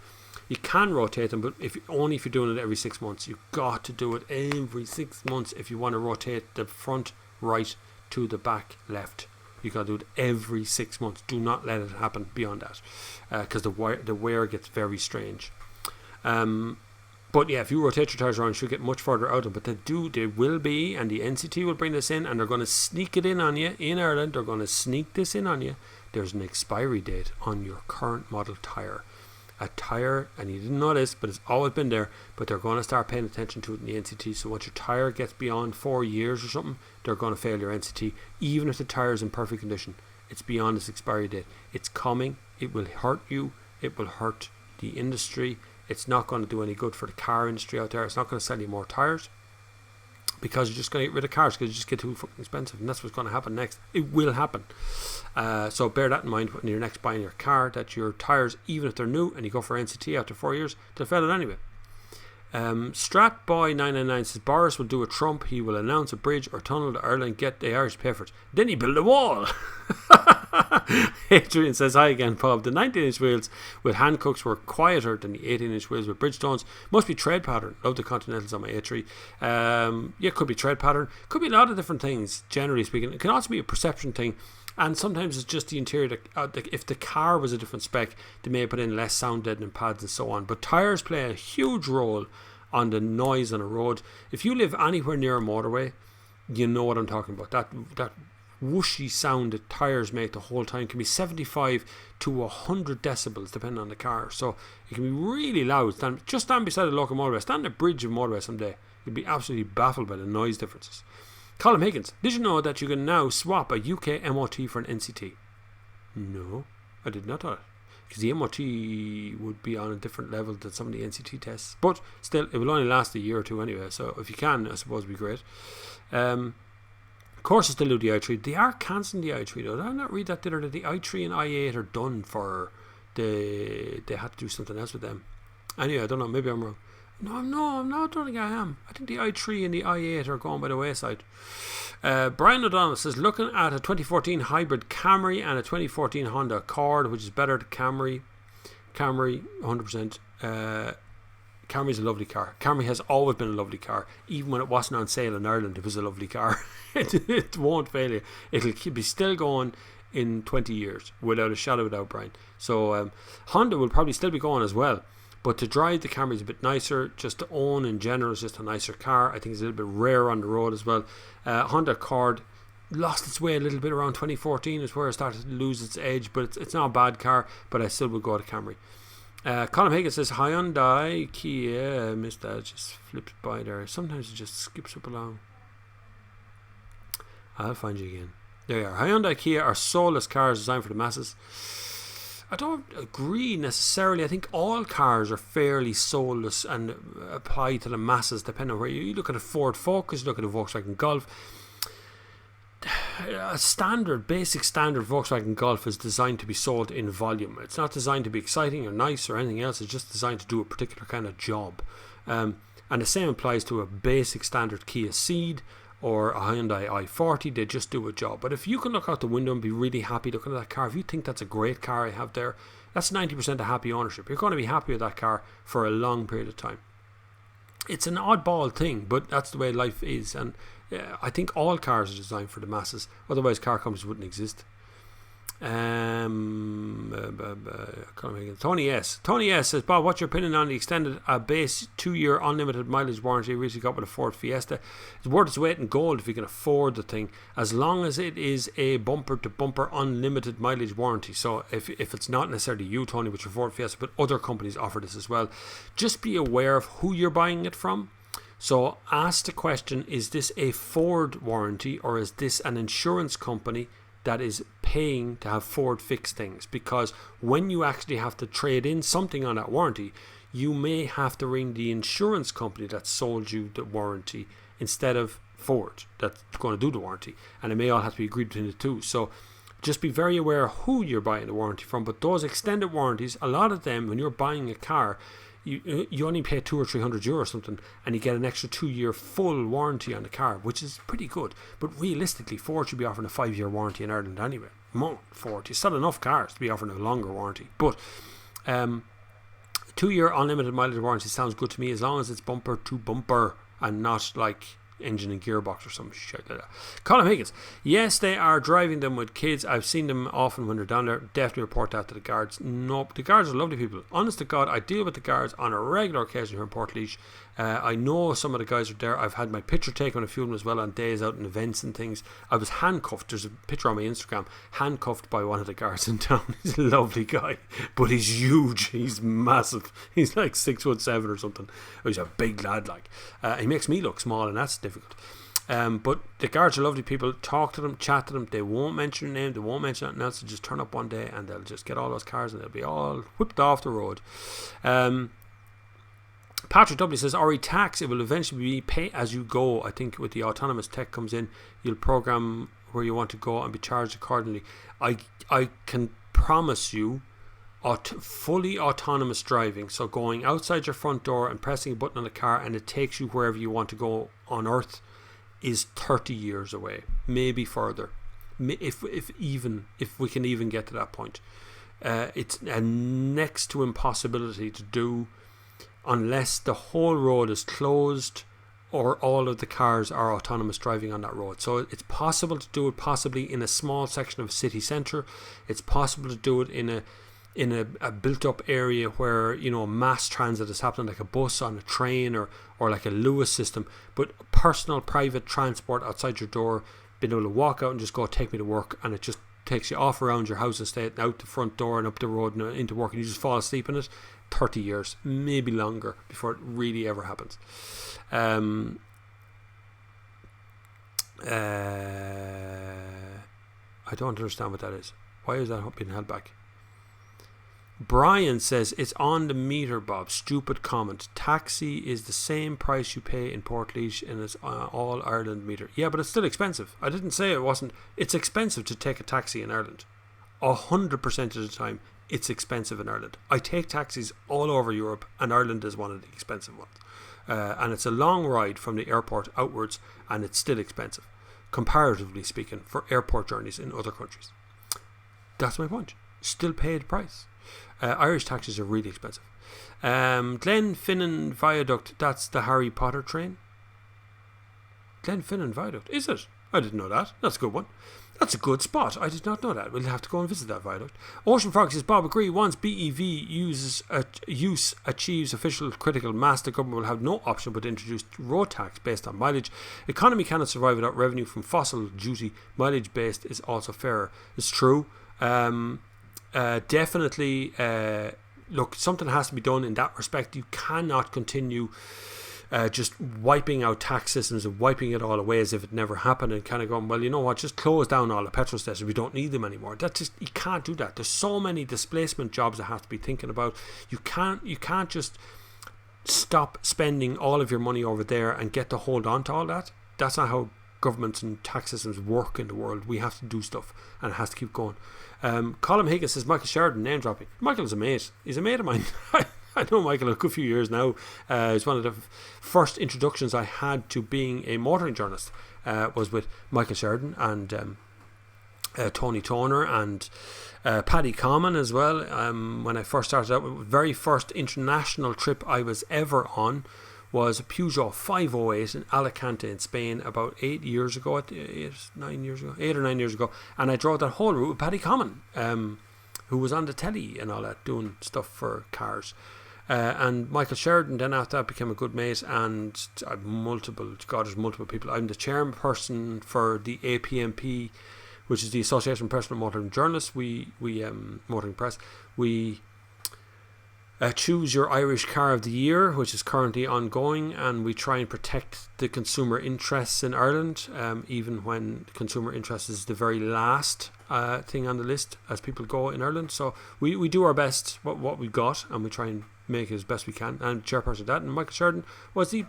You can rotate them, but only if you're doing it every 6 months. You've got to do it every 6 months if you want to rotate the front right to the back left. You got to do it every 6 months. Do not let it happen beyond that, because the wear gets very strange. But yeah, if you rotate your tyres around, you should get much further out of them. But they will be, and the NCT will bring this in, and they're going to sneak it in on you in Ireland. They're going to sneak this in on you. There's an expiry date on your current model tyre. A tyre, and you didn't know this, but it's always been there, but they're going to start paying attention to it in the NCT. So once your tyre gets beyond 4 years or something, they're going to fail your NCT. Even if the tyre is in perfect condition, it's beyond its expiry date. It's coming. It will hurt you. It will hurt the industry. It's not going to do any good for the car industry out there. It's not going to sell you more tyres, because you're just going to get rid of cars because you just get too fucking expensive, and that's what's going to happen next. It will happen. So bear that in mind when you're next buying your car, that your tyres, even if they're new and you go for NCT after 4 years, they'll fail it anyway. Stratboy999 says, Boris will do a Trump. He will announce a bridge or tunnel to Ireland, get the Irish to pay for it. Then he build a wall. Adrian says, hi again, Bob. The 19-inch wheels with handcooks were quieter than the 18-inch wheels with Bridgestones. Must be tread pattern. Love the Continentals on my A3. Yeah, could be tread pattern. Could be a lot of different things, generally speaking. It can also be a perception thing. And sometimes it's just the interior. If the car was a different spec, they may put in less sound deadening pads and so on. But tyres play a huge role on the noise on a road. If you live anywhere near a motorway, you know what I'm talking about. That whooshy sound that tyres make the whole time can be 75 to 100 decibels depending on the car. So it can be really loud. Just stand beside a local motorway. Stand on a bridge of motorway someday. You'll be absolutely baffled by the noise differences. Colin Higgins, did you know that you can now swap a UK MOT for an NCT? No, I did not know that. Because the MOT would be on a different level than some of the NCT tests. But still, it will only last a year or two anyway. So if you can, I suppose it would be great. Of course, I still do the i3. They are cancelling the i3 though. Did I not read that? Did the i3 and i8 are done for they had to do something else with them? Anyway, I don't know. Maybe I'm wrong. No, I'm not. I don't think I am. I think the i3 and the i8 are going by the wayside. Brian O'Donnell says, looking at a 2014 hybrid Camry and a 2014 Honda Accord, which is better than Camry, 100%. Camry's a lovely car. Camry has always been a lovely car. Even when it wasn't on sale in Ireland, it was a lovely car. It won't fail you. It'll be still going in 20 years, without a shadow of a doubt, Brian. So Honda will probably still be going as well. But to drive the Camry is a bit nicer. Just to own in general is just a nicer car. I think it's a little bit rare on the road as well. Honda Accord lost its way a little bit around 2014 is where it started to lose its edge. But it's not a bad car. But I still would go to Camry. Colin Higgins says, Hyundai, Kia. I missed that. It just flips by there. Sometimes it just skips up along. I'll find you again. There you are. Hyundai, Kia are soulless cars designed for the masses. I don't agree necessarily. I think all cars are fairly soulless and apply to the masses depending on where you look at a Ford Focus, you look at a Volkswagen Golf. A basic standard Volkswagen Golf is designed to be sold in volume. It's not designed to be exciting or nice or anything else. It's just designed to do a particular kind of job. And the same applies to a basic standard Kia Ceed or a Hyundai i40. They just do a job. But if you can look out the window and be really happy looking at that car, if you think that's a great car I have there, that's 90% of happy ownership. You're going to be happy with that car for a long period of time. It's an oddball thing, but that's the way life is. And I think all cars are designed for the masses. Otherwise car companies wouldn't exist. Tony S. Tony S says, Bob, what's your opinion on the extended base 2-year unlimited mileage warranty you recently got with a Ford Fiesta? It's worth its weight in gold if you can afford the thing, as long as it is a bumper to bumper unlimited mileage warranty. So if it's not necessarily you, Tony, with your Ford Fiesta, but other companies offer this as well, just be aware of who you're buying it from. So ask the question, is this a Ford warranty, or is this an insurance company that is paying to have Ford fix things? Because when you actually have to trade in something on that warranty, you may have to ring the insurance company that sold you the warranty instead of Ford that's going to do the warranty, and it may all have to be agreed between the two. So just be very aware of who you're buying the warranty from. But those extended warranties, a lot of them, when you're buying a car, you only pay €200 or €300 or something, and you get an extra 2-year full warranty on the car, which is pretty good. But realistically, Ford should be offering a 5-year warranty in Ireland anyway. Come on, Ford, you sell enough cars to be offering a longer warranty. But 2-year unlimited mileage warranty sounds good to me, as long as it's bumper to bumper and not like engine and gearbox or some shit like that. Colin Higgins, yes, they are driving them with kids. I've seen them often when they're down there. Definitely report that to the guards. Nope, the guards are lovely people. Honest to God, I deal with the guards on a regular occasion here in Portlaoise. I know some of the guys are there. I've had my picture taken on a few of them as well on days out in events and things. I was handcuffed. There's a picture on my Instagram, handcuffed by one of the guards in town. He's a lovely guy, but he's huge. He's massive. He's like 6'7" or something. He's a big lad. Like he makes me look small, and that's difficult. But the guards are lovely people. Talk to them, chat to them. They won't mention your name. They won't mention anything else. They just turn up one day and they'll just get all those cars and they'll be all whipped off the road. Patrick W says, RE tax, it will eventually be pay as you go. I think with the autonomous tech comes in, you'll program where you want to go and be charged accordingly. I can promise you fully autonomous driving, so going outside your front door and pressing a button on the car and it takes you wherever you want to go on earth, is 30 years away, maybe further, if we can even get to that point. It's a next to impossibility to do unless the whole road is closed or all of the cars are autonomous driving on that road. So it's possible to do it possibly in a small section of a city centre. It's possible to do it in a built up area where, you know, mass transit is happening, like a bus on a train or like a Lewis system. But personal private transport outside your door, being able to walk out and just go, take me to work, and it just takes you off around your house estate and out the front door and up the road and into work, and you just fall asleep in it. 30 years, maybe longer, before it really ever happens. I don't understand what that is. Why is that being held back? Brian says, it's on the meter, Bob. Stupid comment. Taxi is the same price you pay in Portlaoise and it's all Ireland meter. Yeah, but it's still expensive. I didn't say it wasn't. It's expensive to take a taxi in Ireland. 100% of the time, it's expensive in Ireland. I take taxis all over Europe, and Ireland is one of the expensive ones. And it's a long ride from the airport outwards, and it's still expensive, comparatively speaking, for airport journeys in other countries. That's my point. Still paid price. Irish taxis are really expensive. Glenfinnan Viaduct, that's the Harry Potter train. Glenfinnan Viaduct, is it? I didn't know that. That's a good one. That's a good spot. I did not know that. We'll have to go and visit that viaduct. Ocean Frog says, Bob, agree. Once BEV use achieves official critical mass, the government will have no option but to introduce road tax based on mileage. Economy cannot survive without revenue from fossil duty. Mileage based is also fairer. It's true. Definitely. Look, something has to be done in that respect. You cannot continue just wiping out tax systems and wiping it all away as if it never happened, and kind of going, well, you know what, just close down all the petrol stations, we don't need them anymore. That just, you can't do that. There's so many displacement jobs that have to be thinking about. You can't just stop spending all of your money over there and get to hold on to all that. That's not how governments and tax systems work in the world. We have to do stuff, and it has to keep going. Colin Higgins says, Michael Sheridan, name dropping. Michael is a mate. He's a mate of mine. I know Michael a good few years now. It's one of the first introductions I had to being a motoring journalist was with Michael Sheridan and Tony Toner and Paddy Common as well. When I first started out, the very first international trip I was ever on was a Peugeot 508 in Alicante in Spain about 8 or 9 years ago, and I drove that whole route with Paddy Common, who was on the telly and all that, doing stuff for cars. And Michael Sheridan then after that became a good mate, and there's multiple people. I'm the chairperson for the APMP, which is the Association of Professional Motoring Journalists. We Motoring Press. We choose your Irish Car of the Year, which is currently ongoing, and we try and protect the consumer interests in Ireland, even when consumer interest is the very last thing on the list as people go in Ireland. So we do our best what we've got, and we try and make it as best we can. And chairperson of that, and Michael Sheridan was the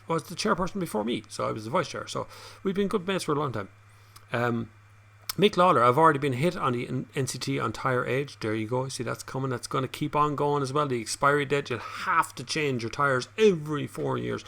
chairperson before me, so I was the vice chair. So we've been good mates for a long time. Mick Lawler, I've already been hit on the NCT on tyre age. There you go. See, that's coming. That's going to keep on going as well. The expiry date, you'll have to change your tyres every 4 years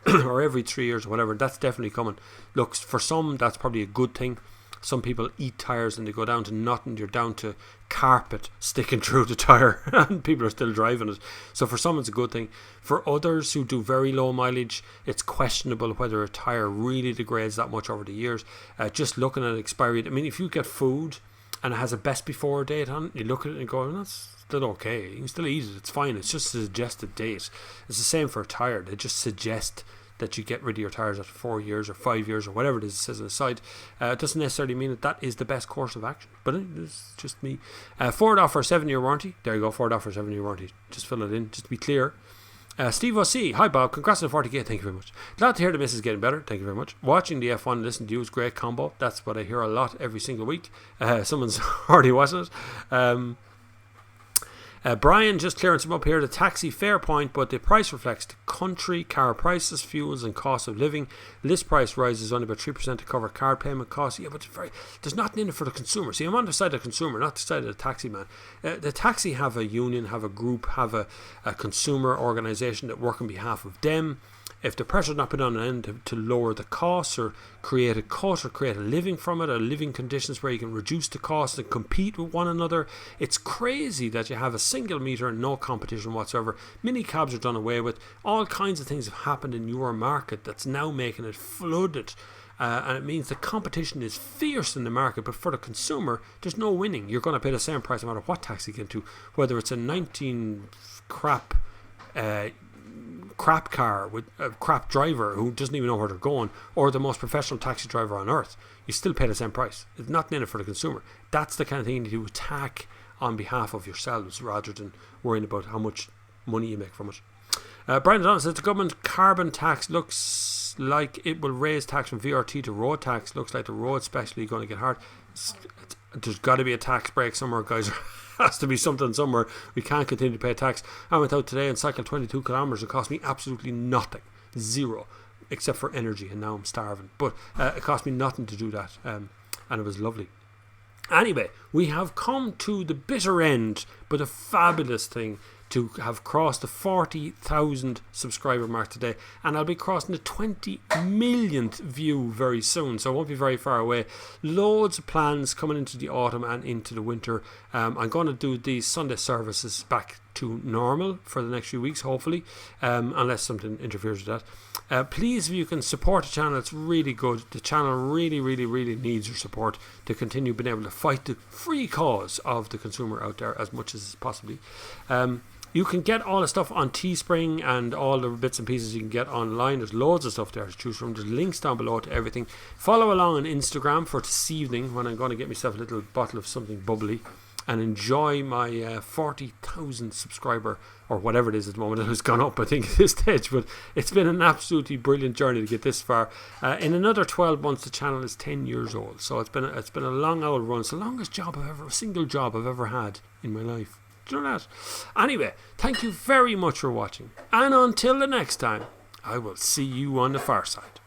or every 3 years or whatever. That's definitely coming. Look, for some, that's probably a good thing. Some people eat tyres and they go down to nothing. You're down to carpet sticking through the tyre and people are still driving it. So for some it's a good thing. For others who do very low mileage, it's questionable whether a tyre really degrades that much over the years. Just looking at expiry, I mean, if you get food and it has a best before date on it, you look at it and go, that's still okay. You can still eat it. It's fine. It's just a suggested date. It's the same for a tyre. They just suggest that you get rid of your tyres after 4 years or 5 years or whatever it is it says on the side. It doesn't necessarily mean that is the best course of action, but it's just me. Ford offer a 7-year warranty. There you go, Ford offer a 7-year warranty. Just fill it in, just to be clear. Steve O.C. Hi Bob, congrats on the 40k, thank you very much. Glad to hear the miss is getting better, thank you very much. Watching the F1 and listening to you is great combo. That's what I hear a lot every single week. Someone's already watching it. Brian, just clearing some up here. The taxi fair point, but the price reflects the country, car prices, fuels and cost of living. List price rises only about 3% to cover card payment costs. Yeah, but there's nothing in it for the consumer. See, I'm on the side of the consumer, not the side of the taxi man. The taxi have a union, have a group, have a consumer organisation that work on behalf of them. If the pressure's not put on an end to lower the costs or create a cut or create a living from it, or living conditions where you can reduce the costs and compete with one another, it's crazy that you have a single meter and no competition whatsoever. Mini cabs are done away with. All kinds of things have happened in your market that's now making it flooded. And it means the competition is fierce in the market, but for the consumer, there's no winning. You're going to pay the same price no matter what taxi you get into, whether it's a 19 crap car with a crap driver who doesn't even know where they're going, or the most professional taxi driver on earth. You still pay the same price. It's not in it for the consumer. That's the kind of thing you need to attack on behalf of yourselves rather than worrying about how much money you make from it. Brian Donald says the government carbon tax looks like it will raise tax from VRT to road tax. Looks like the road especially going to get hard. There's got to be a tax break somewhere, guys. Has to be something somewhere. We can't continue to pay tax. I went out today and cycled 22 kilometres. It cost me absolutely nothing, zero, except for energy, and now I'm starving. But it cost me nothing to do that, and it was lovely. Anyway, we have come to the bitter end, but a fabulous thing to have crossed the 40,000 subscriber mark today, and I'll be crossing the 20 millionth view very soon, so I won't be very far away. Loads of plans coming into the autumn and into the winter. I'm going to do these Sunday services back to normal for the next few weeks, hopefully, unless something interferes with that. Please, if you can support the channel, it's really good. The channel really needs your support to continue being able to fight the free cause of the consumer out there as much as possibly. You can get all the stuff on Teespring and all the bits and pieces you can get online. There's loads of stuff there to choose from. There's links down below to everything. Follow along on Instagram for this evening when I'm going to get myself a little bottle of something bubbly and enjoy my 40,000 subscriber, or whatever it is at the moment. It has gone up, I think, at this stage, but it's been an absolutely brilliant journey to get this far. In another 12 months, the channel is 10 years old, so it's been a long old run. It's the longest single job I've ever had in my life. Do you know that? Anyway, thank you very much for watching, and until the next time, I will see you on the far side.